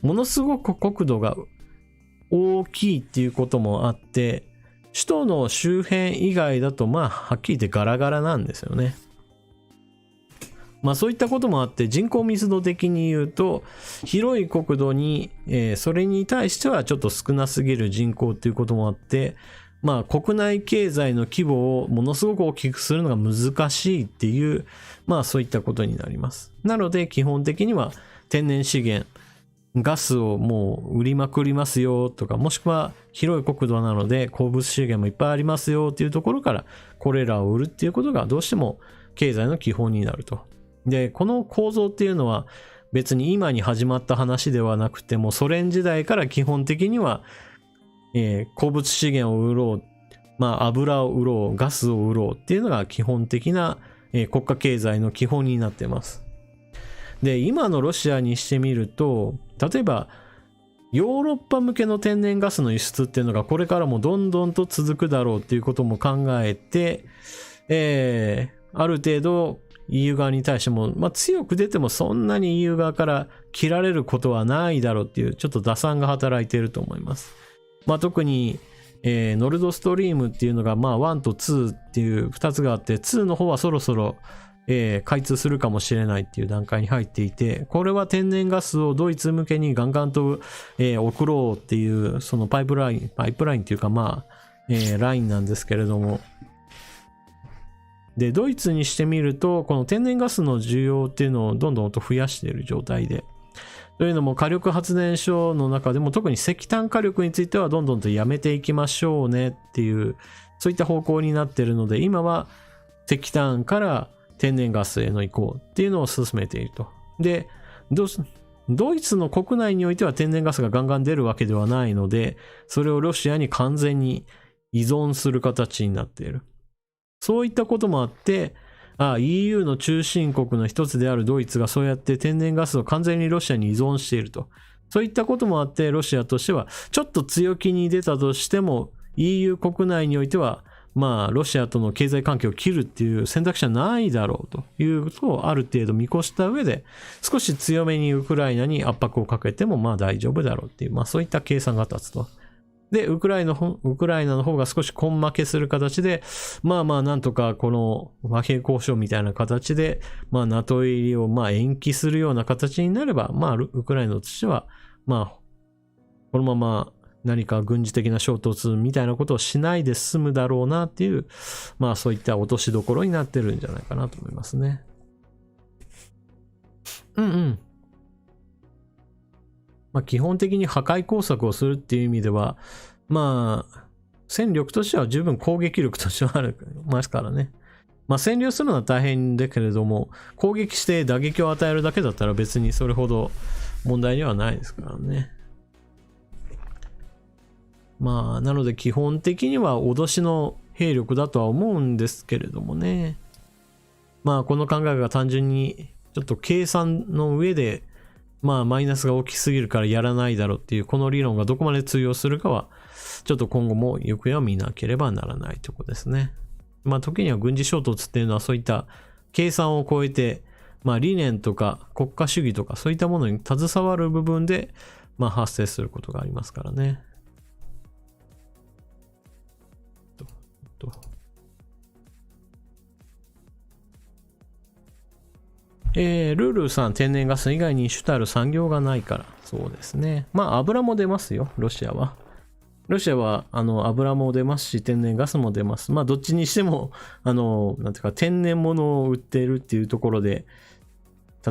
S1: ものすごく国土が大きいっていうこともあって、首都の周辺以外だとはっきり言ってガラガラなんですよね。そういったこともあって人口密度的に言うと広い国土に、それに対してはちょっと少なすぎる人口っていうこともあって、国内経済の規模をものすごく大きくするのが難しいっていうそういったことになります。なので基本的には天然資源ガスをもう売りまくりますよとか、もしくは広い国土なので鉱物資源もいっぱいありますよっていうところからこれらを売るっていうことがどうしても経済の基本になると。で、この構造っていうのは別に今に始まった話ではなくても、ソ連時代から基本的には、鉱物資源を売ろう、油を売ろう、ガスを売ろうっていうのが基本的な、国家経済の基本になっています。で、今のロシアにしてみると、例えばヨーロッパ向けの天然ガスの輸出っていうのがこれからもどんどんと続くだろうっていうことも考えて、ある程度 EU 側に対しても、強く出てもそんなに EU 側から切られることはないだろうっていうちょっと打算が働いていると思います。特に、ノルドストリームっていうのが1と2っていう2つがあって、2の方はそろそろ開通するかもしれないっていう段階に入っていて、これは天然ガスをドイツ向けにガンガンと、送ろうっていうそのパイプラインっていうかラインなんですけれども、でドイツにしてみるとこの天然ガスの需要っていうのをどんどんと増やしている状態で、というのも火力発電所の中でも特に石炭火力についてはどんどんとやめていきましょうねっていうそういった方向になっているので、今は石炭から天然ガスへの移行っていうのを進めていると。で、ドイツの国内においては天然ガスがガンガン出るわけではないので、それをロシアに完全に依存する形になっている。そういったこともあって、EU の中心国の一つであるドイツがそうやって天然ガスを完全にロシアに依存していると。そういったこともあって、ロシアとしてはちょっと強気に出たとしても EU 国内においてはロシアとの経済関係を切るっていう選択肢はないだろうということをある程度見越した上で、少し強めにウクライナに圧迫をかけても大丈夫だろうっていう、そういった計算が立つと。で、ウクライナの方が少し根負けする形で、なんとかこの和平交渉みたいな形で、NATO 入りを延期するような形になれば、ウクライナとしては、このまま何か軍事的な衝突みたいなことをしないで済むだろうなっていう、そういった落としどころになってるんじゃないかなと思いますね。基本的に破壊工作をするっていう意味では、戦力としては十分攻撃力としてはありますからね。占領するのは大変だけれども、攻撃して打撃を与えるだけだったら別にそれほど問題にはないですからね。なので基本的には脅しの兵力だとは思うんですけれどもね。この考えが単純にちょっと計算の上でマイナスが大きすぎるからやらないだろうっていうこの理論がどこまで通用するかはちょっと今後も行方を見なければならないところですね。時には軍事衝突っていうのはそういった計算を超えて理念とか国家主義とかそういったものに携わる部分で発生することがありますからね。ルールさん、天然ガス以外に主たる産業がないから。そうですね。油も出ますよ、ロシアは。ロシアは油も出ますし、天然ガスも出ます。どっちにしても、なんていうか、天然物を売っているっていうところで、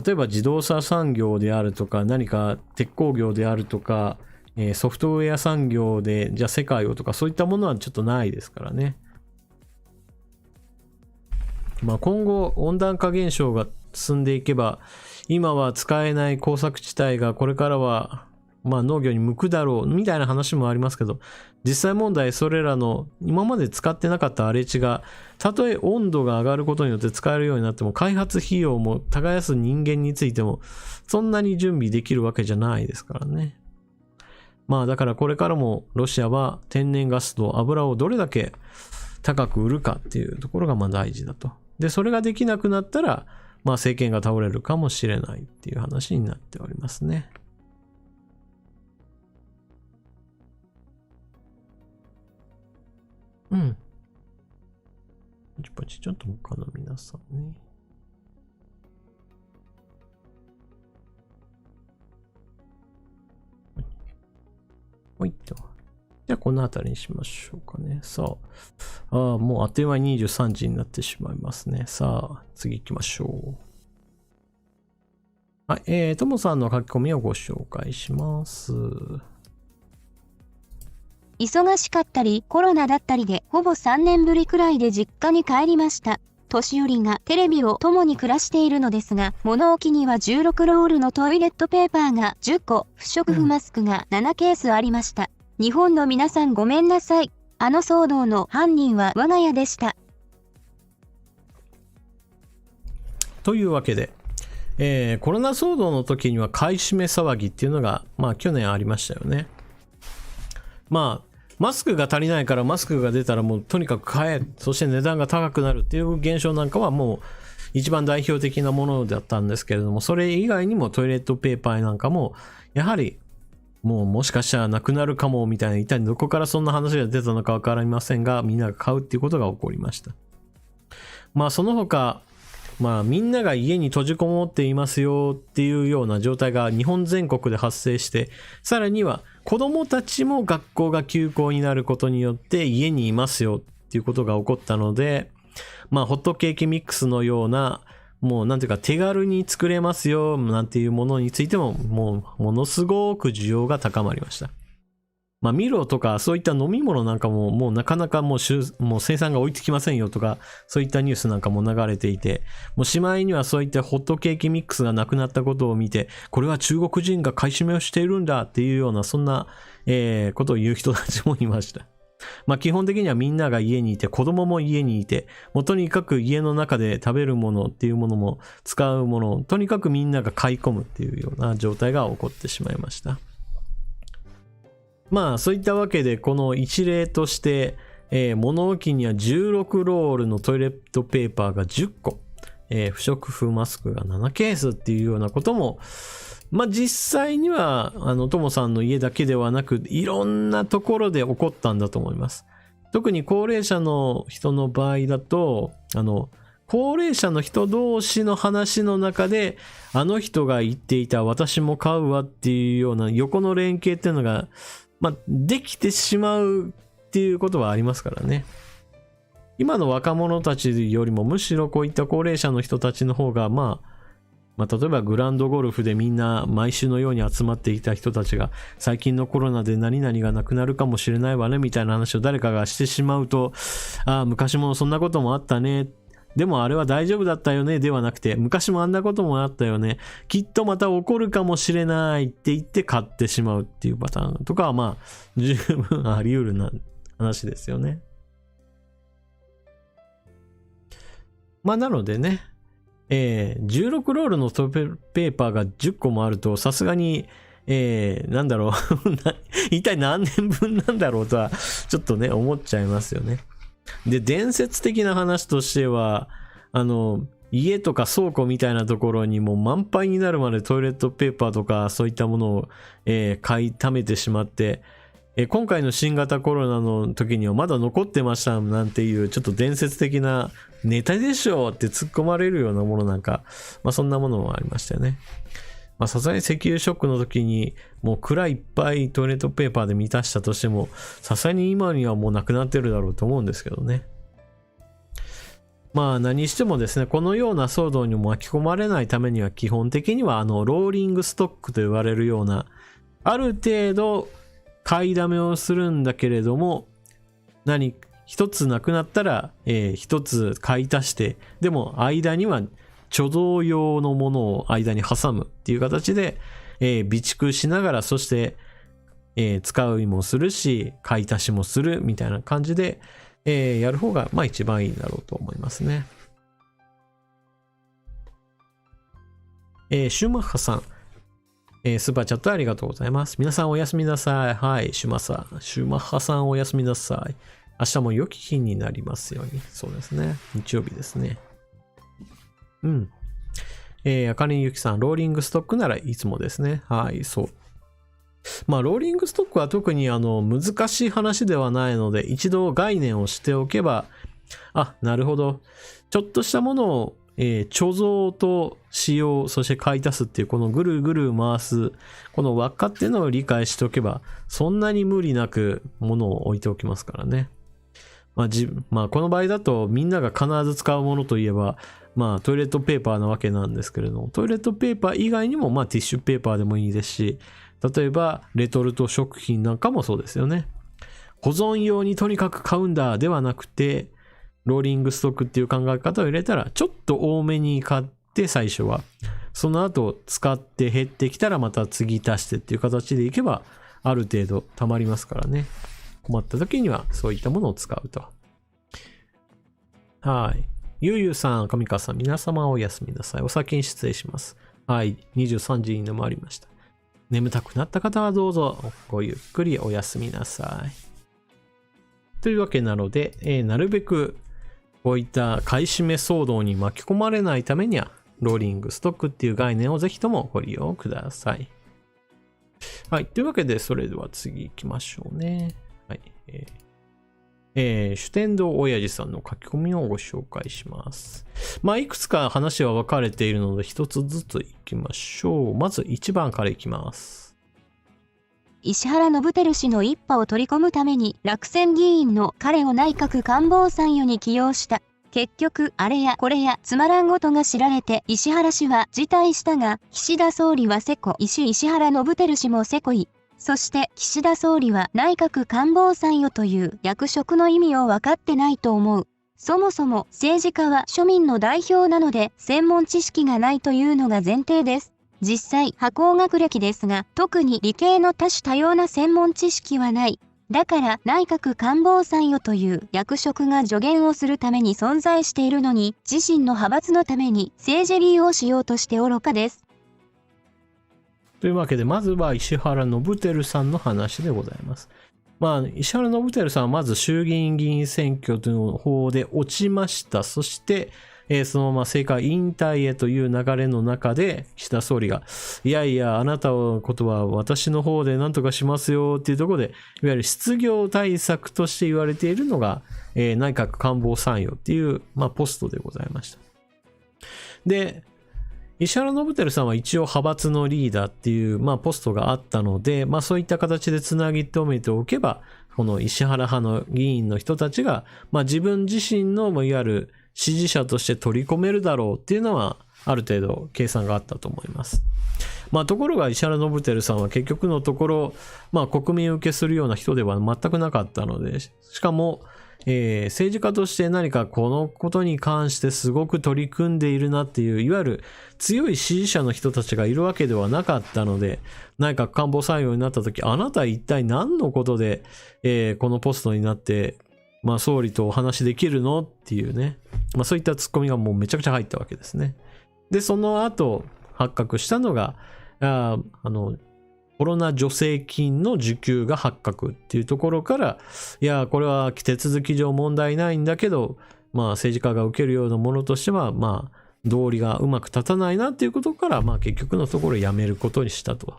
S1: 例えば自動車産業であるとか、何か鉄鋼業であるとか、ソフトウェア産業で、じゃあ世界をとか、そういったものはちょっとないですからね。今後、温暖化現象が進んでいけば、今は使えない耕作地帯がこれからは農業に向くだろうみたいな話もありますけど、実際問題それらの今まで使ってなかった荒れ地がたとえ温度が上がることによって使えるようになっても、開発費用も耕す人間についてもそんなに準備できるわけじゃないですからね。だからこれからもロシアは天然ガスと油をどれだけ高く売るかっていうところが大事だと。で、それができなくなったら政権が倒れるかもしれないっていう話になっておりますね。ポチちょっと他の皆さんね。はいと。じゃあこの辺りにしましょうかね。さあ、もうあっという間に23時になってしまいますね。さあ、次行きましょう。はい、ともさんの書き込みをご紹介します。
S2: 忙しかったりコロナだったりでほぼ3年ぶりくらいで実家に帰りました。年寄りがテレビを共に暮らしているのですが、物置には16ロールのトイレットペーパーが10個、不織布マスクが7ケースありました。日本の皆さんごめんなさい。あの騒動の犯人は我が家でした。
S1: というわけで、コロナ騒動の時には買い占め騒ぎっていうのが、去年ありましたよね。マスクが足りないからマスクが出たらもうとにかく買え、そして値段が高くなるっていう現象なんかはもう一番代表的なものだったんですけれども、それ以外にもトイレットペーパーなんかもやはりもしかしたらなくなるかもみたいな、一体どこからそんな話が出たのかわかりませんが、みんなが買うっていうことが起こりました。その他みんなが家に閉じこもっていますよっていうような状態が日本全国で発生して、さらには子供たちも学校が休校になることによって家にいますよっていうことが起こったので、ホットケーキミックスのようなもうなんていうか手軽に作れますよなんていうものについてもものすごく需要が高まりました。ミロとかそういった飲み物なんかももうなかなかもう生産が追いつきませんよとか、そういったニュースなんかも流れていて、もうしまいにはそういったホットケーキミックスがなくなったことを見て、これは中国人が買い占めをしているんだっていうような、そんな、ことを言う人たちもいました。基本的にはみんなが家にいて、子供も家にいて、もうとにかく家の中で食べるものっていうものも使うもの、とにかくみんなが買い込むっていうような状態が起こってしまいました。そういったわけで、この一例として、物置には16ロールのトイレットペーパーが10個、不織布マスクが7ケースっていうようなことも、実際には、ともさんの家だけではなく、いろんなところで起こったんだと思います。特に高齢者の人の場合だと、高齢者の人同士の話の中で、あの人が言っていた私も買うわっていうような横の連携っていうのが、できてしまうっていうことはありますからね。今の若者たちよりもむしろこういった高齢者の人たちの方が例えばグランドゴルフでみんな毎週のように集まっていた人たちが最近のコロナで何々がなくなるかもしれないわねみたいな話を誰かがしてしまうと、昔もそんなこともあったね、でもあれは大丈夫だったよねではなくて、昔もあんなこともあったよね、きっとまた起こるかもしれないって言って買ってしまうっていうパターンとかは十分あり得るな話ですよね。なのでね、16ロールのトイレットペーパーが10個もあるとさすがになんだろう一体何年分なんだろうとはちょっとね思っちゃいますよね。で、伝説的な話としては、家とか倉庫みたいなところにもう満杯になるまでトイレットペーパーとかそういったものを、買い溜めてしまって、今回の新型コロナの時にはまだ残ってましたなんていうちょっと伝説的なネタでしょって突っ込まれるようなものなんか、そんなものもありましたよね。さすがに石油ショックの時にもう蔵いっぱいトイレットペーパーで満たしたとしても、さすがに今にはもうなくなってるだろうと思うんですけどね。何してもですね、このような騒動にも巻き込まれないためには基本的にはローリングストックと言われるような、ある程度買いだめをするんだけれども、一つなくなったら、一つ買い足して、でも間には貯蔵用のものを間に挟むっていう形で、備蓄しながら、そして、使うもするし、買い足しもするみたいな感じで、やる方が一番いいだろうと思いますね。シュマッハさん、スーパーチャットありがとうございます。皆さんおやすみなさい。はい、シュマッハさんおやすみなさい。明日も良き日になりますように。そうですね。日曜日ですね。あかりんゆきさん、ローリングストックならいつもですね。はい、そう。ローリングストックは特に難しい話ではないので、一度概念をしておけば、なるほど。ちょっとしたものを、貯蔵と使用、そして買い足すっていうこのぐるぐる回す、この輪っかっていうのを理解しておけば、そんなに無理なく物を置いておきますからね。この場合だとみんなが必ず使うものといえば、トイレットペーパーなわけなんですけれども、トイレットペーパー以外にも、ティッシュペーパーでもいいですし、例えばレトルト食品なんかもそうですよね。保存用にとにかく買うんだではなくて、ローリングストックっていう考え方を入れたら、ちょっと多めに買って最初は、その後使って減ってきたらまた次足してっていう形でいけば、ある程度溜まりますからね。困った時にはそういったものを使うと。はい。ゆうゆうさん、上川さん、皆様おやすみなさい。お先に失礼します。はい。23時に回りました。眠たくなった方はどうぞごゆっくりおやすみなさい。というわけなので、なるべくこういった買い占め騒動に巻き込まれないためには、ローリングストックっていう概念をぜひともご利用ください。はい。というわけで、それでは次行きましょうね。はい。主天堂親父さんの書き込みをご紹介します。いくつか話は分かれているので、一つずつ行きましょう。まず1番からいきます。
S2: 石原伸晃氏の一派を取り込むために落選議員の彼を内閣官房参与に起用した。結局、あれやこれやつまらんことが知られて石原氏は辞退したが、岸田総理はせこ、石原伸晃氏もせこい。そして岸田総理は内閣官房参与という役職の意味を分かってないと思う。そもそも政治家は庶民の代表なので専門知識がないというのが前提です。実際、破高学歴ですが、特に理系の多種多様な専門知識はない。だから内閣官房参与という役職が助言をするために存在しているのに、自身の派閥のために政治利用しようとして愚かです。
S1: というわけで、まずは石原伸晃さんの話でございます。石原伸晃さんはまず衆議院議員選挙の方で落ちました。そして、そのまま政界引退へという流れの中で、岸田総理が、いやいや、あなたのことは私の方で何とかしますよっていうところで、いわゆる失業対策として言われているのが、内閣官房参与っていう、ポストでございました。で、石原伸晃さんは一応派閥のリーダーっていう、ポストがあったので、そういった形でつなぎ止めておけば、この石原派の議員の人たちが、自分自身のいわゆる支持者として取り込めるだろうっていうのは、ある程度計算があったと思います。ところが石原伸晃さんは結局のところ、国民受けするような人では全くなかったので、しかも、政治家として何かこのことに関してすごく取り組んでいるなっていう、いわゆる強い支持者の人たちがいるわけではなかったので、内閣官房参与になった時、あなた一体何のことで、このポストになって、総理とお話できるのっていうね、そういったツッコミがもうめちゃくちゃ入ったわけですね。で、その後発覚したのが、コロナ助成金の受給が発覚っていうところから、いや、これは手続き上問題ないんだけど、政治家が受けるようなものとしては、道理がうまく立たないなっていうことから、結局のところ辞めることにしたと。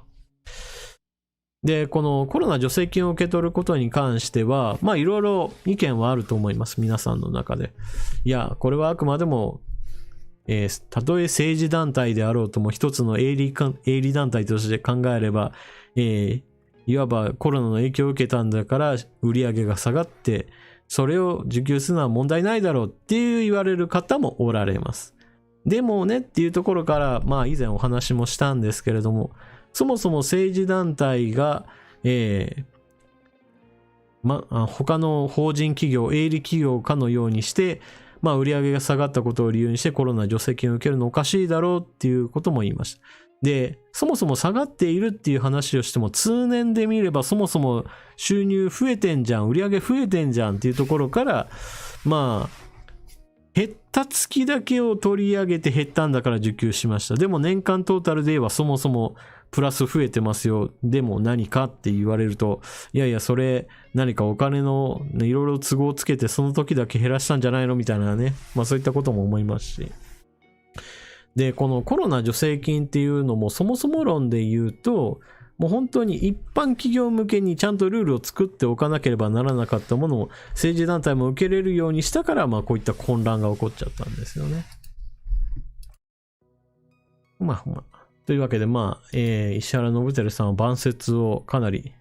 S1: で、このコロナ助成金を受け取ることに関しては、いろいろ意見はあると思います。皆さんの中で。いや、これはあくまでも、たとえ政治団体であろうとも一つの営利団体として考えれば、いわばコロナの影響を受けたんだから売り上げが下がってそれを受給するのは問題ないだろうっていう言われる方もおられます。でもねっていうところから以前お話もしたんですけれども、そもそも政治団体が、他の法人企業営利企業かのようにして売り上げが下がったことを理由にしてコロナ助成金を受けるのおかしいだろうっていうことも言いました。で、そもそも下がっているっていう話をしても通年で見ればそもそも収入増えてんじゃん、売り上げ増えてんじゃんっていうところから減った月だけを取り上げて減ったんだから受給しました。でも年間トータルで言えばそもそもプラス増えてますよ。でも何かって言われると、いやいやそれ何かお金のいろいろ都合をつけてその時だけ減らしたんじゃないのみたいなね、そういったことも思いますし。で、このコロナ助成金っていうのもそもそも論で言うと、もう本当に一般企業向けにちゃんとルールを作っておかなければならなかったものを政治団体も受けれるようにしたから、こういった混乱が起こっちゃったんですよね。というわけで石原伸晃さんは晩節をかなり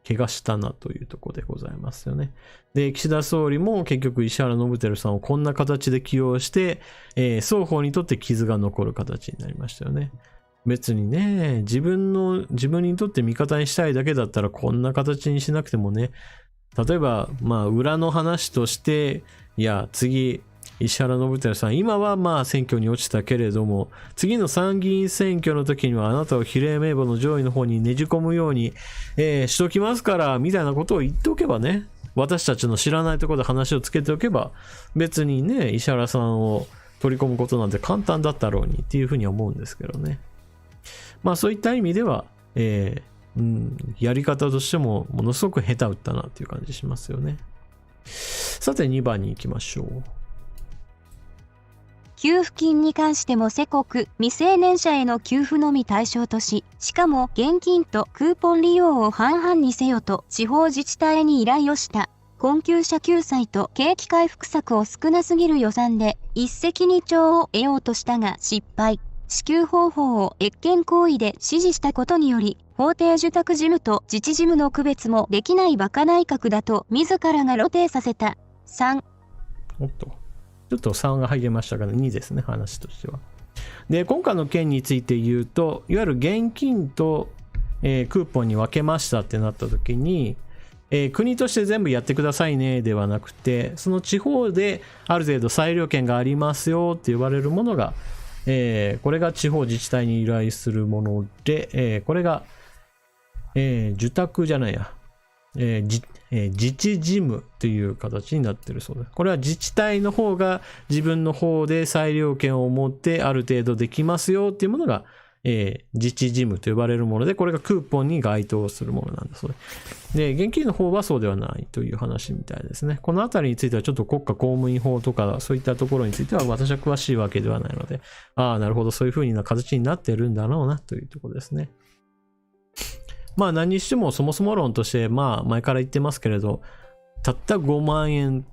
S1: 怪我したなというところでございますよね。で、岸田総理も結局石原伸晃さんをこんな形で起用して、双方にとって傷が残る形になりましたよね。別にね、自分にとって味方にしたいだけだったらこんな形にしなくてもね、例えば、裏の話として、いや、次、石原伸晃さん、今は選挙に落ちたけれども、次の参議院選挙の時にはあなたを比例名簿の上位の方にねじ込むように、しときますから、みたいなことを言っておけばね、私たちの知らないところで話をつけておけば、別にね、石原さんを取り込むことなんて簡単だったろうにっていうふうに思うんですけどね。そういった意味では、やり方としてもものすごく下手打ったなっていう感じしますよね。さて2番に行きましょう。
S2: 給付金に関しても世国、未成年者への給付のみ対象とし、しかも現金とクーポン利用を半々にせよと地方自治体に依頼をした。困窮者救済と景気回復策を少なすぎる予算で一石二鳥を得ようとしたが失敗。支給方法を越権行為で指示したことにより、法定受託事務と自治事務の区別もできないバカ内閣だと自らが露呈させた。3。
S1: おっと。ちょっと3が入れましたから2ですね、話としては。で、今回の件について言うと、いわゆる現金と、クーポンに分けましたってなった時に、国として全部やってくださいねではなくて、その地方である程度裁量権がありますよって言われるものが、これが地方自治体に依頼するもので、これが、受託じゃないや、自治事務という形になっているそうです。これは自治体の方が自分の方で裁量権を持ってある程度できますよっていうものが、自治事務と呼ばれるもので、これがクーポンに該当するものなんだそうで。で、現金の方はそうではないという話みたいですね。このあたりについてはちょっと国家公務員法とかそういったところについては私は詳しいわけではないので、なるほど、そういう風な形になってるんだろうなというところですね。何にしてもそもそも論として、前から言ってますけれど、たった5万円、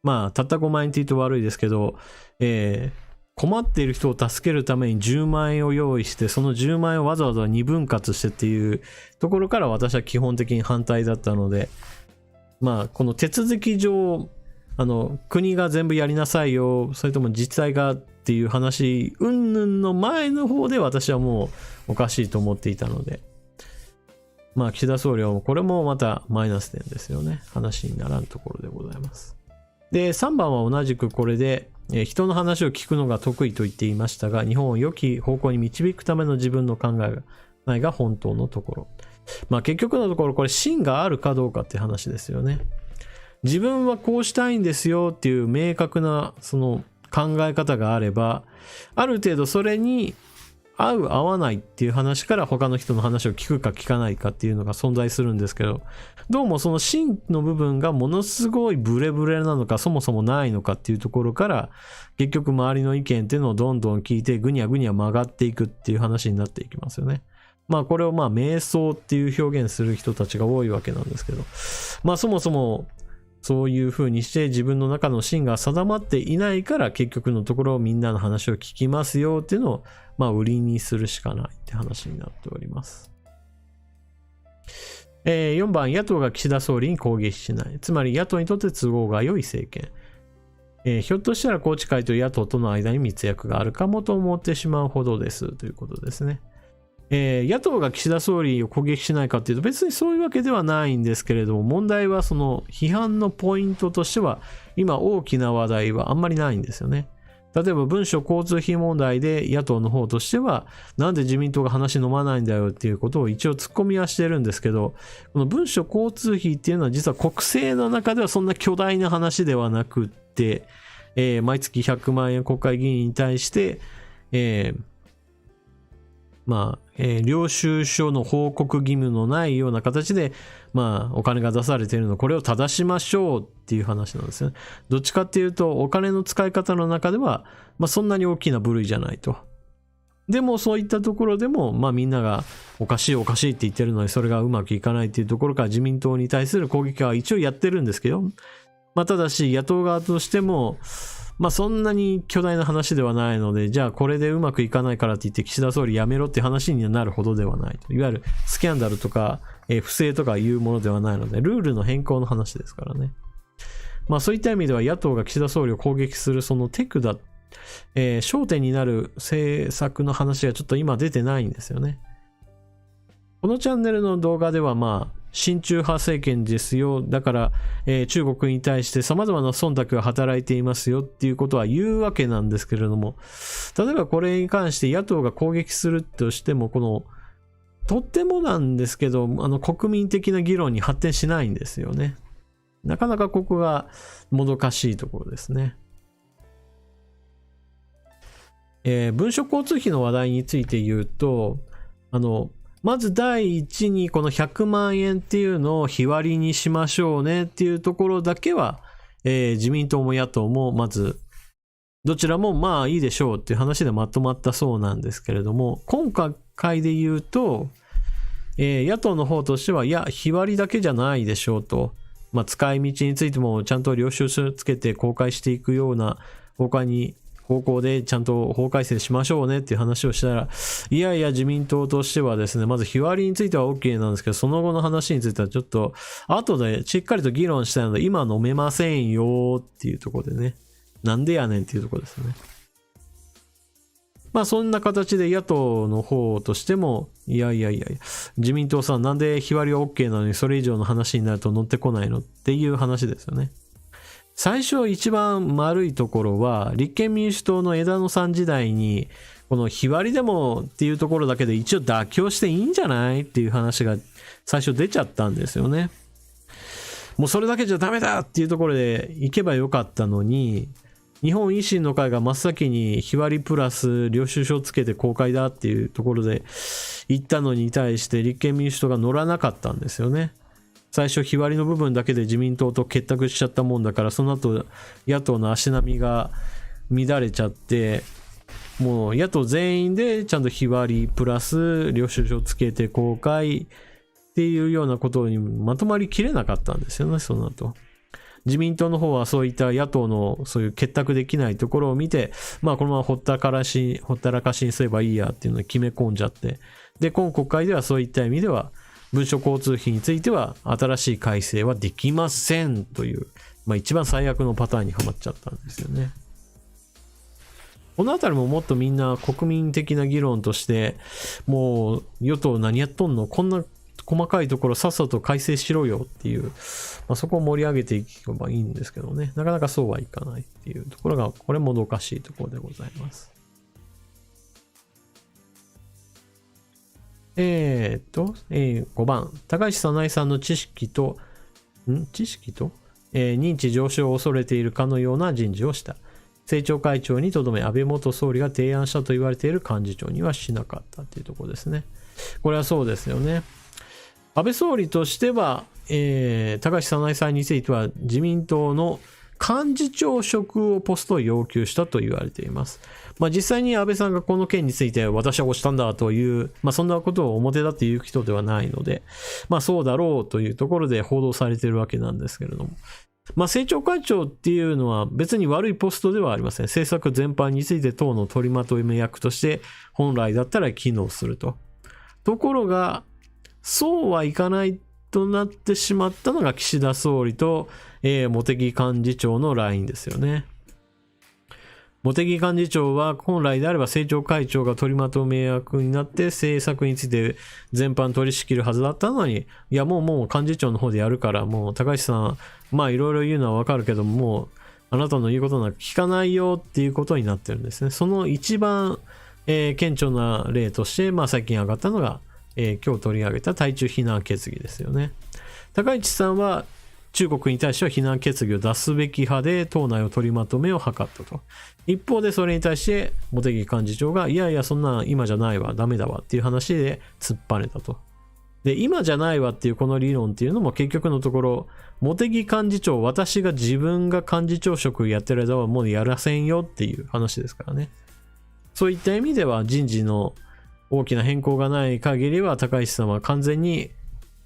S1: たった5万円って言うと悪いですけど、困っている人を助けるために10万円を用意して、その10万円をわざわざ2分割してっていうところから私は基本的に反対だったので、この手続き上、国が全部やりなさいよ、それとも自治体がっていう話、云々の前の方で私はもうおかしいと思っていたので、岸田総理はこれもまたマイナス点ですよね。話にならんところでございます。で、3番は同じくこれで、人の話を聞くのが得意と言っていましたが、日本を良き方向に導くための自分の考えが本当のところ。結局のところこれ芯があるかどうかって話ですよね。自分はこうしたいんですよっていう明確なその考え方があれば、ある程度それに合う合わないっていう話から他の人の話を聞くか聞かないかっていうのが存在するんですけど、どうもその芯の部分がものすごいブレブレなのかそもそもないのかっていうところから、結局周りの意見っていうのをどんどん聞いてぐにゃぐにゃ曲がっていくっていう話になっていきますよね。これを瞑想っていう表現する人たちが多いわけなんですけど、そもそもそういう風にして自分の中の芯が定まっていないから、結局のところみんなの話を聞きますよっていうのを売りにするしかないって話になっております。4番、野党が岸田総理に攻撃しない。つまり野党にとって都合が良い政権。ひょっとしたら宏池会と野党との間に密約があるかもと思ってしまうほどですということですね。野党が岸田総理を攻撃しないかっていうと別にそういうわけではないんですけれども、問題はその批判のポイントとしては今大きな話題はあんまりないんですよね。例えば文書交通費問題で野党の方としてはなんで自民党が話飲まないんだよっていうことを一応突っ込みはしてるんですけど、この文書交通費っていうのは実は国政の中ではそんな巨大な話ではなくって、毎月100万円国会議員に対して、領収書の報告義務のないような形で、お金が出されているの、これを正しましょうっていう話なんですね。どっちかっていうと、お金の使い方の中では、そんなに大きな部類じゃないと。でも、そういったところでも、みんながおかしいおかしいって言ってるのに、それがうまくいかないっていうところから自民党に対する攻撃は一応やってるんですけど、ただし、野党側としても、まあそんなに巨大な話ではないので、じゃあこれでうまくいかないからって言って岸田総理辞めろって話になるほどではない。いわゆるスキャンダルとか、不正とかいうものではないので、ルールの変更の話ですからね。まあそういった意味では野党が岸田総理を攻撃するその手札、焦点になる政策の話がちょっと今出てないんですよね。このチャンネルの動画ではまあ親中派政権ですよ。だから、中国に対して様々な忖度が働いていますよっていうことは言うわけなんですけれども、例えばこれに関して野党が攻撃するとしても、この、とってもなんですけど、国民的な議論に発展しないんですよね。なかなかここがもどかしいところですね。文書交通費の話題について言うと、まず第一にこの100万円っていうのを日割りにしましょうねっていうところだけは、自民党も野党もまずどちらもまあいいでしょうっていう話でまとまったそうなんですけれども、今回で言うと、野党の方としてはいや日割りだけじゃないでしょうと、まあ、使い道についてもちゃんと領収書つけて公開していくような方向でちゃんと法改正しましょうねっていう話をしたら、いやいや自民党としてはですね、まず日割りについては OK なんですけど、その後の話についてはちょっと後でしっかりと議論したいので今飲めませんよっていうところでね、なんでやねんっていうところですね。まあそんな形で野党の方としても、いや自民党さんなんで日割りは OK なのにそれ以上の話になると乗ってこないのっていう話ですよね。最初一番丸いところは立憲民主党の枝野さん時代にこの日割りでもっていうところだけで一応妥協していいんじゃないっていう話が最初出ちゃったんですよね。もうそれだけじゃダメだっていうところで行けばよかったのに、日本維新の会が真っ先に日割りプラス領収書をつけて公開だっていうところで行ったのに対して立憲民主党が乗らなかったんですよね。最初日割りの部分だけで自民党と結託しちゃったもんだから、その後野党の足並みが乱れちゃって、もう野党全員でちゃんと日割りプラス領収書をつけて公開っていうようなことにまとまりきれなかったんですよね。その後自民党の方はそういった野党のそういう結託できないところを見て、まあこのままほったらかしにすればいいやっていうのを決め込んじゃって、で今国会ではそういった意味では文書交通費については新しい改正はできませんという、まあ一番最悪のパターンにはまっちゃったんですよね。このあたりももっとみんな国民的な議論として、もう与党何やっとんの、こんな細かいところさっさと改正しろよっていう、まあ、そこを盛り上げていけばいいんですけどね、なかなかそうはいかないっていうところが、これもどかしいところでございます。5番、高橋早苗さんの知識と、認知上昇を恐れているかのような人事をした。政調会長にとどめ、安倍元総理が提案したと言われている幹事長にはしなかったっていうところですね。これはそうですよね。安倍総理としては、高橋早苗さんについては自民党の幹事長職をポストを要求したと言われています。まあ実際に安倍さんがこの件について私は押したんだという、まあそんなことを表立って言う人ではないので、まあそうだろうというところで報道されているわけなんですけれども。まあ政調会長っていうのは別に悪いポストではありません。政策全般について党の取りまとめ役として本来だったら機能すると。ところが、そうはいかないとなってしまったのが岸田総理と、茂木幹事長のラインですよね。茂木幹事長は本来であれば政調会長が取りまとめ役になって政策について全般取り仕切るはずだったのに、いやもう幹事長の方でやるから、もう高橋さん、まあいろいろ言うのはわかるけども、もうあなたの言うことなんか聞かないよっていうことになってるんですね。その一番、顕著な例として、まあ最近上がったのが、今日取り上げた対中非難決議ですよね。高市さんは中国に対しては非難決議を出すべき派で党内を取りまとめを図ったと。一方でそれに対して茂木幹事長がいやいやそんな今じゃないわダメだわっていう話で突っぱねたと。で今じゃないわっていうこの理論っていうのも結局のところ茂木幹事長私が自分が幹事長職やってる間はもうやらせんよっていう話ですからね。そういった意味では人事の大きな変更がない限りは高市さんは完全に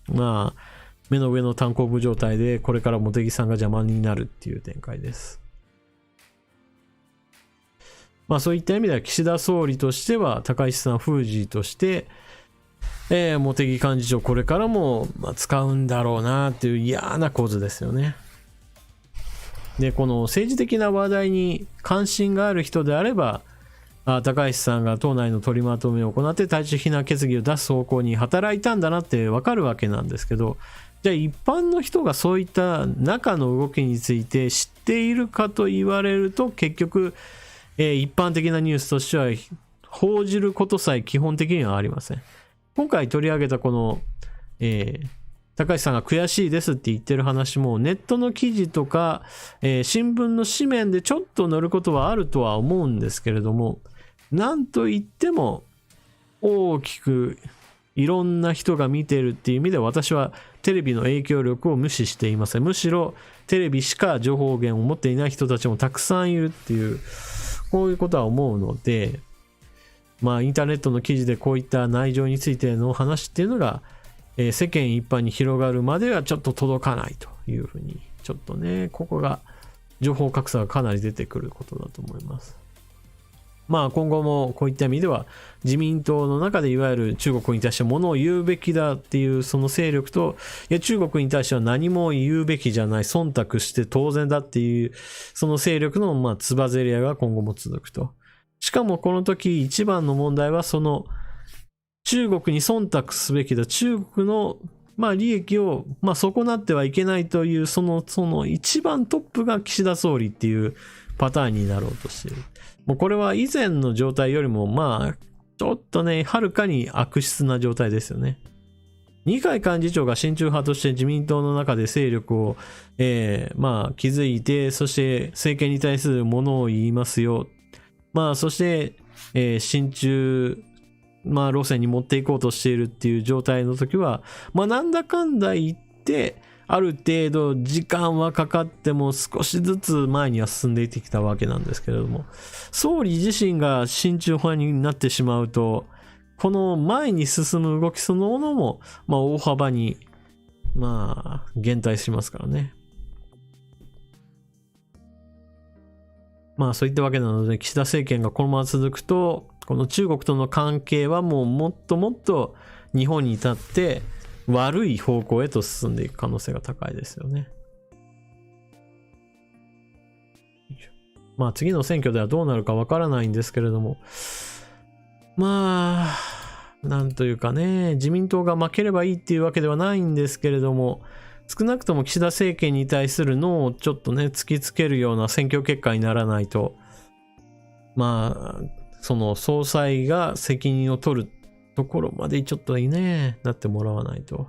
S1: まあ目の上の単行部状態でこれから茂木さんが邪魔になるっていう展開です。そういった意味では岸田総理としては高市さん封じとして、茂木幹事長これからも使うんだろうなっていう嫌な構図ですよね。で、この政治的な話題に関心がある人であれば、高市さんが党内の取りまとめを行って対中非難決議を出す方向に働いたんだなってわかるわけなんですけど、じゃあ一般の人がそういった中の動きについて知っているかと言われると、結局、一般的なニュースとしては報じることさえ基本的にはありません。今回取り上げたこの、高市さんが悔しいですって言ってる話もネットの記事とか、新聞の紙面でちょっと載ることはあるとは思うんですけれども、なんといっても大きくいろんな人が見てるっていう意味で私はテレビの影響力を無視していません。むしろテレビしか情報源を持っていない人たちもたくさんいるっていう、こういうことは思うので、インターネットの記事でこういった内情についての話っていうのが、世間一般に広がるまではちょっと届かないというふうに、ちょっとね、ここが情報格差がかなり出てくることだと思います。今後もこういった意味では自民党の中でいわゆる中国に対してものを言うべきだっていうその勢力と、いや中国に対しては何も言うべきじゃない、忖度して当然だっていうその勢力のつばぜり合いが今後も続くと。しかもこの時一番の問題はその中国に忖度すべきだ、中国の利益を損なってはいけないというその一番トップが岸田総理っていうパターンになろうとしている。もうこれは以前の状態よりもちょっとね、はるかに悪質な状態ですよね。二階幹事長が親中派として自民党の中で勢力を、築いて、そして政権に対するものを言いますよ。そして、親中路線に持っていこうとしているっていう状態の時は、なんだかんだ言ってある程度時間はかかっても少しずつ前には進んでいってきたわけなんですけれども、総理自身が親中派になってしまうと、この前に進む動きそのものも大幅に減退しますからね。そういったわけなので、岸田政権がこのまま続くと、この中国との関係はもうもっともっと日本に至って悪い方向へと進んでいく可能性が高いですよね。次の選挙ではどうなるかわからないんですけれども、なんというかね、自民党が負ければいいっていうわけではないんですけれども、少なくとも岸田政権に対するのをちょっとね、突きつけるような選挙結果にならないと、その総裁が責任を取るところまでちょっとね、なってもらわないと、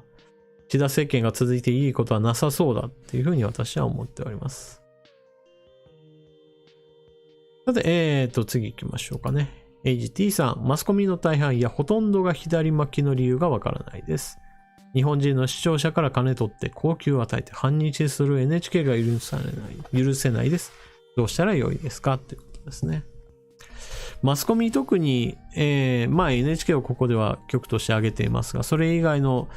S1: 岸田政権が続いていいことはなさそうだっていうふうに私は思っております。さて、次行きましょうかね。HT さん、マスコミの大半やほとんどが左巻きの理由がわからないです。日本人の視聴者から金取って高級を与えて反日する NHK が許せないです。どうしたらよいですかっていうことですね。マスコミ特に、NHK をここでは局として挙げていますが、それ以外の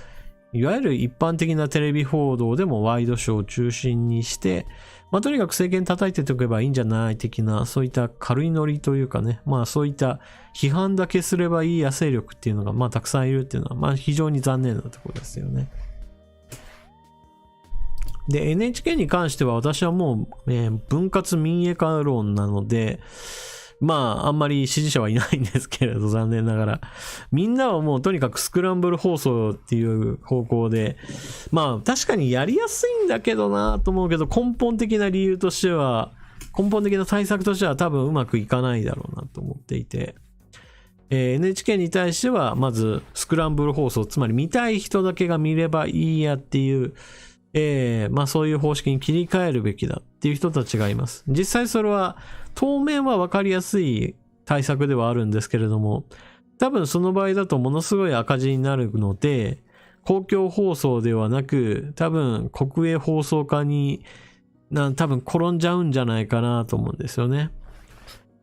S1: いわゆる一般的なテレビ報道でもワイドショーを中心にして、とにかく政権叩いておけばいいんじゃない的な、そういった軽いノリというかね、そういった批判だけすればいい野生力っていうのがたくさんいるっていうのは非常に残念なところですよね。で、NHK に関しては私はもう、分割民営化論なので、あんまり支持者はいないんですけれど、残念ながら。みんなはもうとにかくスクランブル放送っていう方向で、確かにやりやすいんだけどなと思うけど、根本的な理由としては、根本的な対策としては多分うまくいかないだろうなと思っていて、NHK に対してはまずスクランブル放送、つまり見たい人だけが見ればいいやっていう、そういう方式に切り替えるべきだっていう人たちがいます。実際それは当面は分かりやすい対策ではあるんですけれども、多分その場合だとものすごい赤字になるので、公共放送ではなく多分国営放送化に多分転んじゃうんじゃないかなと思うんですよね。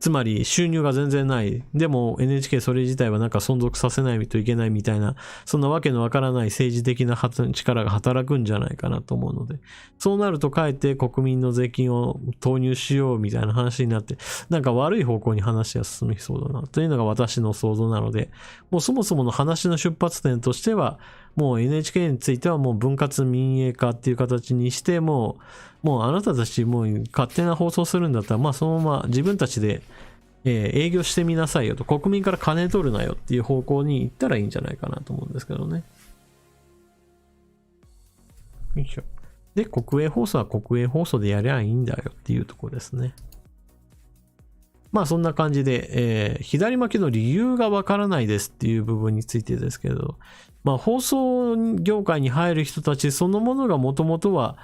S1: つまり収入が全然ない。でも NHK それ自体はなんか存続させないといけないみたいな、そんなわけのわからない政治的な力が働くんじゃないかなと思うので、そうなるとかえって国民の税金を投入しようみたいな話になって、なんか悪い方向に話が進みそうだなというのが私の想像なので、もうそもそもの話の出発点としては、もう NHK についてはもう分割民営化っていう形にして、もうあなたたちもう勝手な放送するんだったら、まあそのまま自分たちで営業してみなさいよと、国民から金取るなよっていう方向に行ったらいいんじゃないかなと思うんですけどね。よいしょ。で、国営放送は国営放送でやりゃいいんだよっていうところですね。まあそんな感じで、左巻きの理由がわからないですっていう部分についてですけど、まあ放送業界に入る人たちそのものがもともとは、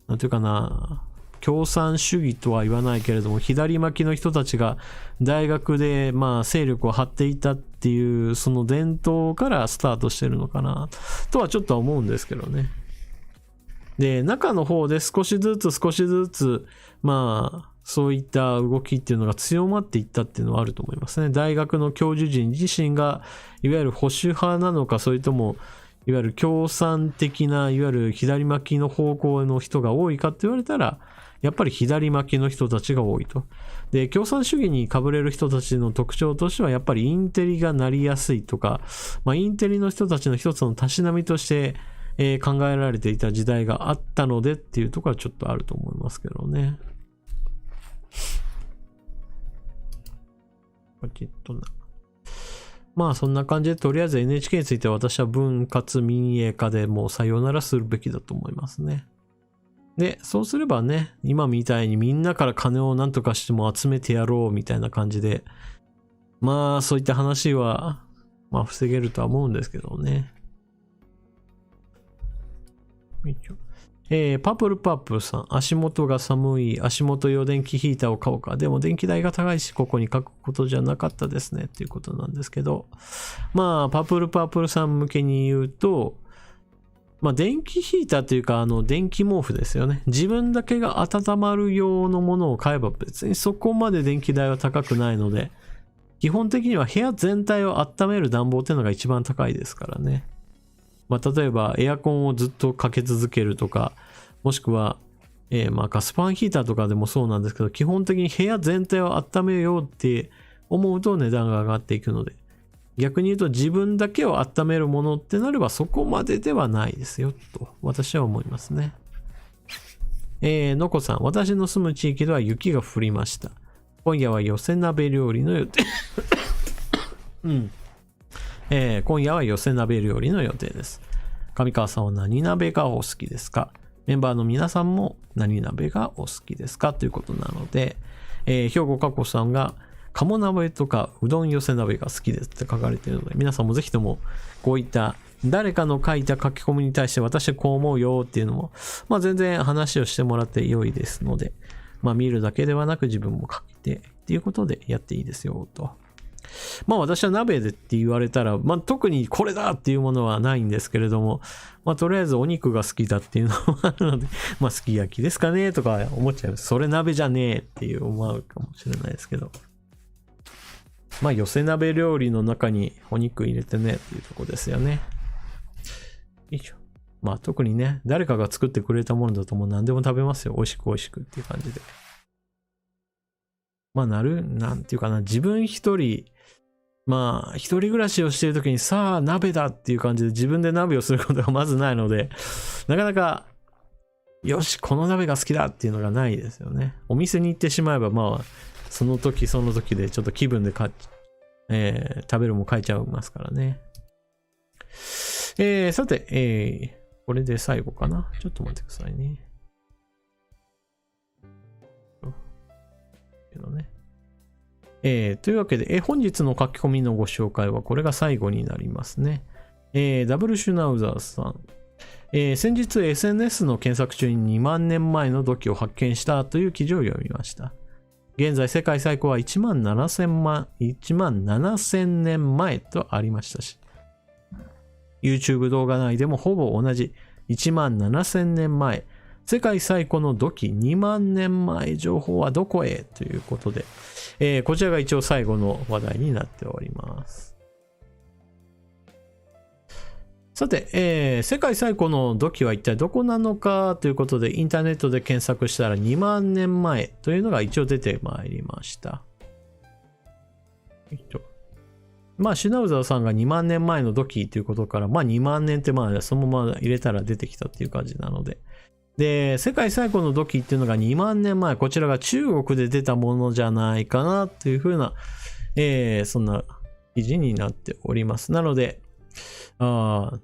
S1: なんていうかな、共産主義とは言わないけれども、左巻きの人たちが大学でまあ勢力を張っていたっていう、その伝統からスタートしてるのかな、とはちょっとは思うんですけどね。で、中の方で少しずつ、まあ、そういった動きっていうのが強まっていったっていうのはあると思いますね。大学の教授陣自身が、いわゆる保守派なのか、それとも、いわゆる共産的な、いわゆる左巻きの方向の人が多いかって言われたら、やっぱり左巻きの人たちが多いと。で、共産主義にかぶれる人たちの特徴としては、やっぱりインテリがなりやすいとか、まあ、インテリの人たちの一つのたしなみとして、考えられていた時代があったのでっていうところはちょっとあると思いますけどね。まあそんな感じでとりあえず NHK については私は分割民営化でもうさようならするべきだと思いますね。で、そうすればね、今みたいにみんなから金を何とかしても集めてやろうみたいな感じで、まあそういった話はまあ防げるとは思うんですけどね。パープルさん、足元が寒い、足元用電気ヒーターを買おうか。でも電気代が高いし、ここに書くことじゃなかったですね。っていうことなんですけど。まあ、パープルさん向けに言うと、まあ、電気ヒーターというか、電気毛布ですよね。自分だけが温まる用のものを買えば別にそこまで電気代は高くないので、基本的には部屋全体を温める暖房っていうのが一番高いですからね。まあ、例えばエアコンをずっとかけ続けるとか、もしくは、まあガスファンヒーターとかでもそうなんですけど、基本的に部屋全体を温めようって思うと値段が上がっていくので、逆に言うと自分だけを温めるものってなればそこまでではないですよと私は思いますね。のこさん、私の住む地域では雪が降りました。今夜は寄せ鍋料理の予定うん。今夜は寄せ鍋料理の予定です。上川さんは何鍋がお好きですか？メンバーの皆さんも何鍋がお好きですかということなので、兵庫かこさんが鴨鍋とかうどん寄せ鍋が好きですって書かれているので、皆さんもぜひともこういった誰かの書いた書き込みに対して私はこう思うよっていうのも、まあ全然話をしてもらって良いですので、まあ見るだけではなく自分も書いてっていうことでやっていいですよと。まあ私は鍋でって言われたら、まあ特にこれだっていうものはないんですけれども、まあとりあえずお肉が好きだっていうのもあるので、まあすき焼きですかねとか思っちゃいます。それ鍋じゃねえっていう思うかもしれないですけど。まあ寄せ鍋料理の中にお肉入れてねっていうとこですよね。よいしょ。まあ特にね、誰かが作ってくれたものだともう何でも食べますよ。美味しくっていう感じで。まあなんていうかな、自分一人、まあ、一人暮らしをしているときにさあ鍋だっていう感じで自分で鍋をすることがまずないので、なかなか、よし、この鍋が好きだっていうのがないですよね。お店に行ってしまえば、まあ、その時でちょっと気分で食べるも変えちゃいますからね。さて、これで最後かな。ちょっと待ってくださいね。けどね。というわけで、本日の書き込みのご紹介はこれが最後になりますね。ダブルシュナウザーさん。先日 SNS の検索中に2万年前の土器を発見したという記事を読みました。現在世界最高は1万7000年前とありましたし、YouTube 動画内でもほぼ同じ1万7000年前、世界最古の土器2万年前情報はどこへということで、こちらが一応最後の話題になっております。さて、世界最古の土器は一体どこなのかということで、インターネットで検索したら2万年前というのが一応出てまいりました。まあ、シュナウザーさんが2万年前の土器ということから、まあ2万年ってまあそのまま入れたら出てきたっていう感じなので。で、世界最古の土器っていうのが2万年前、こちらが中国で出たものじゃないかなというふうな、そんな記事になっております。なので、ちょ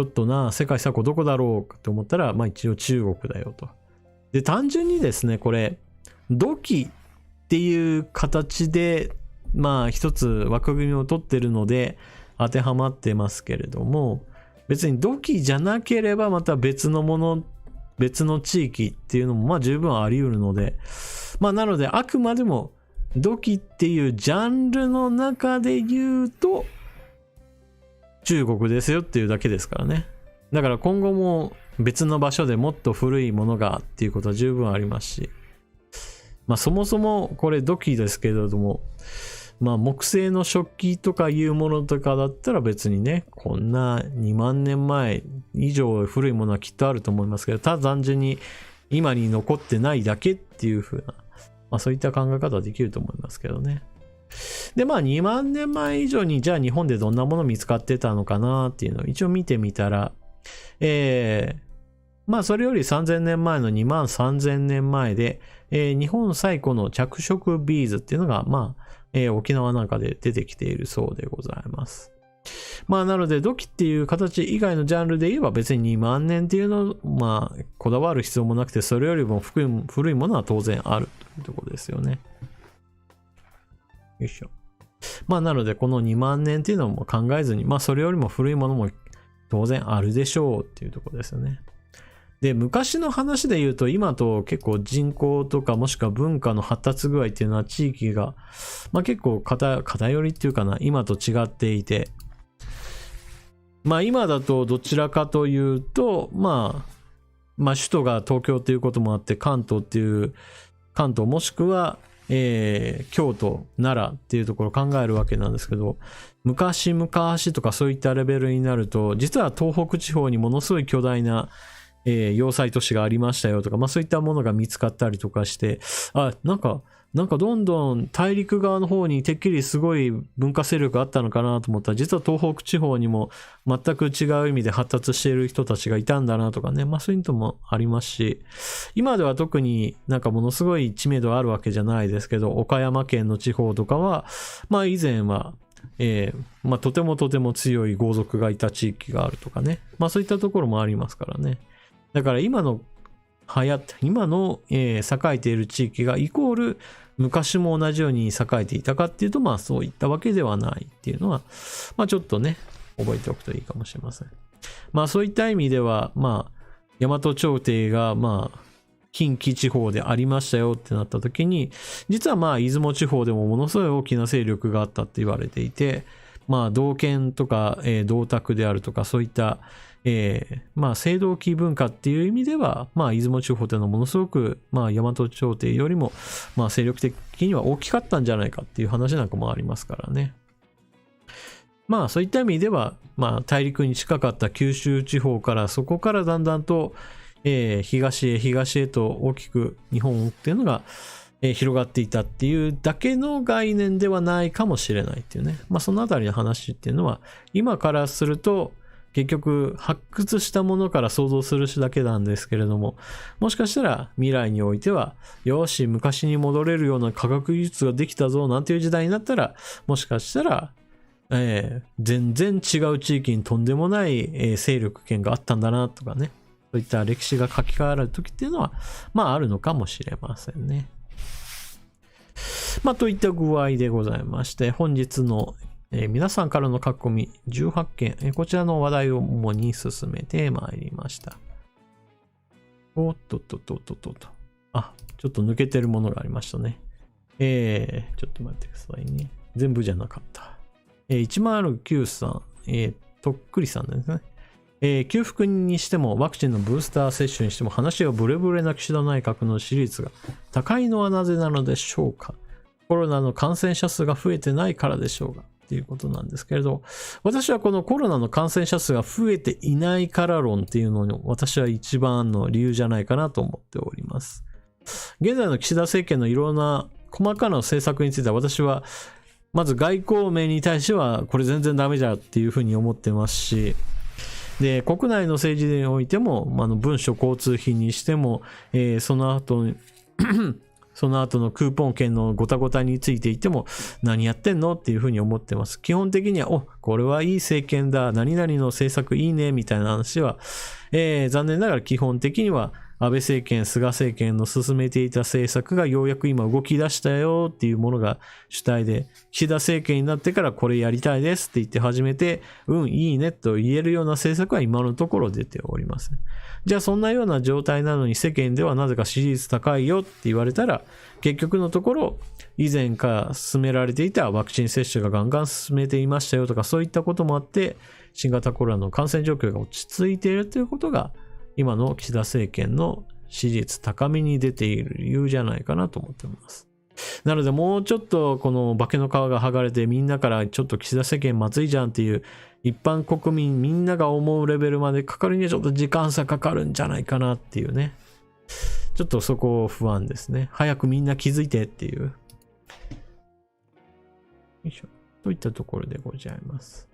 S1: っとな、世界最古どこだろうかと思ったら、まあ一応中国だよと。で、単純にですね、これ、土器っていう形で、まあ一つ枠組みを取ってるので当てはまってますけれども、別に土器じゃなければまた別のもの、別の地域っていうのもまあ十分あり得るので、まあなのであくまでも土器っていうジャンルの中で言うと中国ですよっていうだけですからね。だから今後も別の場所でもっと古いものがっていうことは十分ありますし、まあそもそもこれ土器ですけれども、まあ木製の食器とかいうものとかだったら別にね、こんな2万年前以上古いものはきっとあると思いますけど、ただ単純に今に残ってないだけっていう風な、まあそういった考え方はできると思いますけどね。で、まあ2万年前以上にじゃあ日本でどんなもの見つかってたのかなっていうのを一応見てみたら、まあそれより3000年前の2万3000年前で、日本最古の着色ビーズっていうのが、まあ、沖縄なんかで出てきているそうでございます。まあなので土器っていう形以外のジャンルで言えば別に2万年っていうのをまあこだわる必要もなくて、それよりも古いものは当然あるというところですよね。よいしょ。まあなのでこの2万年っていうのも考えずに、まあそれよりも古いものも当然あるでしょうっていうところですよね。で、昔の話で言うと今と結構人口とかもしくは文化の発達具合っていうのは地域が、まあ、結構偏りっていうかな、今と違っていて、まあ今だとどちらかというと、まあ首都が東京ということもあって関東もしくは、京都、奈良っていうところを考えるわけなんですけど、昔々とかそういったレベルになると、実は東北地方にものすごい巨大な要塞都市がありましたよとか、まあそういったものが見つかったりとかして、なんかどんどん大陸側の方にてっきりすごい文化勢力があったのかなと思ったら、実は東北地方にも全く違う意味で発達している人たちがいたんだなとかね、まあそういうのもありますし、今では特になんかものすごい知名度あるわけじゃないですけど、岡山県の地方とかは、まあ以前はまあとても強い豪族がいた地域があるとかね、まあそういったところもありますからね。だから今の栄えている地域がイコール昔も同じように栄えていたかっていうと、まあそういったわけではないっていうのは、まあちょっとね、覚えておくといいかもしれません。まあそういった意味では、まあ大和朝廷がまあ近畿地方でありましたよってなった時に、実はまあ出雲地方でもものすごい大きな勢力があったって言われていて、まあ道建とか、銅鐸であるとかそういったまあ青銅器文化っていう意味では、まあ出雲地方というのはものすごく、まあ大和朝廷よりも、まあ勢力的には大きかったんじゃないかっていう話なんかもありますからね。まあそういった意味では、まあ大陸に近かった九州地方からそこからだんだんと、東へと大きく日本っていうのが、広がっていたっていうだけの概念ではないかもしれないっていうね。まあそのあたりの話っていうのは今からすると結局発掘したものから想像するだけなんですけれども、もしかしたら未来においてはよし昔に戻れるような科学技術ができたぞなんていう時代になったら、もしかしたら、全然違う地域にとんでもない、勢力圏があったんだなとかね、そういった歴史が書き換わる時っていうのはまああるのかもしれませんね。まあといった具合でございまして、本日の皆さんからの書き込み18件、こちらの話題を主に進めてまいりました。おっと。あ、ちょっと抜けてるものがありましたね。ちょっと待ってくださいね。全部じゃなかった。109さん、とっくりさんですね。給付にしてもワクチンのブースター接種にしても話がブレブレな岸田内閣の支持率が高いのはなぜなのでしょうか。コロナの感染者数が増えてないからでしょうがっていうことなんですけれど、私はこのコロナの感染者数が増えていないから論っていうのに私は一番の理由じゃないかなと思っております。現在の岸田政権のいろんな細かな政策については私はまず外交面に対してはこれ全然ダメじゃっていうふうに思ってますし、で国内の政治においても文書交通費にしても、その後のクーポン券のごたごたについていても何やってんのっていうふうに思ってます。基本的にはこれはいい政権だ、何々の政策いいねみたいな話は、残念ながら基本的には安倍政権、菅政権の進めていた政策がようやく今動き出したよっていうものが主体で、岸田政権になってからこれやりたいですって言って始めて、いいねと言えるような政策は今のところ出ております。じゃあそんなような状態なのに世間ではなぜか支持率高いよって言われたら、結局のところ以前から進められていたワクチン接種がガンガン進めていましたよとか、そういったこともあって新型コロナの感染状況が落ち着いているということが今の岸田政権の支持率高めに出ている理由じゃないかなと思っております。なのでもうちょっとこの化けの皮が剥がれてみんなからちょっと岸田政権まずいじゃんっていう一般国民みんなが思うレベルまでかかるにはちょっと時間差かかるんじゃないかなっていうね。ちょっとそこ不安ですね。早くみんな気づいてっていう。よいしょ。といったところでございます。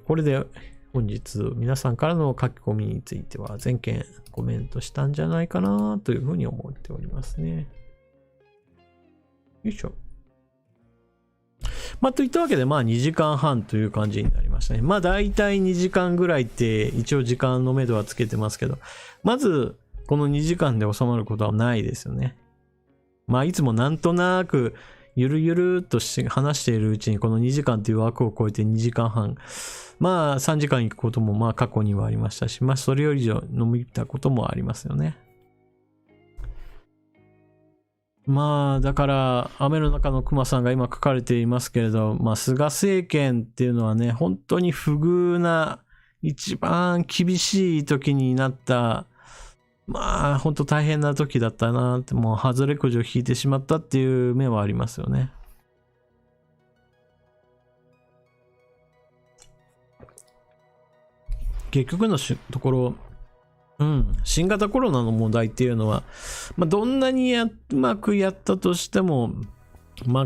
S1: これで本日皆さんからの書き込みについては全件コメントしたんじゃないかなというふうに思っておりますね。よいしょ。といったわけで2時間半という感じになりましたね。だいたい2時間ぐらいって一応時間の目処はつけてますけど、まずこの2時間で収まることはないですよね。いつもなんとなくゆるゆるっと話しているうちにこの2時間という枠を超えて2時間半、3時間行くことも過去にはありましたし、それより以上伸びたこともありますよね。だから雨の中の熊さんが今書かれていますけれど、菅政権っていうのはね、本当に不遇な一番厳しい時になった、本当大変な時だったなって、もう外れくじを引いてしまったっていう面はありますよね。結局のところ、新型コロナの問題っていうのは、どんなにうまくやったとしても、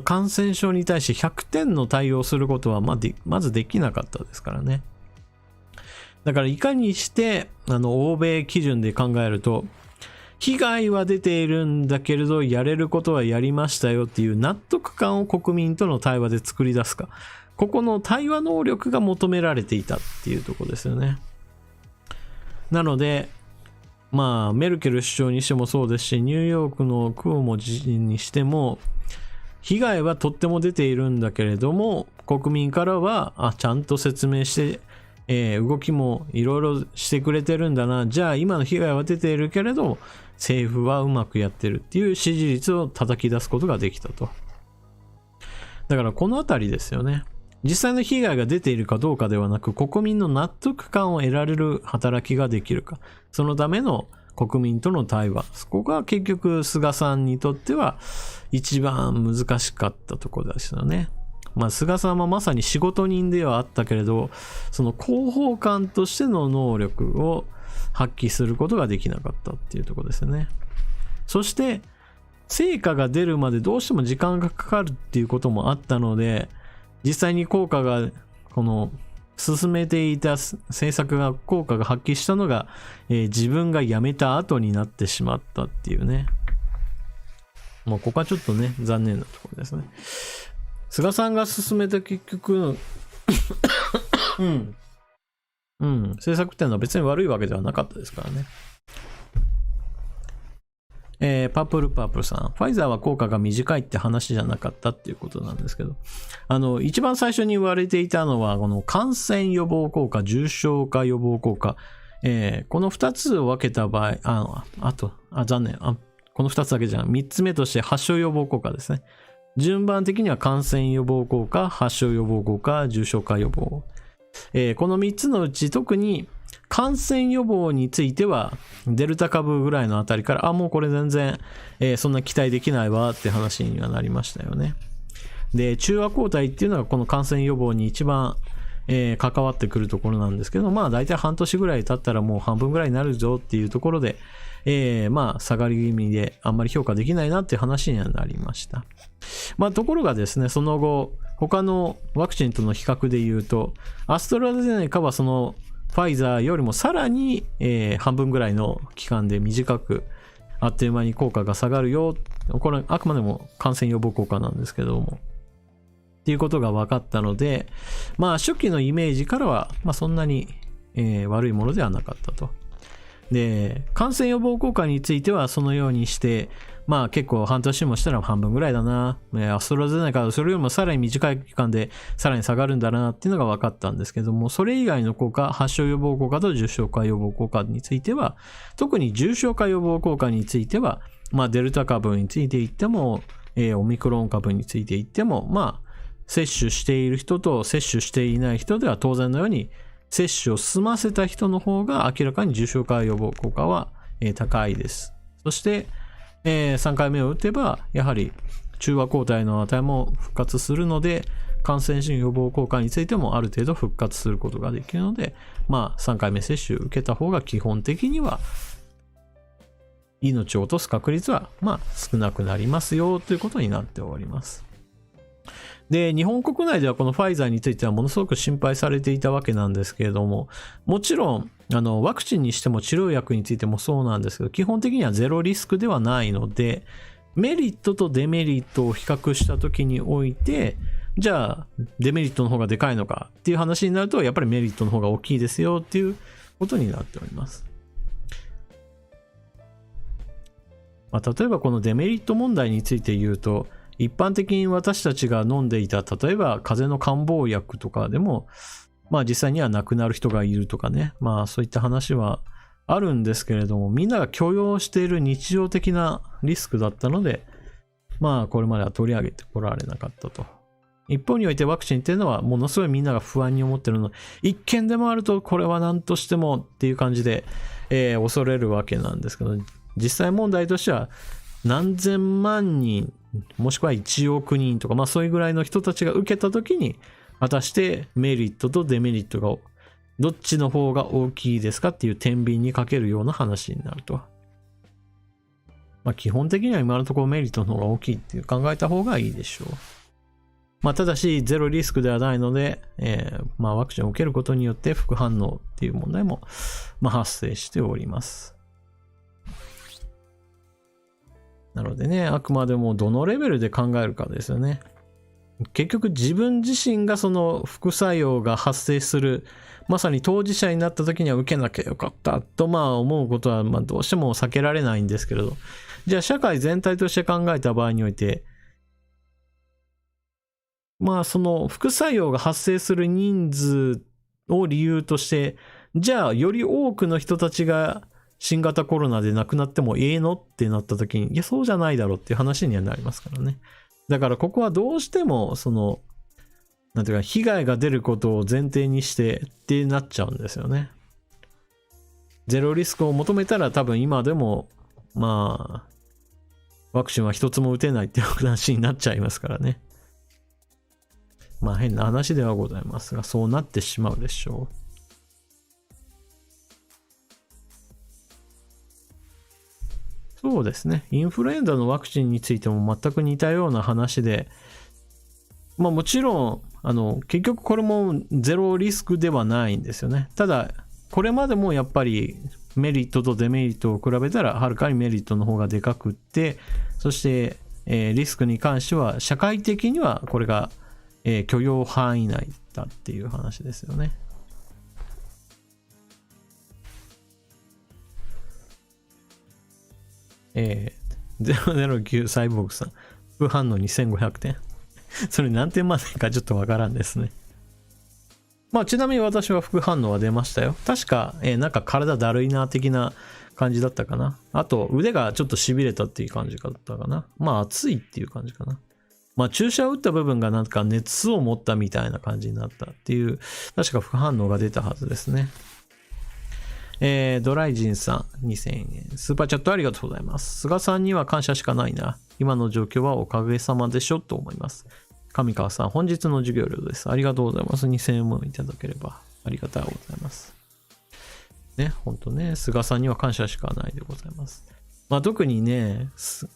S1: 感染症に対して100点の対応することはまずできなかったですからね。だからいかにして欧米基準で考えると被害は出ているんだけれどやれることはやりましたよっていう納得感を国民との対話で作り出すか、ここの対話能力が求められていたっていうところですよね。なのでメルケル首相にしてもそうですし、ニューヨークのクオモ知事にしても被害はとっても出ているんだけれども、国民からはちゃんと説明して動きもいろいろしてくれてるんだな、じゃあ今の被害は出ているけれど政府はうまくやってるっていう支持率を叩き出すことができたと。だからこのあたりですよね。実際の被害が出ているかどうかではなく、国民の納得感を得られる働きができるか、そのための国民との対話、そこが結局菅さんにとっては一番難しかったところですよね。菅さんはまさに仕事人ではあったけれど、その広報官としての能力を発揮することができなかったっていうところですよね。そして成果が出るまでどうしても時間がかかるっていうこともあったので、実際に効果が進めていた政策が効果が発揮したのが、自分が辞めた後になってしまったっていうね。ここはちょっとね残念なところですね。菅さんが進めた結局政策っていうのは別に悪いわけではなかったですからね。パープルさん、ファイザーは効果が短いって話じゃなかったっていうことなんですけど、一番最初に言われていたのはこの感染予防効果、重症化予防効果、この2つを分けた場合、残念、この2つだけじゃん。3つ目として発症予防効果ですね。順番的には感染予防効果、発症予防効果、重症化予防。この3つのうち特に感染予防についてはデルタ株ぐらいのあたりからもうこれ全然、そんな期待できないわって話にはなりましたよね。で中和抗体っていうのがこの感染予防に一番、関わってくるところなんですけど、まあ大体半年ぐらい経ったらもう半分ぐらいになるぞっていうところで、まあ下がり気味であんまり評価できないなっていう話にはなりました。まあところがですね、その後他のワクチンとの比較で言うと、アストラゼネカはそのファイザーよりもさらに、半分ぐらいの期間で短くあっという間に効果が下がるよ。これあくまでも感染予防効果なんですけどもっていうことが分かったので、まあ初期のイメージからは、まあ、そんなに、悪いものではなかったと。で感染予防効果についてはそのようにして、まあ結構半年もしたら半分ぐらいだな、アストラゼネカはそれよりもさらに短い期間でさらに下がるんだなっていうのが分かったんですけども、それ以外の効果、発症予防効果と重症化予防効果については、特に重症化予防効果については、まあデルタ株について言っても、オミクロン株について言っても、まあ接種している人と接種していない人では当然のように接種を済ませた人の方が明らかに重症化予防効果は高いです。そして3回目を打てばやはり中和抗体の値も復活するので、感染症予防効果についてもある程度復活することができるので、まあ3回目接種を受けた方が基本的には命を落とす確率はまあ少なくなりますよということになっております。で日本国内ではこのファイザーについてはものすごく心配されていたわけなんですけれども、もちろんワクチンにしても治療薬についてもそうなんですけど、基本的にはゼロリスクではないので、メリットとデメリットを比較した時において、じゃあデメリットの方がでかいのかっていう話になると、やっぱりメリットの方が大きいですよっていうことになっております。まあ、例えばこのデメリット問題について言うと、一般的に私たちが飲んでいた例えば風邪の漢方薬とかでも、まあ実際には亡くなる人がいるとかね、まあそういった話はあるんですけれども、みんなが許容している日常的なリスクだったので、まあこれまでは取り上げてこられなかったと。一方においてワクチンっていうのはものすごいみんなが不安に思ってるので、一件でもあるとこれは何としてもっていう感じで、恐れるわけなんですけど、実際問題としては何千万人もしくは1億人とか、まあそういうぐらいの人たちが受けたときに、果たしてメリットとデメリットがどっちの方が大きいですかっていう天秤にかけるような話になると。まあ基本的には今のところメリットの方が大きいっていう考えた方がいいでしょう。まあただしゼロリスクではないので、まあワクチンを受けることによって副反応っていう問題も、まあ、発生しております。なのでね、あくまでもどのレベルで考えるかですよね。結局自分自身がその副作用が発生する、まさに当事者になった時には受けなきゃよかったとまあ思うことはまあどうしても避けられないんですけれど、じゃあ社会全体として考えた場合において、まあその副作用が発生する人数を理由として、じゃあより多くの人たちが新型コロナで亡くなってもええのってなった時に、いやそうじゃないだろうっていう話にはなりますからね。だからここはどうしてもそのなんていうか被害が出ることを前提にしてってなっちゃうんですよね。ゼロリスクを求めたら多分今でもまあワクチンは一つも打てないっていう話になっちゃいますからね。まあ変な話ではございますが、そうなってしまうでしょう。そうですね。インフルエンザのワクチンについても全く似たような話で、まあもちろん、結局これもゼロリスクではないんですよね。ただ、これまでもやっぱりメリットとデメリットを比べたらはるかにメリットの方がでかくって、そして、リスクに関しては社会的にはこれが、許容範囲内だっていう話ですよね。009サイボーグさん、副反応2500点。それ何点までかちょっとわからんですね。まあちなみに私は副反応は出ましたよ。確か、なんか体だるいな的な感じだったかな。あと腕がちょっと痺れたっていう感じだったかな。まあ熱いっていう感じかな。まあ注射を打った部分がなんか熱を持ったみたいな感じになったっていう、確か副反応が出たはずですね。ドライジンさん、2000円。スーパーチャットありがとうございます。菅さんには感謝しかないな。今の状況はおかげさまでしょと思います。上川さん、本日の授業料です。ありがとうございます。2000円もいただければありがたいございます。ね、ほんとね、菅さんには感謝しかないでございます。まあ特にね、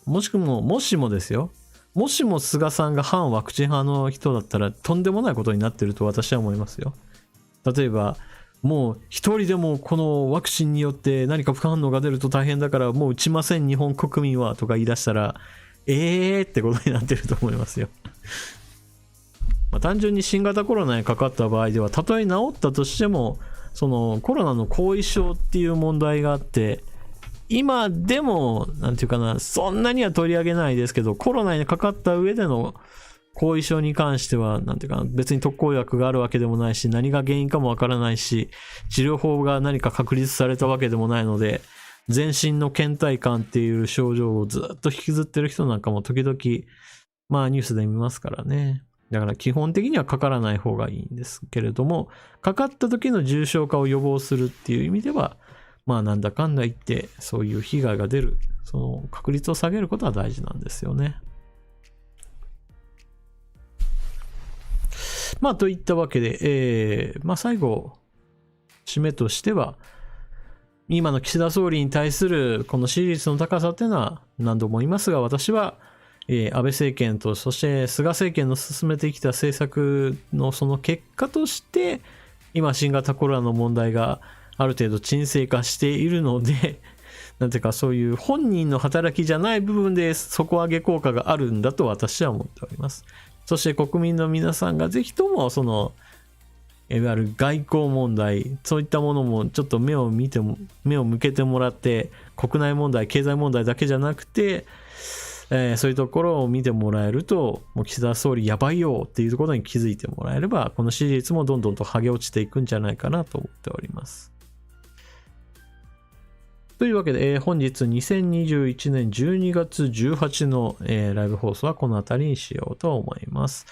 S1: もしもですよ。もしも菅さんが反ワクチン派の人だったらとんでもないことになってると私は思いますよ。例えば、もう一人でもこのワクチンによって何か副反応が出ると大変だからもう打ちません日本国民はとか言い出したらってことになってると思いますよ。まあ単純に新型コロナにかかった場合ではたとえ治ったとしてもそのコロナの後遺症っていう問題があって今でもなんていうかなそんなには取り上げないですけどコロナにかかった上での後遺症に関してはなんていうかな別に特効薬があるわけでもないし何が原因かもわからないし治療法が何か確立されたわけでもないので全身の倦怠感っていう症状をずっと引きずってる人なんかも時々まあニュースで見ますからね。だから基本的にはかからない方がいいんですけれどもかかった時の重症化を予防するっていう意味ではまあなんだかんだ言ってそういう被害が出るその確率を下げることは大事なんですよね。まあといったわけで、まあ最後締めとしては今の岸田総理に対するこの支持率の高さっていうのは何度も言いますが私は安倍政権とそして菅政権の進めてきた政策のその結果として今新型コロナの問題がある程度沈静化しているのでなんていうかそういう本人の働きじゃない部分で底上げ効果があるんだと私は思っております。そして国民の皆さんがぜひともそのいわゆる外交問題そういったものもちょっと目を向けてもらって国内問題経済問題だけじゃなくてそういうところを見てもらえるともう岸田総理やばいよっていうところに気づいてもらえればこの支持率もどんどんと剥げ落ちていくんじゃないかなと思っております。というわけで、本日2021年12月18の、ライブ放送はこの辺りにしようと思います。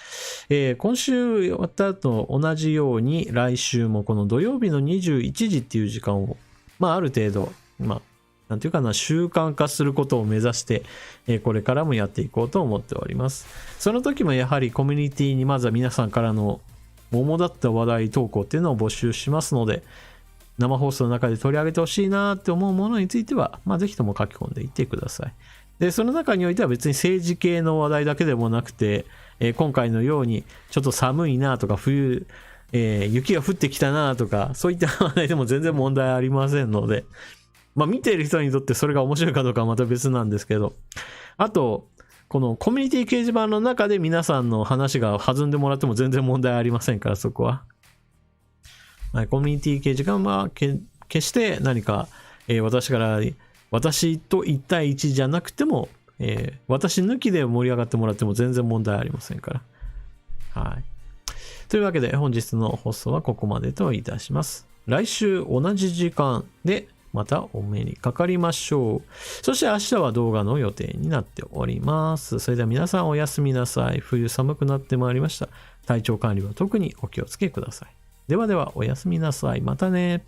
S1: 今週終わった後同じように来週もこの土曜日の21時っていう時間をまあある程度なんていうかな習慣化することを目指して、これからもやっていこうと思っております。その時もやはりコミュニティにまずは皆さんからの主だった話題投稿っていうのを募集しますので生放送の中で取り上げてほしいなって思うものについては、ぜひとも書き込んでいってください。で、その中においては別に政治系の話題だけでもなくて、今回のようにちょっと寒いなとか冬、雪が降ってきたなとか、そういった話題でも全然問題ありませんので、見ている人にとってそれが面白いかどうかはまた別なんですけど、あと、このコミュニティ掲示板の中で皆さんの話が弾んでもらっても全然問題ありませんから、そこは。コミュニティ掲示板は決して何か、私と1対1じゃなくても、私抜きで盛り上がってもらっても全然問題ありませんから。はい。というわけで本日の放送はここまでといたします。来週同じ時間でまたお目にかかりましょう。そして明日は動画の予定になっております。それでは皆さんおやすみなさい。冬寒くなってまいりました。体調管理は特にお気をつけください。ではではおやすみなさい。またね。